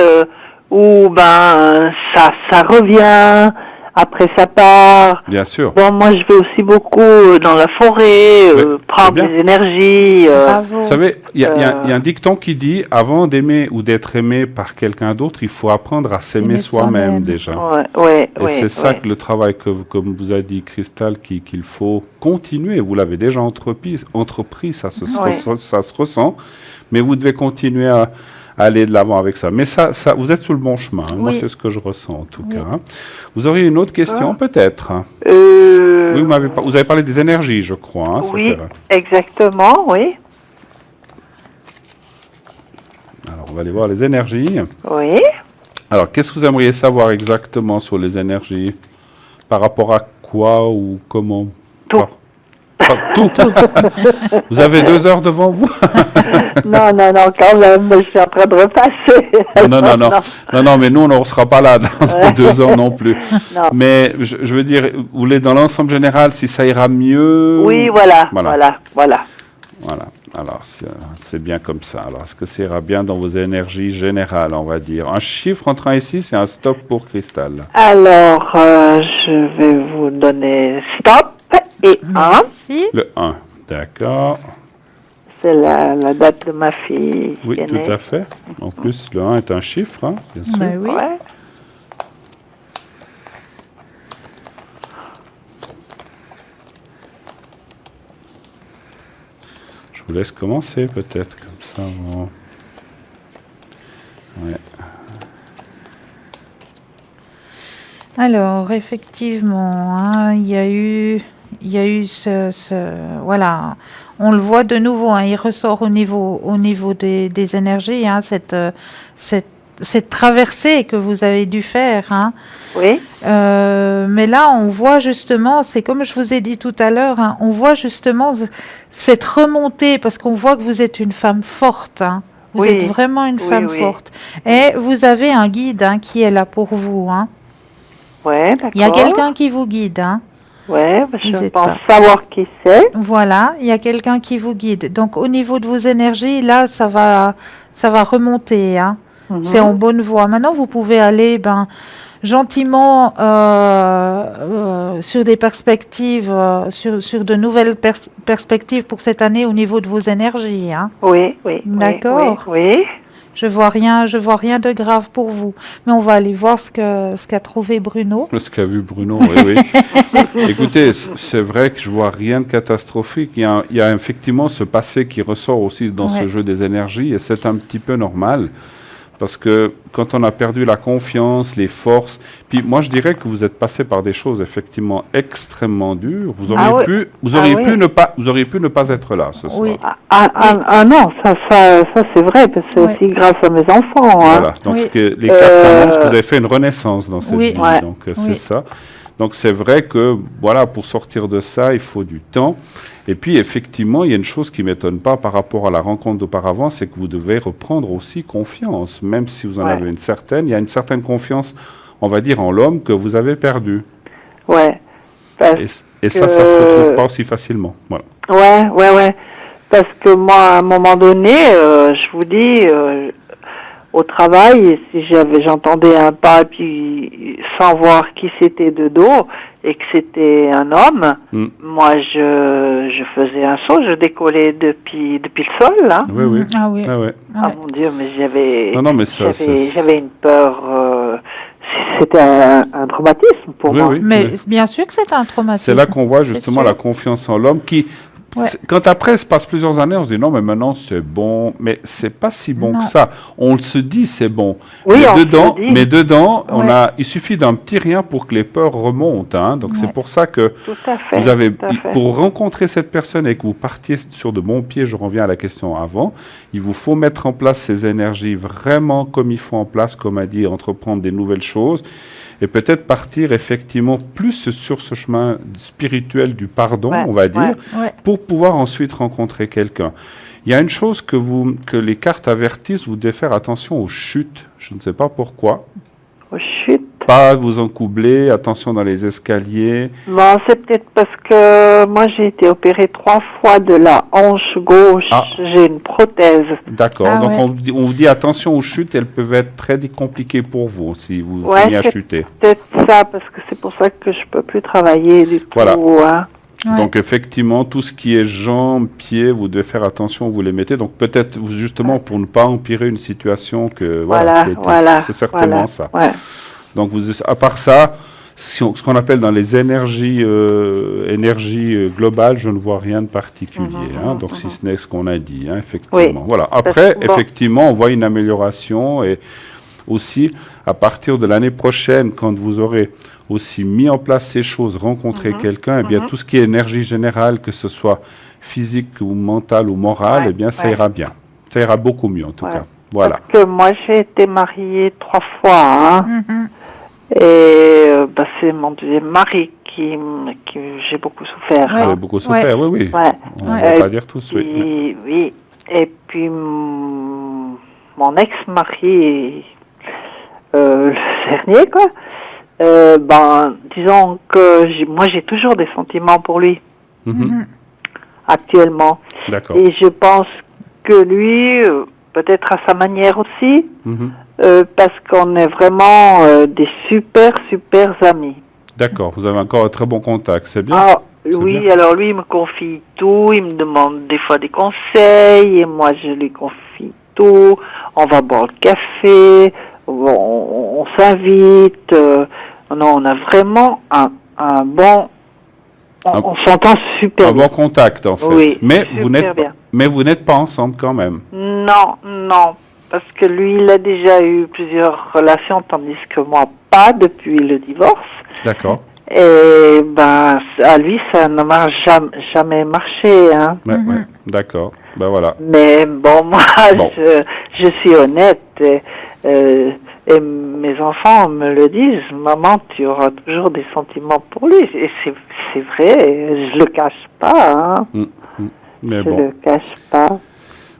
où ça revient, après ça part. bien sûr. Bon, moi je vais aussi beaucoup dans la forêt, Oui, prendre c'est bien. des énergies. Bravo. Vous savez, il y a un dicton qui dit avant d'aimer ou d'être aimé par quelqu'un d'autre, il faut apprendre à s'aimer S'aimer soi-même soi-même. déjà. Ouais, Et c'est ça que le travail que, comme vous a dit Christelle, qu'il faut continuer. Vous l'avez déjà entrepris, ça se Ouais. ressent, mais vous devez continuer à aller de l'avant avec ça. Mais ça, vous êtes sur le bon chemin. hein. Moi, Oui. c'est ce que je ressens en tout Oui. cas. hein. Vous auriez une autre question peut-être? Oui, vous avez parlé des énergies, je crois. hein, oui, Sophie. exactement, oui. Alors, on va aller voir les énergies. Oui. Alors, qu'est-ce que vous aimeriez savoir exactement sur les énergies? Par rapport à quoi ou comment? Tout. Tout. Vous avez 2 heures devant vous? Non, quand même, je suis en train de repasser. Non, mais nous, on ne sera pas là dans 2 heures non plus. Non. Mais je veux dire, vous voulez dans l'ensemble général, si ça ira mieux? Oui, voilà. Voilà. Alors, c'est bien comme ça. Alors, est-ce que ça ira bien dans vos énergies générales, on va dire? Un chiffre entrant ici, c'est un stop pour Christelle. Alors, je vais vous donner stop et 1. Merci. Le 1. D'accord. C'est la date de ma fille. Oui, qui est tout née. à fait. En plus, le 1 est un chiffre, hein, bien sûr. Ben oui. Ouais. Je vous laisse commencer peut-être, comme ça. Ouais. Alors, effectivement, hein, il y a eu voilà, on le voit de nouveau, hein, il ressort au niveau des énergies, hein, cette traversée que vous avez dû faire, hein. Oui. Mais là, on voit justement, c'est comme je vous ai dit tout à l'heure, hein, on voit justement cette remontée, parce qu'on voit que vous êtes une femme forte, hein. Vous Oui. êtes vraiment une Oui, femme oui. forte. Et vous avez un guide, hein, qui est là pour vous, hein. Ouais, d'accord. Il y a quelqu'un qui vous guide, hein. Ouais, Vous je êtes pense pas. savoir qui c'est. Voilà, il y a quelqu'un qui vous guide. Donc au niveau de vos énergies, là, ça va remonter, hein. C'est en bonne voie. Maintenant, vous pouvez aller, gentiment sur des perspectives, sur de nouvelles perspectives pour cette année au niveau de vos énergies, hein. Oui, oui. D'accord. Oui, oui. Je vois rien de grave pour vous. Mais on va aller voir ce qu'a trouvé Bruno. Ce qu'a vu Bruno, oui, oui. Écoutez, c'est vrai que je vois rien de catastrophique. Il y a effectivement ce passé qui ressort aussi dans ce Ouais. jeu des énergies, et c'est un petit peu normal. Parce que quand on a perdu la confiance, les forces, puis moi je dirais que vous êtes passé par des choses effectivement extrêmement dures. Vous auriez oui. pu, vous Ah auriez oui. pu ne pas, vous auriez pu ne pas être là ce soir. Oui. Non, ça c'est vrai, parce que c'est Ouais. aussi grâce à mes enfants. Hein. Voilà. Donc Oui. ce que les cartes annoncent que vous avez fait une renaissance dans cette Oui. vie. Ouais. Donc Oui. c'est ça. Donc c'est vrai que voilà, pour sortir de ça, il faut du temps. Et puis effectivement, il y a une chose qui m'étonne pas par rapport à la rencontre d'auparavant, c'est que vous devez reprendre aussi confiance, même si vous en Ouais. avez une certaine. Il y a une certaine confiance, on va dire, en l'homme que vous avez perdue. Ouais. Parce Et ça se retrouve pas aussi facilement. Voilà. Ouais. Parce que moi, à un moment donné, je vous dis, au travail, si j'entendais un pas, puis sans voir qui c'était de dos, et que c'était un homme, moi, je faisais un saut, je décollais depuis le sol, là. Oui, oui. Ah oui. Ah ouais. Ah mon Dieu, mais Non, mais ça, j'avais une peur. C'était un traumatisme pour Oui, moi. oui. Mais bien sûr que c'est un traumatisme. C'est là qu'on voit justement sûr. la confiance en l'homme qui, Ouais. quand après se passe plusieurs années, on se dit non, mais maintenant c'est bon, mais c'est pas si bon Non. que ça. On se dit c'est bon. Oui, on se dit. Mais dedans, Ouais. il suffit d'un petit rien pour que les peurs remontent. Hein. Donc c'est Ouais. pour ça que Tout à fait. vous avez, tout à fait. pour rencontrer cette personne et que vous partiez sur de bons pieds, je reviens à la question avant, il vous faut mettre en place ces énergies vraiment comme il faut en place, comme a dit, entreprendre des nouvelles choses et peut-être partir effectivement plus sur ce chemin spirituel du pardon, Ouais, on va dire, Ouais. pour pouvoir ensuite rencontrer quelqu'un. Il y a une chose que les cartes avertissent, vous devez faire attention aux chutes. Je ne sais pas pourquoi. Oh, chut. Pas vous encoubler, attention dans les escaliers. Bon, c'est peut-être parce que moi j'ai été opérée 3 fois de la hanche gauche. Ah. J'ai une prothèse. D'accord. Ah Donc ouais. on vous dit attention aux chutes, elles peuvent être très compliquées pour vous si vous vous Ouais, mis à c'est- chuter. Peut-être ça, parce que c'est pour ça que je peux plus travailler du tout. Voilà. Hein. Ouais. Donc effectivement, tout ce qui est jambes, pieds, vous devez faire attention où vous les mettez. Donc peut-être justement pour ne pas empirer une situation que Voilà, qui a été- voilà. c'est certainement voilà. ça. Ouais. Donc à part ça, ce qu'on appelle dans les énergies globales, je ne vois rien de particulier. Hein. Donc si ce n'est ce qu'on a dit, hein, effectivement. Oui. Voilà. Après, Bon. effectivement, on voit une amélioration et aussi à partir de l'année prochaine, quand vous aurez aussi mis en place ces choses, rencontré quelqu'un, eh bien tout ce qui est énergie générale, que ce soit physique ou mentale ou morale, Ouais, eh bien ça ouais. ira bien. Ça ira beaucoup mieux en tout Ouais. cas. Voilà. Parce que moi j'ai été mariée 3 fois. Hein. Mhm. Et c'est mon deuxième mari qui j'ai beaucoup souffert. Vous Ouais. avez beaucoup souffert, oui, oui. Ouais. On ne Ouais. va pas dire tous, oui. Oui. Et puis mon ex-mari, le dernier, quoi. Disons que moi j'ai toujours des sentiments pour lui Mhm. actuellement. D'accord. Et je pense que lui, peut-être à sa manière aussi, Mhm. parce qu'on est vraiment des super amis. D'accord, vous avez encore un très bon contact, c'est bien. Ah, C'est oui, bien. alors lui, il me confie tout, il me demande des fois des conseils, et moi, je lui confie tout. On va boire le café, on s'invite. Non, on a vraiment un bon... On s'entend super Un bien. bon contact en fait. Oui, mais super bien. vous n'êtes pas ensemble quand même. Non, parce que lui, il a déjà eu plusieurs relations, tandis que moi, pas depuis le divorce. D'accord. Et à lui, ça ne m'a jamais marché. Hein. Ouais, ouais. D'accord. Ben voilà. Mais bon, moi, Bon. je suis honnête. Et mes enfants me le disent, maman, tu auras toujours des sentiments pour lui. Et c'est vrai, je le cache pas. Hein. Mais Je bon. le cache pas.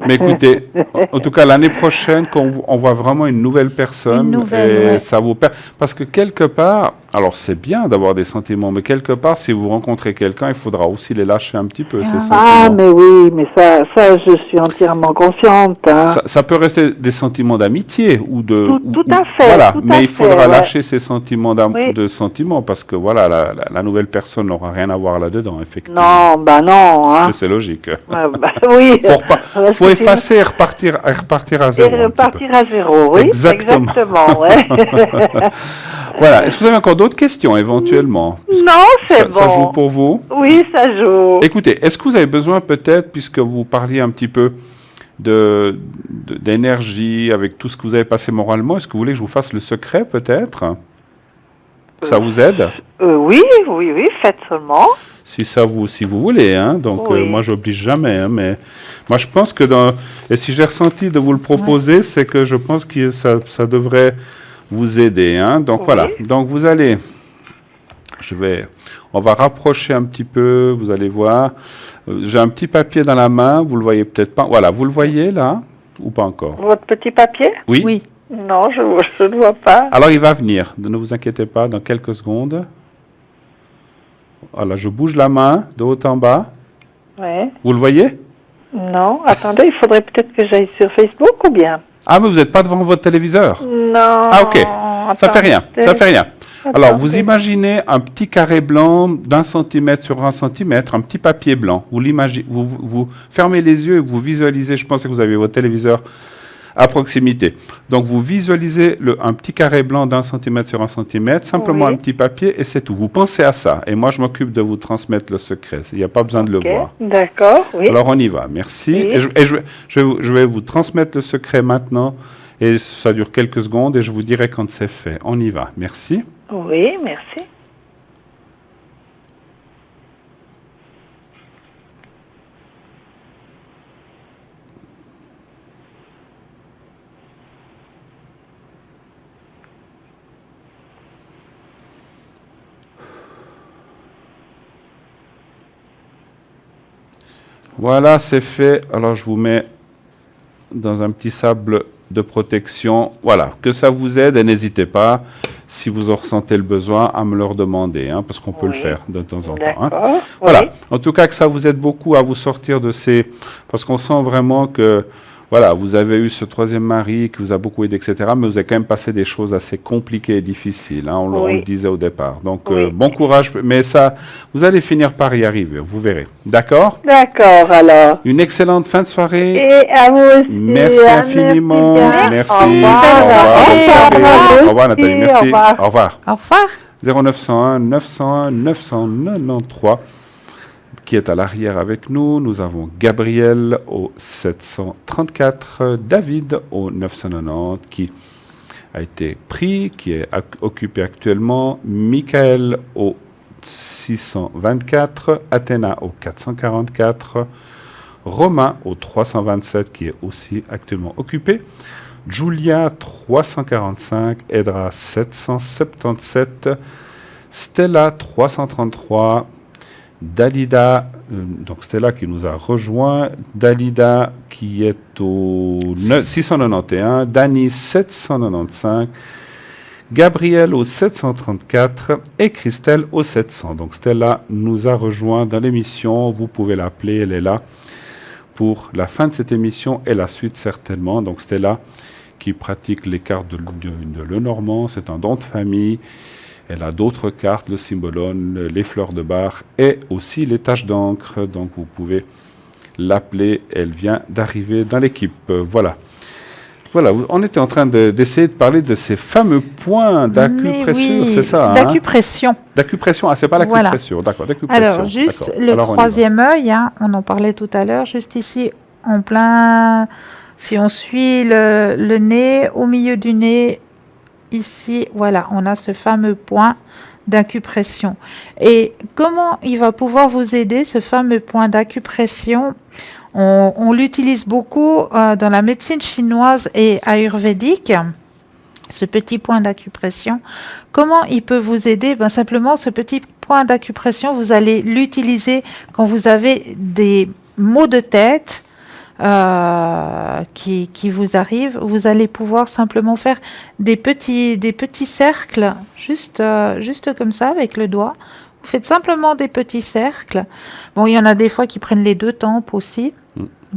Mais écoutez, en tout cas, l'année prochaine, quand on voit vraiment une nouvelle personne, Une nouvelle, et ouais. ça vous parce que quelque part, alors c'est bien d'avoir des sentiments, mais quelque part, si vous rencontrez quelqu'un, il faudra aussi les lâcher un petit peu, ces sentiments. Ah, mais oui, mais ça, je suis entièrement consciente. Hein. Ça peut rester des sentiments d'amitié ou de... Tout à fait. Voilà, tout à mais il fait, faudra ouais. lâcher ces sentiments Oui. de sentiments parce que voilà, la nouvelle personne n'aura rien à voir là-dedans, effectivement. Non, bah non. Hein. C'est logique. Oui. Faut effacer et repartir à zéro. Et repartir à zéro, oui. Exactement. Ouais. Voilà. Est-ce que vous avez encore d'autres questions éventuellement? Non, c'est bon. Ça joue pour vous? Oui, ça joue. Écoutez, est-ce que vous avez besoin peut-être, puisque vous parliez un petit peu d'énergie avec tout ce que vous avez passé moralement, est-ce que vous voulez que je vous fasse le secret peut-être? Ça vous aide? Oui, faites seulement. Si vous voulez, hein. Donc Oui. moi j'oblige jamais, hein, mais moi je pense que et si j'ai ressenti de vous le proposer, c'est que je pense que ça devrait vous aider, hein. Donc Oui. voilà. Donc vous allez, on va rapprocher un petit peu. Vous allez voir. J'ai un petit papier dans la main. Vous le voyez peut-être pas. Voilà, vous le voyez là ou pas encore? Votre petit papier? Oui. Oui. Non, je ne vois pas. Alors il va venir. Ne vous inquiétez pas. Dans quelques secondes. Voilà, je bouge la main de haut en bas. Ouais. Vous le voyez? Non, attendez, il faudrait peut-être que j'aille sur Facebook ou bien? Ah, mais vous n'êtes pas devant votre téléviseur. Non. Ah, ok. Ça fait rien. Ça fait rien. Alors, vous Attendez. imaginez un petit carré blanc d'1 centimètre sur 1 centimètre, un petit papier blanc. Vous l'imaginez, vous fermez les yeux et vous visualisez. Je pense que vous avez votre téléviseur à proximité. Donc, vous visualisez un petit carré blanc d'1 centimètre sur 1 centimètre, simplement Oui. un petit papier et c'est tout. Vous pensez à ça. Et moi, je m'occupe de vous transmettre le secret. Il n'y a pas besoin de le Ok, voir. d'accord, oui. Alors, on y va. Merci. Oui. Et je vais vous transmettre le secret maintenant. Et ça dure quelques secondes et je vous dirai quand c'est fait. On y va. Merci. Oui, merci. Voilà, c'est fait. Alors, je vous mets dans un petit sable de protection. Voilà, que ça vous aide et n'hésitez pas, si vous en ressentez le besoin, à me le demander, hein, parce qu'on peut le Oui. faire de temps en temps. Hein. D'accord. Voilà, Oui. en tout cas que ça vous aide beaucoup à vous sortir de ces... Parce qu'on sent vraiment que, voilà, vous avez eu ce troisième mari qui vous a beaucoup aidé, etc., mais vous avez quand même passé des choses assez compliquées et difficiles, hein, on Oui. le disait au départ. Donc, Oui. bon courage, mais ça, vous allez finir par y arriver, vous verrez. D'accord? D'accord, alors. Une excellente fin de soirée. Et à vous aussi. Merci hein, infiniment. bien. Merci. Au revoir. Au revoir, Nathalie. Au Merci. revoir. Au revoir. Au revoir. 0901 901 993 qui est à l'arrière avec nous. Nous avons Gabriel au 734, David au 990 qui a été pris, qui est occupé actuellement, Michael au 624, Athéna au 444, Romain au 327 qui est aussi actuellement occupé, Julia 345, Edra 777, Stella 333, Dalida, donc Stella qui nous a rejoint, Dalida qui est au 691, Dani 795, Gabriel au 734 et Christelle au 700. Donc Stella nous a rejoint dans l'émission, vous pouvez l'appeler, elle est là pour la fin de cette émission et la suite certainement. Donc Stella qui pratique les cartes de Lenormand, c'est un don de famille. Elle a d'autres cartes, le cymbolone, les fleurs de bar et aussi les taches d'encre. Donc vous pouvez l'appeler, elle vient d'arriver dans l'équipe. Voilà. Voilà, on était en train d'essayer de parler de ces fameux points d'acupressure, Oui, c'est ça? d'acupression. D'acupression, c'est pas Voilà. l'acupressure, d'accord, d'acupression. Alors, juste d'accord. le Alors, on y va. troisième œil, hein, on en parlait tout à l'heure, juste ici, en plein, si on suit le nez, au milieu du nez, ici, voilà, on a ce fameux point d'acupression. Et comment il va pouvoir vous aider, ce fameux point d'acupression? On l'utilise beaucoup dans la médecine chinoise et ayurvédique, ce petit point d'acupression. Comment il peut vous aider? Ben, simplement, ce petit point d'acupression, vous allez l'utiliser quand vous avez des maux de tête, qui vous arrivent, vous allez pouvoir simplement faire des petits cercles, juste comme ça, avec le doigt. Vous faites simplement des petits cercles. Bon, il y en a des fois qui prennent les deux tempes aussi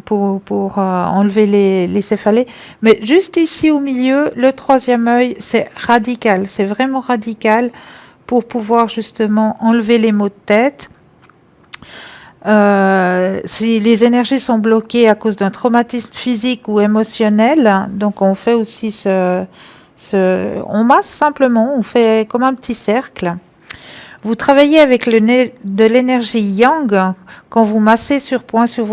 pour enlever les céphalées. Mais juste ici au milieu, le troisième œil, c'est radical. C'est vraiment radical pour pouvoir justement enlever les maux de tête. Si les énergies sont bloquées à cause d'un traumatisme physique ou émotionnel, donc on fait aussi on masse simplement, on fait comme un petit cercle. Vous travaillez avec de l'énergie yang quand vous massez sur point sur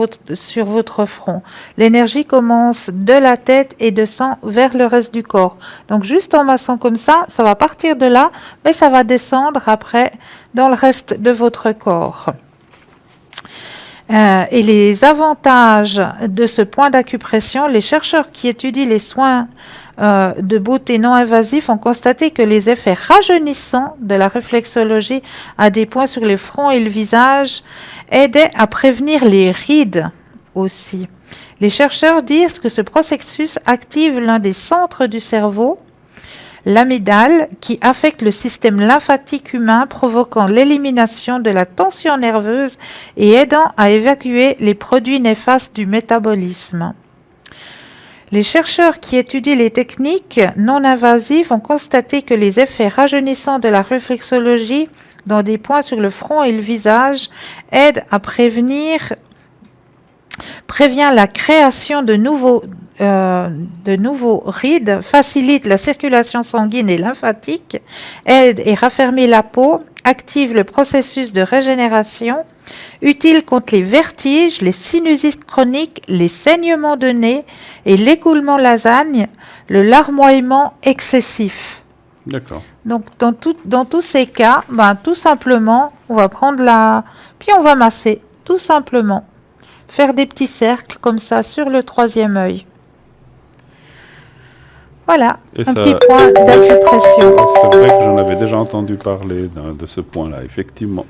votre front. L'énergie commence de la tête et descend vers le reste du corps. Donc juste en massant comme ça va partir de là, mais ça va descendre après dans le reste de votre corps. Et les avantages de ce point d'acupression, les chercheurs qui étudient les soins de beauté non invasifs ont constaté que les effets rajeunissants de la réflexologie à des points sur les fronts et le visage aidaient à prévenir les rides aussi. Les chercheurs disent que ce processus active l'un des centres du cerveau, l'amygdale, qui affecte le système lymphatique humain, provoquant l'élimination de la tension nerveuse et aidant à évacuer les produits néfastes du métabolisme. Les chercheurs qui étudient les techniques non invasives ont constaté que les effets rajeunissants de la réflexologie dans des points sur le front et le visage aident à prévient la création de nouveaux rides, facilite la circulation sanguine et lymphatique, aide et raffermit la peau, active le processus de régénération, utile contre les vertiges, les sinusites chroniques, les saignements de nez et l'écoulement lasagne, le larmoiement excessif. D'accord. Donc dans tous ces cas, tout simplement, on va prendre puis on va masser, tout simplement. Faire des petits cercles comme ça sur le troisième œil. Voilà, petit point d'acupression. C'est vrai que j'en avais déjà entendu parler de ce point-là, effectivement.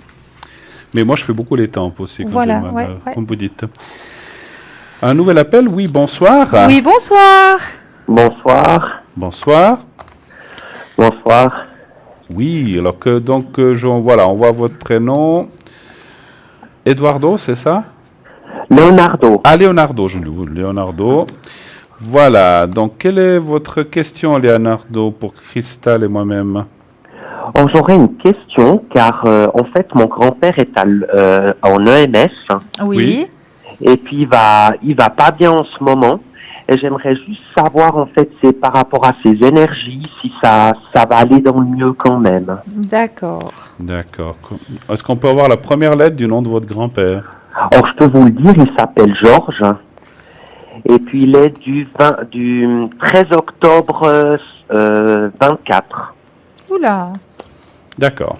Mais moi, je fais beaucoup les tempes aussi, quand j'ai mal, comme vous dites. Un nouvel appel, oui, bonsoir. Oui, bonsoir. Bonsoir. Bonsoir. Bonsoir. Oui, alors que donc, voilà, on voit votre prénom. Eduardo, c'est ça? Leonardo. Ah, Leonardo, Leonardo. Voilà, donc quelle est votre question, Leonardo, pour Cristal et moi-même? J'aurais une question, car en fait, mon grand-père est en EMS. Oui. Et puis, il va pas bien en ce moment. Et j'aimerais juste savoir, en fait, c'est par rapport à ses énergies, si ça va aller dans le mieux quand même. D'accord. D'accord. Est-ce qu'on peut avoir la première lettre du nom de votre grand-père? Alors, je peux vous le dire, il s'appelle Georges. Et puis, il est du 13 octobre 24. Oula. D'accord.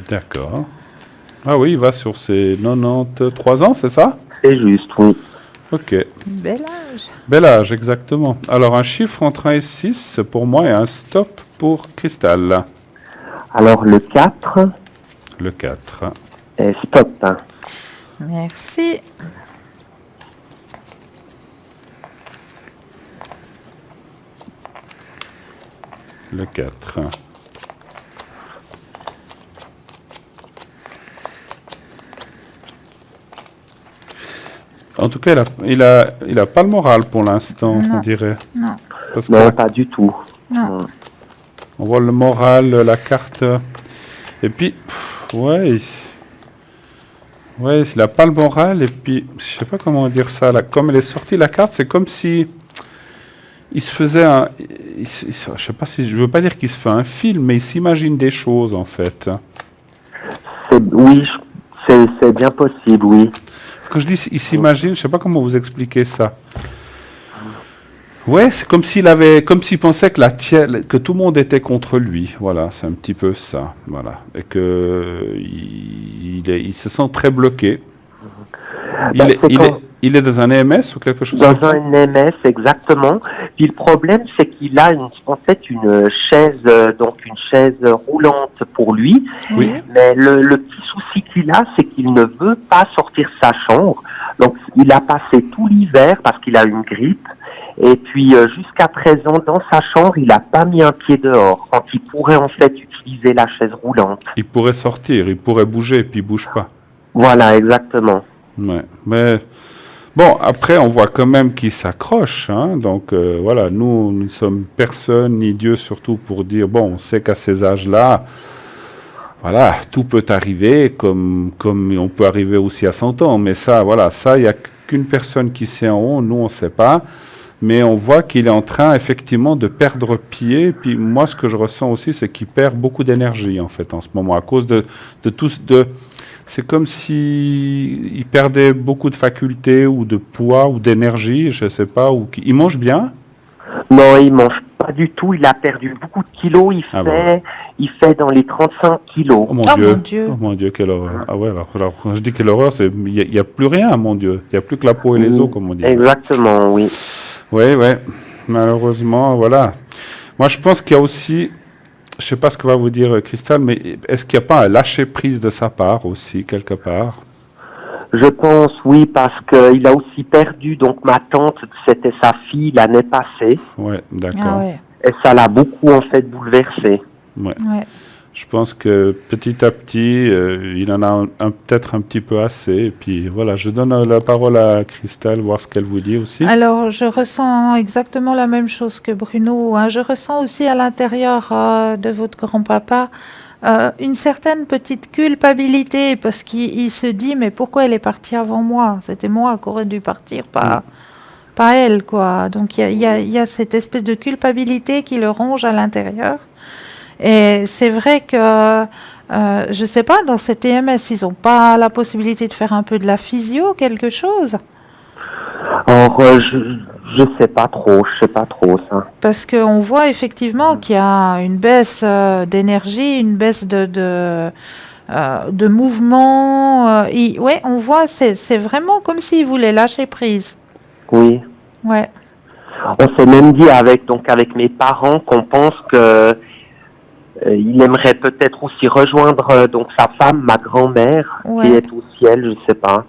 D'accord. Ah oui, il va sur ses 93 ans, c'est ça? C'est juste, oui. Ok. Bel âge. Bel âge, exactement. Alors, un chiffre entre 1 et 6 pour moi et un stop pour Cristal. Alors, le 4. Le 4. Et stop. Merci. Le 4. En tout cas, il a pas le moral pour l'instant, on dirait. Non. Parce Non, que pas du tout. Non. on voit le moral, la carte. Et puis, ouais, il n'a pas le moral. Et puis, je sais pas comment dire ça. Là, comme elle est sortie, la carte, c'est comme si il se faisait je sais pas si je veux pas dire qu'il se fait un film, mais il s'imagine des choses en fait. Oui, c'est bien possible, oui. Quand je dis il s'imagine, je sais pas comment vous expliquer ça. Ouais, c'est comme s'il pensait que tout le monde était contre lui. Voilà, c'est un petit peu ça. Voilà, et que il se sent très bloqué. Il Il est dans un EMS ou quelque chose Dans comme ça? un NMS, exactement. Puis le problème, c'est qu'il a en fait une chaise, donc une chaise roulante pour lui. Oui. Mais le petit souci qu'il a, c'est qu'il ne veut pas sortir de sa chambre. Donc il a passé tout l'hiver parce qu'il a une grippe. Et puis jusqu'à présent, dans sa chambre, il n'a pas mis un pied dehors, quand il pourrait en fait utiliser la chaise roulante. Il pourrait sortir, il pourrait bouger, puis il bouge pas. Voilà, exactement. Ouais. Mais bon, après, on voit quand même qu'il s'accroche. Hein, donc voilà, nous ne sommes personne, ni Dieu surtout, pour dire, bon, on sait qu'à ces âges-là, voilà, tout peut arriver, comme on peut arriver aussi à 100 ans. Mais ça, voilà, ça, il n'y a qu'une personne qui sait en haut, nous, on ne sait pas. Mais on voit qu'il est en train, effectivement, de perdre pied. Puis moi, ce que je ressens aussi, c'est qu'il perd beaucoup d'énergie, en fait, en ce moment, à cause de tout c'est comme si il perdait beaucoup de facultés ou de poids ou d'énergie, je ne sais pas. Il mange bien? Non, il mange pas du tout. Il a perdu beaucoup de kilos. Il fait dans les 35 kilos. Oh mon Oh Dieu. mon Dieu. Oh mon Dieu, quelle horreur. Ah ouais, alors quand je dis quelle horreur, il n'y a plus rien, mon Dieu. Il n'y a plus que la peau et les os, comme on dit. Exactement, oui. Oui, oui. Malheureusement, voilà. Moi, je pense qu'il y a aussi, je ne sais pas ce que va vous dire Christelle, mais est-ce qu'il n'y a pas un lâcher-prise de sa part aussi, quelque part? Je pense, oui, parce qu'il a aussi perdu, donc ma tante, c'était sa fille l'année passée, Oui, d'accord. Ah ouais. et ça l'a beaucoup, en fait, bouleversé. Ouais. Ouais. Je pense que petit à petit, il en a peut-être un petit peu assez. Et puis voilà, je donne la parole à Christelle, voir ce qu'elle vous dit aussi. Alors, je ressens exactement la même chose que Bruno, hein. Je ressens aussi à l'intérieur de votre grand-papa une certaine petite culpabilité parce qu'il se dit, mais pourquoi elle est partie avant moi? C'était moi qui aurais dû partir, pas elle, quoi. Donc, il y a cette espèce de culpabilité qui le ronge à l'intérieur. Et c'est vrai que, je ne sais pas, dans cet EMS, ils n'ont pas la possibilité de faire un peu de la physio, quelque chose? Alors, je sais pas trop, ça. Parce qu'on voit effectivement qu'il y a une baisse d'énergie, une baisse de mouvement. Ouais, on voit, c'est vraiment comme s'il voulait lâcher prise. Oui. Ouais. On s'est même dit avec mes parents qu'on pense que il aimerait peut-être aussi rejoindre donc sa femme, ma grand-mère, Ouais. qui est au ciel, je sais pas.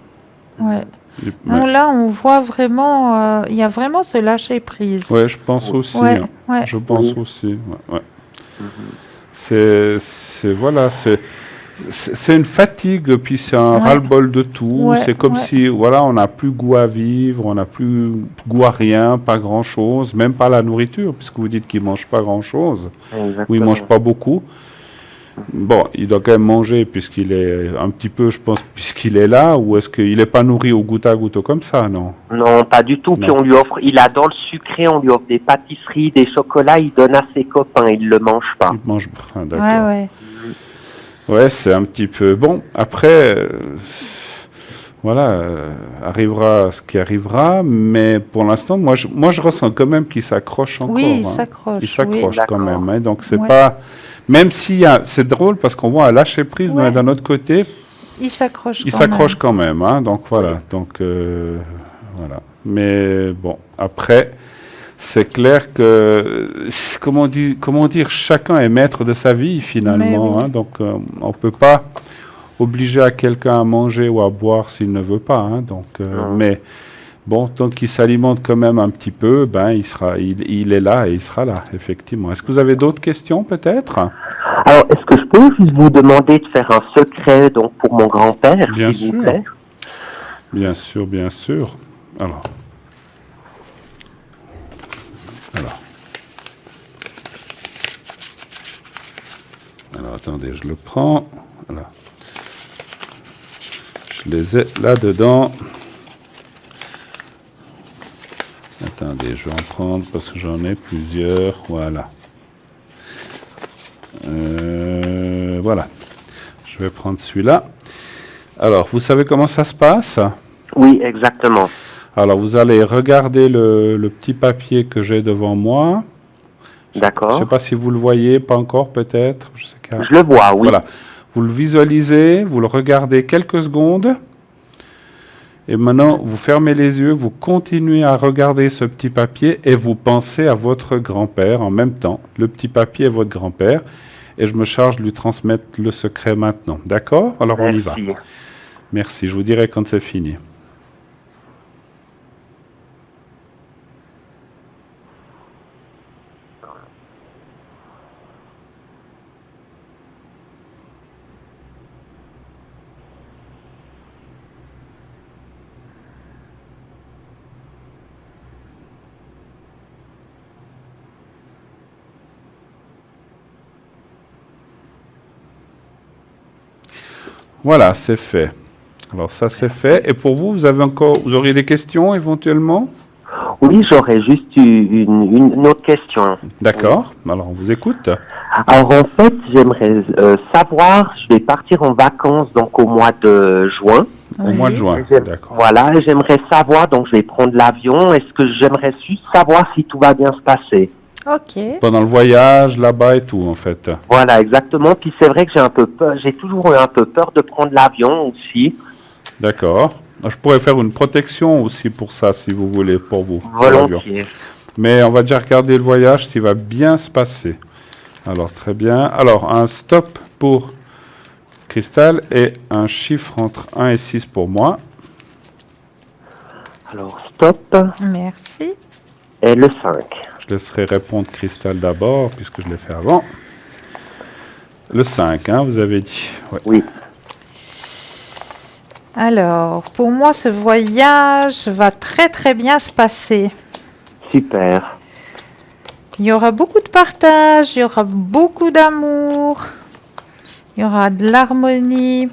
Ouais. Ouais. Non, là, on voit vraiment, il y a vraiment ce lâcher prise. Ouais, je pense aussi. Ouais, Hein. ouais. Je pense Oui. aussi. Ouais, ouais. Voilà, c'est une fatigue, puis c'est un Ouais. ras-le-bol de tout. Ouais, C'est comme ouais. si, voilà, on n'a plus goût à vivre, on n'a plus goût à rien, pas grand-chose, même pas la nourriture, puisque vous dites qu'il mange pas grand-chose, ou il mange pas beaucoup. Bon, il doit quand même manger puisqu'il est un petit peu, je pense, puisqu'il est là, ou est-ce qu'il n'est pas nourri au goutte à goutte comme ça, non? Non, pas du tout. Puis Non. on lui offre, il adore le sucré, on lui offre des pâtisseries, des chocolats, il donne à ses copains, il le mange pas. Il mange, ah, d'accord. Ouais, ouais. Ouais, c'est un petit peu... Bon, après, voilà, arrivera ce qui arrivera, mais pour l'instant, moi, je ressens quand même qu'il s'accroche encore. Oui, il hein. s'accroche. Il s'accroche oui. quand D'accord. même. Hein, donc, c'est Ouais. pas... Même si c'est drôle parce qu'on voit un lâcher prise, mais Ouais. d'un autre côté, Il s'accroche il quand s'accroche même. quand même. Hein, donc, voilà. Donc, voilà. Mais bon, après... C'est clair que, comment dire, chacun est maître de sa vie finalement. Mais oui. Hein, donc, on ne peut pas obliger à quelqu'un à manger ou à boire s'il ne veut pas. Hein, donc, Non. mais bon, tant qu'il s'alimente quand même un petit peu, ben, il est là et il sera là, effectivement. Est-ce que vous avez d'autres questions peut-être? Alors, est-ce que je peux juste vous demander de faire un secret donc pour mon grand-père, Bien s'il vous sûr. plaît? Bien sûr, bien sûr. Alors, attendez, je le prends. Voilà. Je les ai là-dedans. Attendez, je vais en prendre parce que j'en ai plusieurs. Voilà. Voilà. Je vais prendre celui-là. Alors, vous savez comment ça se passe? Oui, exactement. Alors, vous allez regarder le petit papier que j'ai devant moi. Je ne D'accord. sais pas si vous le voyez, pas encore peut-être. Je sais qu'il y a- Je le vois, oui. Voilà. Vous le visualisez, vous le regardez quelques secondes. Et maintenant, vous fermez les yeux, vous continuez à regarder ce petit papier et vous pensez à votre grand-père en même temps. Le petit papier est votre grand-père. Et je me charge de lui transmettre le secret maintenant. D'accord? Alors on y va. Merci. Merci, je vous dirai quand c'est fini. Voilà, c'est fait. Alors ça, c'est fait. Et pour vous, vous auriez des questions éventuellement? Oui, j'aurais juste une autre question. D'accord. Alors on vous écoute. Alors en fait, j'aimerais savoir, je vais partir en vacances donc au mois de juin. Au mois de juin. D'accord. Voilà, et j'aimerais savoir, donc je vais prendre l'avion, est-ce que j'aimerais juste savoir si tout va bien se passer? Ok. Pendant le voyage, là-bas et tout, en fait. Voilà, exactement. Puis c'est vrai que j'ai un peu peur, j'ai toujours eu un peu peur de prendre l'avion aussi. D'accord. Je pourrais faire une protection aussi pour ça, si vous voulez, pour vous. pour l'avion. Volontiers. Mais on va déjà regarder le voyage, s'il va bien se passer. Alors, très bien. Alors, un stop pour Cristal et un chiffre entre 1 et 6 pour moi. Alors stop, Merci. et le 5. Je laisserai répondre Cristal d'abord, puisque je l'ai fait avant. Le 5, hein, vous avez dit. Ouais. Oui. Alors, pour moi, ce voyage va très très bien se passer. Super. Il y aura beaucoup de partage, il y aura beaucoup d'amour, il y aura de l'harmonie.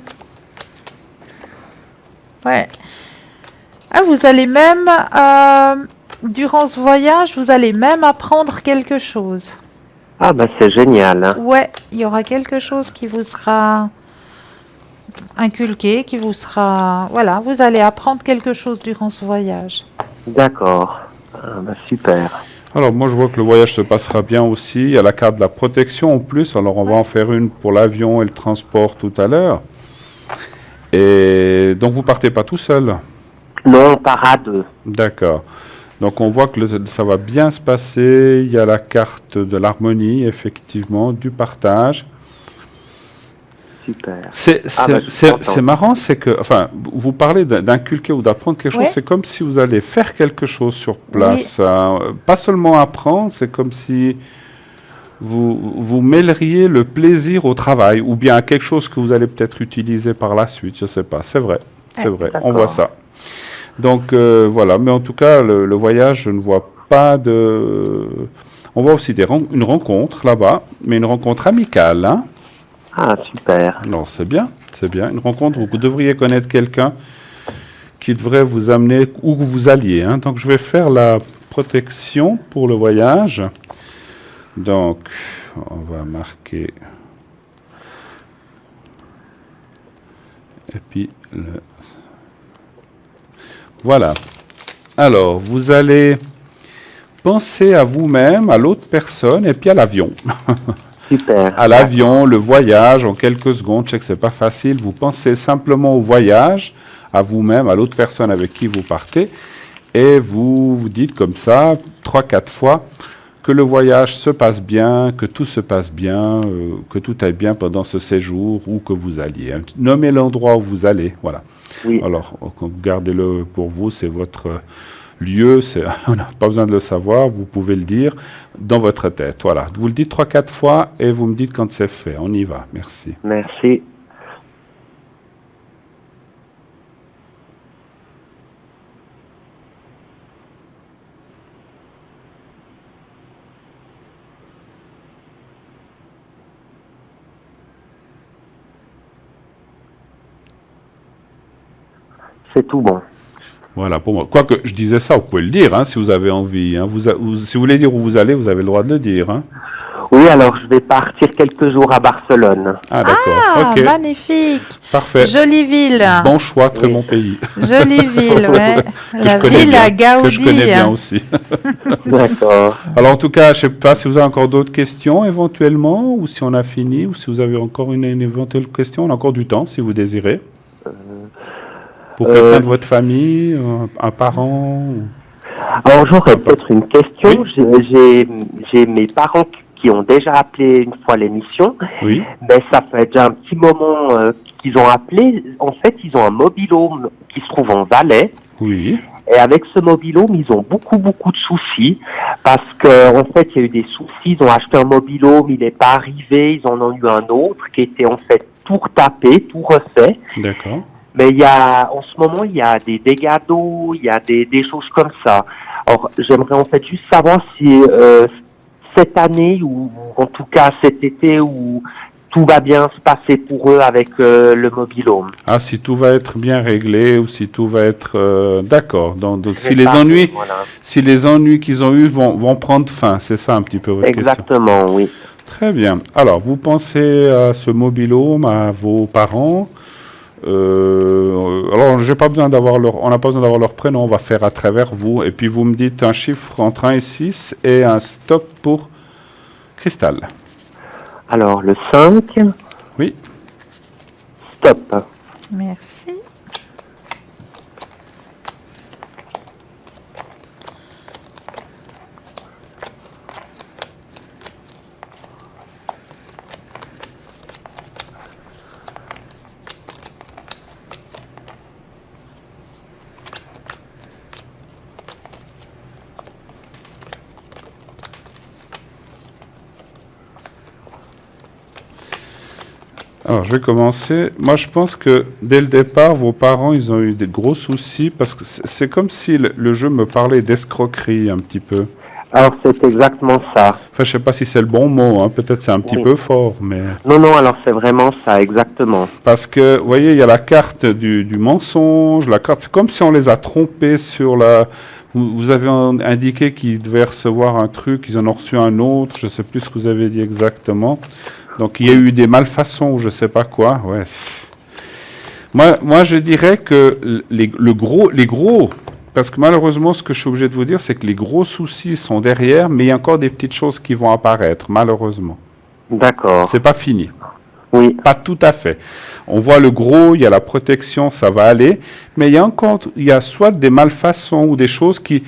Ouais. Ah, vous allez même, durant ce voyage, vous allez même apprendre quelque chose. Ah bah c'est génial. Hein. Ouais, il y aura quelque chose qui vous sera inculqué, qui vous sera... Voilà, vous allez apprendre quelque chose durant ce voyage. D'accord. Ah bah super. Alors, moi, je vois que le voyage se passera bien aussi. Il y a la carte de la protection en plus. Alors, on va en faire une pour l'avion et le transport tout à l'heure. Et donc, vous partez pas tout seul. Non, on part à 2. D'accord. Donc, on voit que ça va bien se passer. Il y a la carte de l'harmonie, effectivement, du partage. Super. C'est marrant, c'est que, enfin, vous parlez d'inculquer ou d'apprendre quelque chose, Ouais. c'est comme si vous allez faire quelque chose sur place. Pas seulement apprendre, c'est comme si vous mêleriez le plaisir au travail ou bien à quelque chose que vous allez peut-être utiliser par la suite, je ne sais pas. C'est vrai, c'est vrai, on voit ça. Donc voilà, mais en tout cas, le voyage, je ne vois pas de... On voit aussi une rencontre là-bas, mais une rencontre amicale, hein. Ah super. Non, c'est bien, c'est bien. Une rencontre où vous devriez connaître quelqu'un qui devrait vous amener où vous alliez, hein. Donc, je vais faire la protection pour le voyage. Donc, on va marquer. Et puis, voilà. Alors, vous allez penser à vous-même, à l'autre personne et puis à l'avion. Super. À l'avion, le voyage, en quelques secondes, je sais que c'est pas facile. Vous pensez simplement au voyage, à vous-même, à l'autre personne avec qui vous partez, et vous vous dites comme ça, 3-4 fois, que le voyage se passe bien, que tout se passe bien, que tout aille bien pendant ce séjour où que vous alliez. Nommez l'endroit où vous allez, voilà. Oui. Alors, gardez-le pour vous, c'est votre lieu, on n'a pas besoin de le savoir, vous pouvez le dire dans votre tête. Voilà, vous le dites 3-4 fois et vous me dites quand c'est fait. On y va, merci. Merci. C'est tout bon. Voilà, pour moi. Quoique je disais ça, vous pouvez le dire, hein, si vous avez envie. Hein. Si vous voulez dire où vous allez, vous avez le droit de le dire. Hein. Oui, alors je vais partir quelques jours à Barcelone. Ah, d'accord. Ah, Ok, magnifique. parfait. Jolie ville. Bon choix, très bon pays. Jolie ville, ouais. La je connais ville bien, à Gaudi. que je connais bien aussi. D'accord. Alors, en tout cas, je ne sais pas si vous avez encore d'autres questions éventuellement, ou si on a fini, ou si vous avez encore une éventuelle question. On a encore du temps, si vous désirez. Pour quelqu'un de votre famille, un parent Alors j'aurais peut-être une question. J'ai mes parents qui ont déjà appelé une fois l'émission, Oui. mais ça fait déjà un petit moment qu'ils ont appelé. En fait, ils ont un mobil-home qui se trouve en Valais. Oui. Et avec ce mobil-home, ils ont beaucoup de soucis parce que en fait, il y a eu des soucis. Ils ont acheté un mobil-home, il n'est pas arrivé. Ils en ont eu un autre qui était en fait tout retapé, tout refait. D'accord. Mais en ce moment, il y a des dégâts d'eau, il y a des choses comme ça. Alors, j'aimerais en fait juste savoir si cette année ou en tout cas cet été où tout va bien se passer pour eux avec le mobil-home. Ah, si tout va être bien réglé ou si tout va être d'accord. Donc, si les ennuis qu'ils ont eus vont prendre fin, c'est ça un petit peu votre question. Exactement, oui. Très bien. Alors, vous pensez à ce mobil-home, à vos parents. Alors, on n'a pas besoin d'avoir leur prénom, on va faire à travers vous. Et puis, vous me dites un chiffre entre 1 et 6 et un stop pour Cristal. Alors, le 5. Oui. Stop. Merci. Alors, je vais commencer. Moi, je pense que dès le départ, vos parents, ils ont eu des gros soucis parce que c'est comme si le jeu me parlait d'escroquerie un petit peu. Alors, c'est exactement ça. Enfin, je sais pas si c'est le bon mot, hein. Peut-être c'est un petit peu fort, mais... Non, alors c'est vraiment ça, exactement. Parce que, vous voyez, il y a la carte du mensonge, la carte, c'est comme si on les a trompés sur la... Vous avez indiqué qu'ils devaient recevoir un truc, ils en ont reçu un autre, je sais plus ce que vous avez dit exactement. Donc, il y a eu des malfaçons ou je sais pas quoi, ouais. Moi, je dirais que les gros, parce que malheureusement, ce que je suis obligé de vous dire, c'est que les gros soucis sont derrière, mais il y a encore des petites choses qui vont apparaître, malheureusement. D'accord. C'est pas fini. Oui. Pas tout à fait. On voit le gros, il y a la protection, ça va aller, mais il y a soit des malfaçons ou des choses qui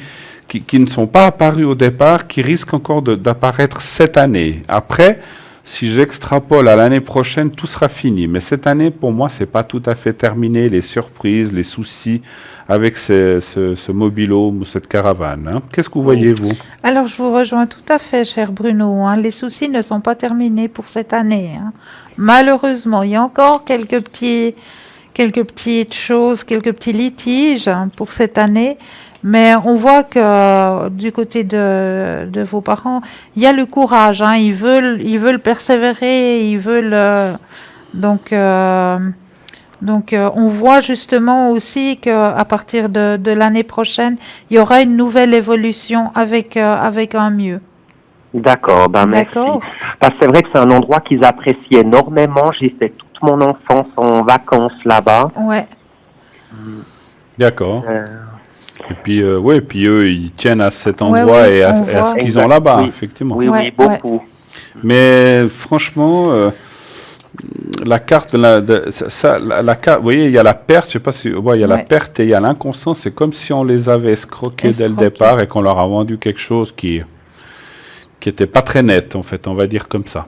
ne sont pas apparues au départ, qui risquent encore d'apparaître cette année. Après, si j'extrapole à l'année prochaine, tout sera fini. Mais cette année, pour moi, c'est pas tout à fait terminé. Les surprises, les soucis avec ce mobil-home ou cette caravane. Hein. Qu'est-ce que vous voyez, vous? Alors, je vous rejoins tout à fait, cher Bruno. Hein. Les soucis ne sont pas terminés pour cette année. Hein. Malheureusement, il y a encore quelques petites choses, quelques petits litiges pour cette année. Mais on voit que du côté de vos parents, il y a le courage. Hein. Ils veulent persévérer, ils veulent... Donc, on voit justement aussi qu'à partir de l'année prochaine, il y aura une nouvelle évolution avec un mieux. D'accord, merci. D'accord. Parce que c'est vrai que c'est un endroit qu'ils apprécient énormément. J'ai fait toute mon enfance en vacances là-bas. Ouais. D'accord. Et puis, puis eux, ils tiennent à cet endroit oui, et à ce qu'ils ont là-bas, Oui. effectivement. Oui, Ouais, beaucoup. Mais franchement, la carte, la carte, vous voyez, il y a la perte, je sais pas si, il y a la perte et il y a l'inconstant. C'est comme si on les avait escroqués dès le départ et qu'on leur a vendu quelque chose qui était pas très net, en fait, on va dire comme ça.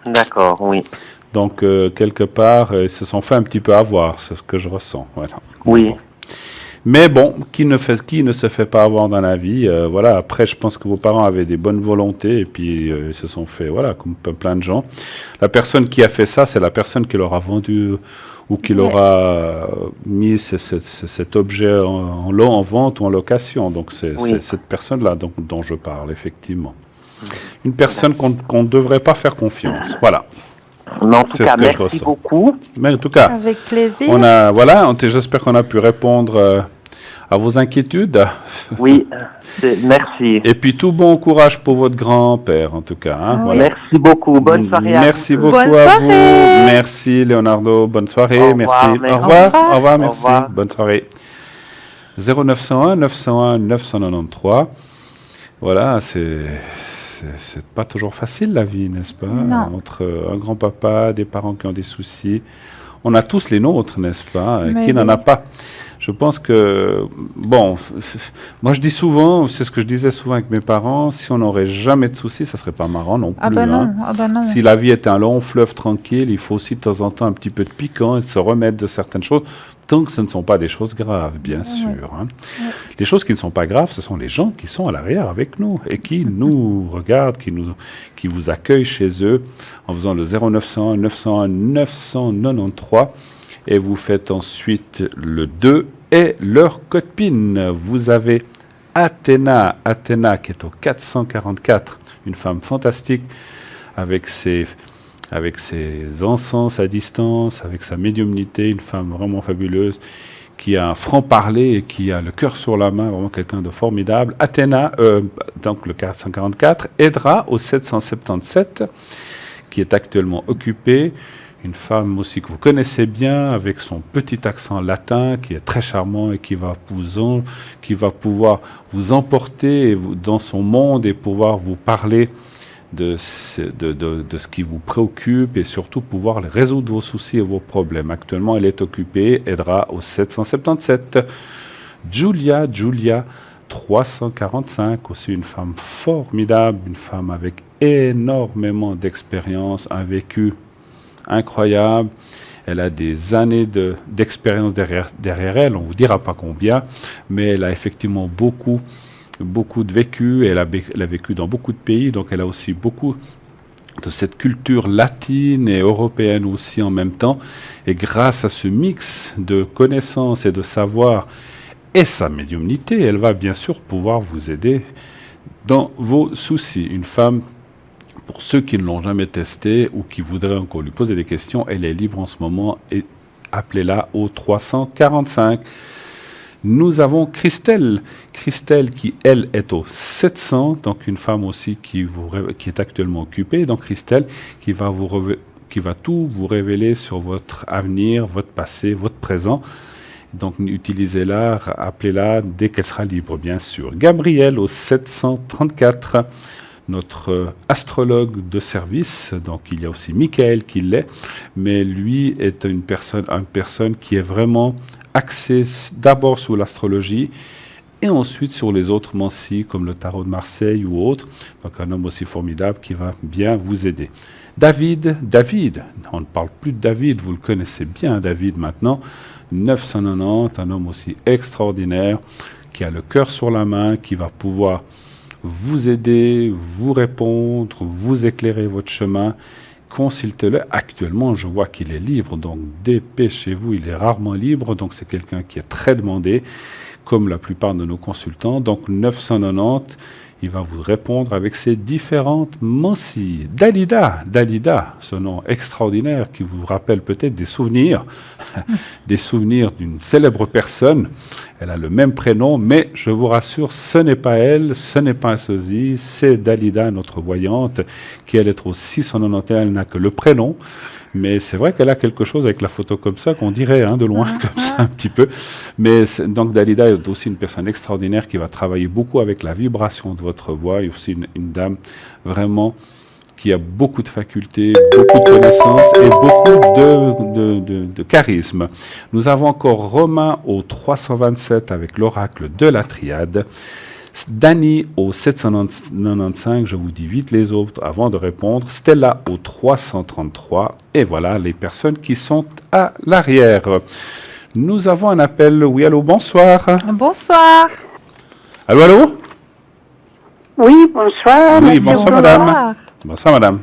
D'accord, oui. Donc, quelque part, ils se sont fait un petit peu avoir, c'est ce que je ressens. Voilà. Oui. Bon. Mais bon, qui ne se fait pas avoir dans la vie, voilà. Après, je pense que vos parents avaient des bonnes volontés et puis ils se sont fait, voilà, comme plein de gens. La personne qui a fait ça, c'est la personne qui leur a vendu ou qui leur a mis cet objet en vente ou en location. Donc, c'est cette personne-là dont je parle, effectivement. Une personne qu'on ne devrait pas faire confiance. Voilà. Mais en tout cas, merci beaucoup. Mais en tout cas, avec plaisir. J'espère qu'on a pu répondre à vos inquiétudes. Oui, merci. Et puis tout bon courage pour votre grand-père, en tout cas. Hein, Oui. voilà. Merci beaucoup. Bonne soirée à vous. Merci beaucoup Bonne à soirée. vous. Merci Leonardo. Bonne soirée. Au Merci. revoir, Au revoir. Au revoir. Merci. Au revoir. Bonne soirée. 0901 901 993. Voilà, c'est pas toujours facile la vie, n'est-ce pas? Non. Entre un grand-papa, des parents qui ont des soucis. On a tous les nôtres, n'est-ce pas? Mais Qui n'en oui. a pas? Je Je pense que, bon, moi je dis souvent, c'est ce que je disais souvent avec mes parents, si on n'aurait jamais de soucis, ça serait pas marrant non plus. Ah ben non, hein. ah ben non. Si la vie était un long fleuve tranquille, il faut aussi de temps en temps un petit peu de piquant et de se remettre de certaines choses, tant que ce ne sont pas des choses graves, bien sûr. hein. Les choses qui ne sont pas graves, ce sont les gens qui sont à l'arrière avec nous et qui nous regardent, qui vous accueillent chez eux en faisant le 0901 901 993 et vous faites ensuite le 2 et leur code PIN. Vous avez Athéna qui est au 444, une femme fantastique avec ses encens à distance, avec sa médiumnité, une femme vraiment fabuleuse, qui a un franc-parler et qui a le cœur sur la main, vraiment quelqu'un de formidable. Athéna, donc le 444, Edra au 777, qui est actuellement occupée, une femme aussi que vous connaissez bien, avec son petit accent latin, qui est très charmant et qui va pouvoir vous emporter dans son monde et pouvoir vous parler de ce qui vous préoccupe et surtout pouvoir résoudre vos soucis et vos problèmes. Actuellement, elle est occupée, Edra au 777. Julia 345, aussi une femme formidable, une femme avec énormément d'expérience, un vécu incroyable. Elle a des années d'expérience derrière elle, on ne vous dira pas combien, mais elle a effectivement beaucoup de vécu, elle a vécu dans beaucoup de pays, donc elle a aussi beaucoup de cette culture latine et européenne aussi en même temps. Et grâce à ce mix de connaissances et de savoir et sa médiumnité, elle va bien sûr pouvoir vous aider dans vos soucis. Une femme, pour ceux qui ne l'ont jamais testée ou qui voudraient encore lui poser des questions, elle est libre en ce moment et appelez-la au 345. Nous avons Christelle qui, elle, est au 700, donc une femme aussi qui est actuellement occupée. Donc Christelle qui va tout vous révéler sur votre avenir, votre passé, votre présent. Donc utilisez-la, appelez-la dès qu'elle sera libre, bien sûr. Gabriel au 734, notre astrologue de service. Donc il y a aussi Michael qui l'est, mais lui est une personne qui est vraiment axé d'abord sur l'astrologie et ensuite sur les autres mancies comme le tarot de Marseille ou autre. Donc un homme aussi formidable qui va bien vous aider. David, on ne parle plus de David, vous le connaissez bien David maintenant, 990, un homme aussi extraordinaire qui a le cœur sur la main, qui va pouvoir vous aider, vous répondre, vous éclairer votre chemin. Consultez-le. Actuellement, je vois qu'il est libre, donc dépêchez-vous, il est rarement libre, donc c'est quelqu'un qui est très demandé, comme la plupart de nos consultants. Donc 990, il va vous répondre avec ses différentes mancies. Dalida, ce nom extraordinaire qui vous rappelle peut-être des souvenirs d'une célèbre personne. Elle a le même prénom, mais je vous rassure, ce n'est pas elle, ce n'est pas un sosie, c'est Dalida, notre voyante, qui elle est au 691, elle n'a que le prénom. Mais c'est vrai qu'elle a quelque chose avec la photo comme ça, qu'on dirait de loin, comme ça un petit peu. Mais donc Dalida est aussi une personne extraordinaire qui va travailler beaucoup avec la vibration de votre voix, et aussi une dame vraiment qui a beaucoup de facultés, beaucoup de connaissances et beaucoup de charisme. Nous avons encore Romain au 327 avec l'oracle de la triade. Dany au 795, je vous dis vite les autres avant de répondre. Stella au 333. Et voilà les personnes qui sont à l'arrière. Nous avons un appel. Oui, allô, bonsoir. Bonsoir. Allô? Oui, bonsoir. Oui, bonsoir madame. Bonsoir madame.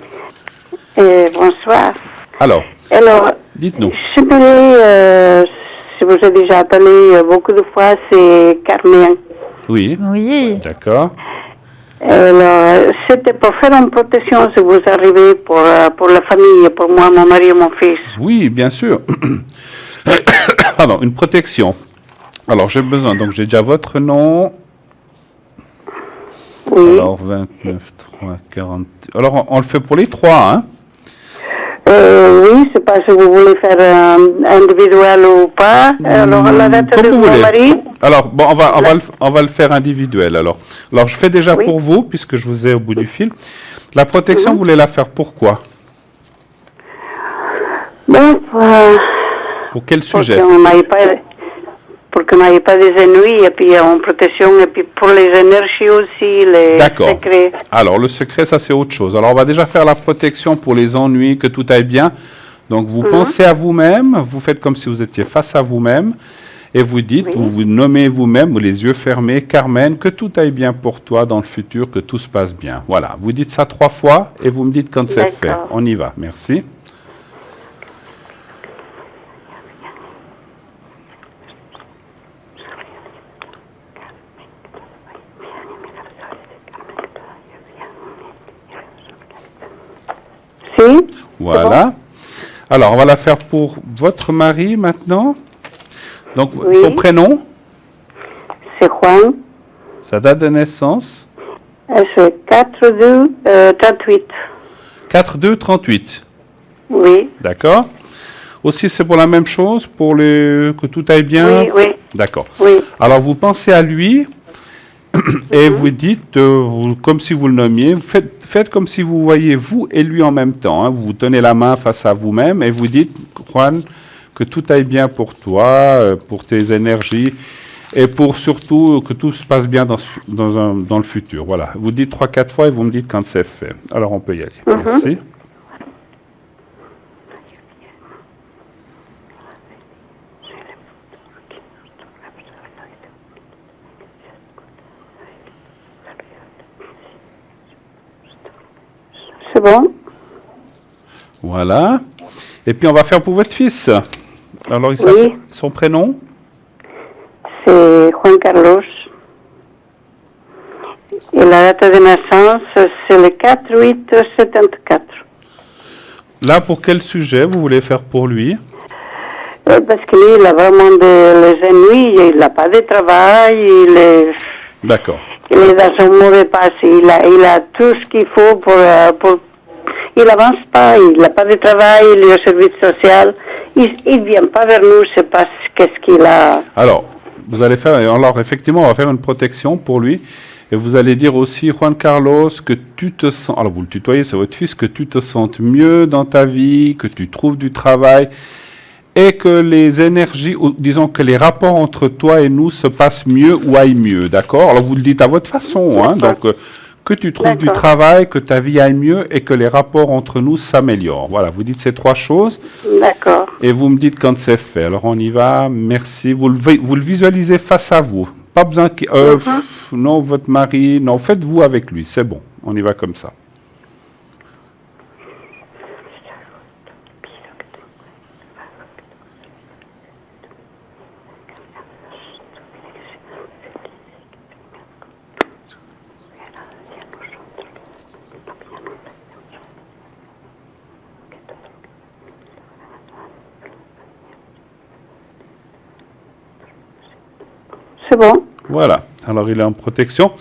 Bonsoir. Alors, dites-nous. Si vous avez déjà appelé beaucoup de fois, c'est Carmen. Oui. D'accord. Alors, c'était pour faire une protection si vous arrivez pour la famille, pour moi, mon mari et mon fils. Oui, bien sûr. Pardon, une protection. Alors, j'ai besoin, donc j'ai déjà votre nom. Oui. Alors, 29, 3, 40. Alors, on le fait pour les trois, hein? Oui, c'est pas si vous voulez faire individuel ou pas. Alors, la date de mon mari. Alors, bon, on va le faire individuel, alors. Alors, je fais déjà pour vous, puisque je vous ai au bout du fil. La protection, vous voulez la faire pourquoi? Bon, pour quel sujet? pour qu'on n'ait pas des ennuis, et puis en protection, et puis pour les énergies aussi, les D'accord. secrets. Alors, le secret, ça, c'est autre chose. Alors, on va déjà faire la protection pour les ennuis, que tout aille bien. Donc, vous pensez à vous-même, vous faites comme si vous étiez face à vous-même, et vous dites, vous vous nommez vous-même, les yeux fermés, Carmen, que tout aille bien pour toi dans le futur, que tout se passe bien. Voilà, vous dites ça 3 fois, et vous me dites quand c'est fait. D'accord. On y va, merci. Si? Voilà. Alors, on va la faire pour votre mari maintenant. Donc, Oui. son prénom, C'est Juan. sa date de naissance, C'est 4-2-38. 4-2-38. Oui. D'accord. Aussi, c'est pour la même chose, pour que tout aille bien. Oui, oui, D'accord. oui. Alors, vous pensez à lui et vous dites, comme si vous le nommiez, vous faites comme si vous voyez vous et lui en même temps. Hein. Vous vous tenez la main face à vous-même et vous dites, Juan, que tout aille bien pour toi, pour tes énergies et pour surtout que tout se passe bien dans le futur. Voilà. Vous dites 3-4 fois et vous me dites quand c'est fait. Alors, on peut y aller. Merci. C'est bon? Voilà. Et puis, on va faire pour votre fils. Alors, il Oui. s'appelle son prénom? C'est Juan Carlos. Et la date de naissance, c'est le 4-8-74. Là, pour quel sujet vous voulez faire pour lui? Parce que lui, il a vraiment les ennuis, il n'a pas de travail, D'accord. il est dans un mauvais passé, il a tout ce qu'il faut pour il avance pas, il n'a pas de travail, il est au service social, il vient pas vers nous, je sais pas qu'est-ce qu'il a. Alors, vous allez faire, alors effectivement, on va faire une protection pour lui. Et vous allez dire aussi, Juan Carlos, que tu te sens, alors vous le tutoyez, c'est votre fils, que tu te sentes mieux dans ta vie, que tu trouves du travail, et que les énergies, ou disons que les rapports entre toi et nous se passent mieux ou aillent mieux, d'accord? Alors vous le dites à votre façon, hein, donc que tu trouves du D'accord. travail, que ta vie aille mieux, et que les rapports entre nous s'améliorent. Voilà, vous dites ces 3 choses. D'accord. Et vous me dites quand c'est fait. Alors on y va, merci. Vous le visualisez face à vous. Pas besoin que... non, votre mari... Non, faites-vous avec lui, c'est bon. On y va comme ça. C'est bon? Voilà. Alors il est en protection.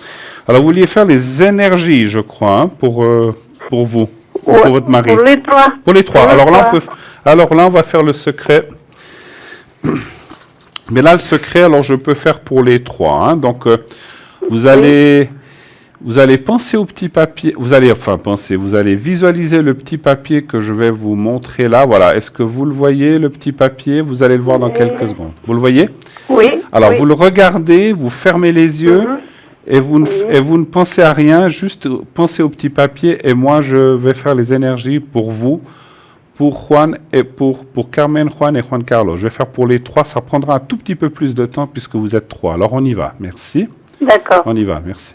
Alors vous vouliez faire les énergies, je crois, hein, pour vous, ou pour votre mari. Pour les 3. Pour les 3. Pour les Alors là, trois. alors là, on va faire le secret. Mais là, le secret, alors je peux faire pour les 3. Hein. Donc, vous allez penser au petit papier. Vous allez visualiser le petit papier que je vais vous montrer là. Voilà. Est-ce que vous le voyez, le petit papier? Vous allez le voir dans quelques secondes. Vous le voyez? Oui. Alors, oui. vous le regardez, vous fermez les yeux. Et vous ne pensez à rien, juste pensez au petit papier et moi je vais faire les énergies pour vous, pour Juan et pour Carmen, Juan et Juan Carlos. Je vais faire pour les 3, ça prendra un tout petit peu plus de temps puisque vous êtes 3. Alors on y va, merci. D'accord. On y va, merci.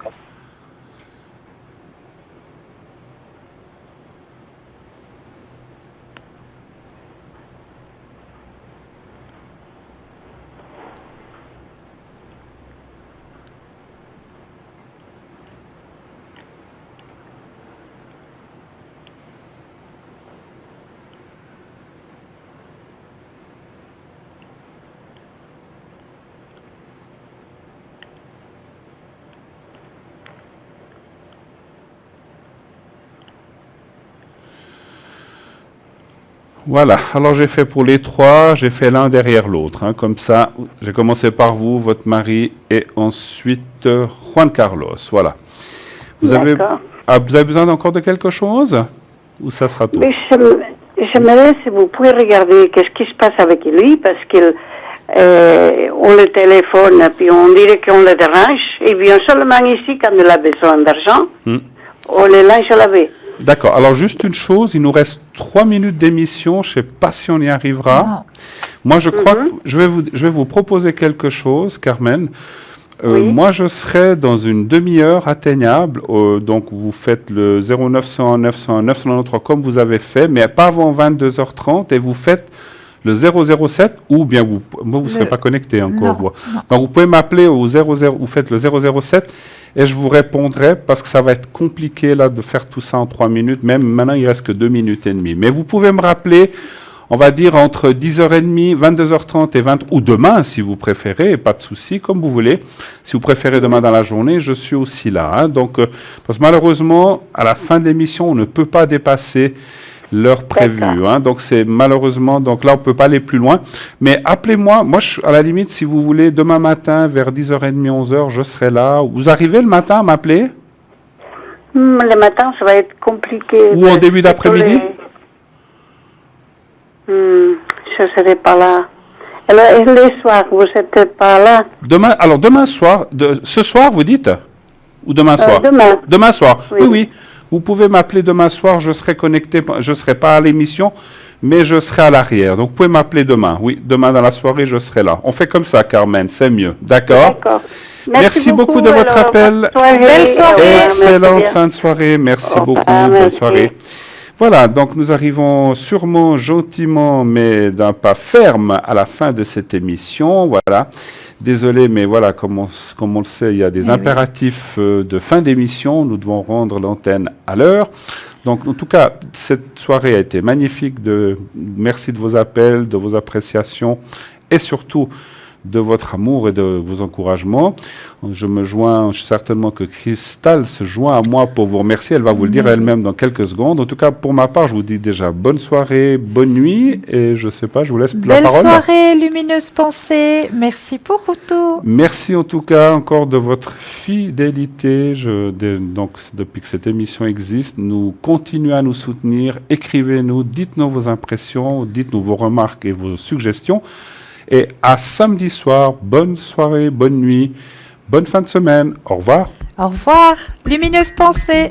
Voilà, alors j'ai fait pour les 3, j'ai fait l'un derrière l'autre. Hein, comme ça, j'ai commencé par vous, votre mari, et ensuite Juan Carlos. Voilà. Vous avez besoin encore de quelque chose? Ou ça sera tout? Mais j'aimerais si vous pouvez regarder qu'est-ce qui se passe avec lui, parce qu'il on le téléphone, puis on dirait qu'on le dérange. Il vient seulement ici quand il a besoin d'argent. On le lance à laver. D'accord. Alors, juste une chose, il nous reste 3 minutes d'émission. Je ne sais pas si on y arrivera. Non. Moi, je crois que je vais vous proposer quelque chose, Carmen. Oui. Moi, je serai dans une demi-heure atteignable. Donc, vous faites le 0901 901 993 comme vous avez fait, mais pas avant 22h30. Et vous faites le 007 ou bien vous ne serez pas connecté encore. Non, Vous. non. Donc, vous pouvez m'appeler au 00, vous faites le 007 et je vous répondrai parce que ça va être compliqué là de faire tout ça en 3 minutes. Même maintenant, il reste que 2 minutes et demie. Mais vous pouvez me rappeler, on va dire entre 10h30, 22h30 et 20 ou demain si vous préférez, pas de souci, comme vous voulez. Si vous préférez demain dans la journée, je suis aussi là. Hein. Donc, parce que malheureusement, à la fin de l'émission, on ne peut pas dépasser l'heure prévue. Hein. Donc, c'est malheureusement, donc là, on ne peut pas aller plus loin. Mais appelez-moi, moi, à la limite, si vous voulez, demain matin, vers 10h30, 11h, je serai là. Vous arrivez le matin à m'appeler? Le matin, ça va être compliqué. Ou en début d'après-midi? Je ne serai pas là. Alors, et le soir, vous n'êtes pas là? Demain soir, ce soir, vous dites? Ou demain soir? Demain. Demain soir, Oui. oui. Vous pouvez m'appeler demain soir, je serai connecté, je ne serai pas à l'émission, mais je serai à l'arrière. Donc, vous pouvez m'appeler demain. Oui, demain dans la soirée, je serai là. On fait comme ça, Carmen, c'est mieux. D'accord? D'accord. Merci beaucoup de votre appel. Belle soirée. Excellente fin de soirée. Merci beaucoup. Bonne merci. soirée. Voilà, donc nous arrivons sûrement gentiment, mais d'un pas ferme à la fin de cette émission. Voilà. Désolé, mais voilà, comme on le sait, il y a des impératifs de fin d'émission. Nous devons rendre l'antenne à l'heure. Donc, en tout cas, cette soirée a été magnifique. Merci de vos appels, de vos appréciations et surtout de votre amour et de vos encouragements. Je me joins certainement que Christelle se joint à moi pour vous remercier. Elle va vous le dire elle-même dans quelques secondes. En tout cas, pour ma part, je vous dis déjà bonne soirée, bonne nuit et je sais pas, je vous laisse la Belle parole. soirée, lumineuse pensée. Merci pour tout. Merci en tout cas encore de votre fidélité. Donc, depuis que cette émission existe, nous continuez à nous soutenir. Écrivez-nous, dites-nous vos impressions, dites-nous vos remarques et vos suggestions. Et à samedi soir, bonne soirée, bonne nuit, bonne fin de semaine. Au revoir. Au revoir, lumineuse pensée.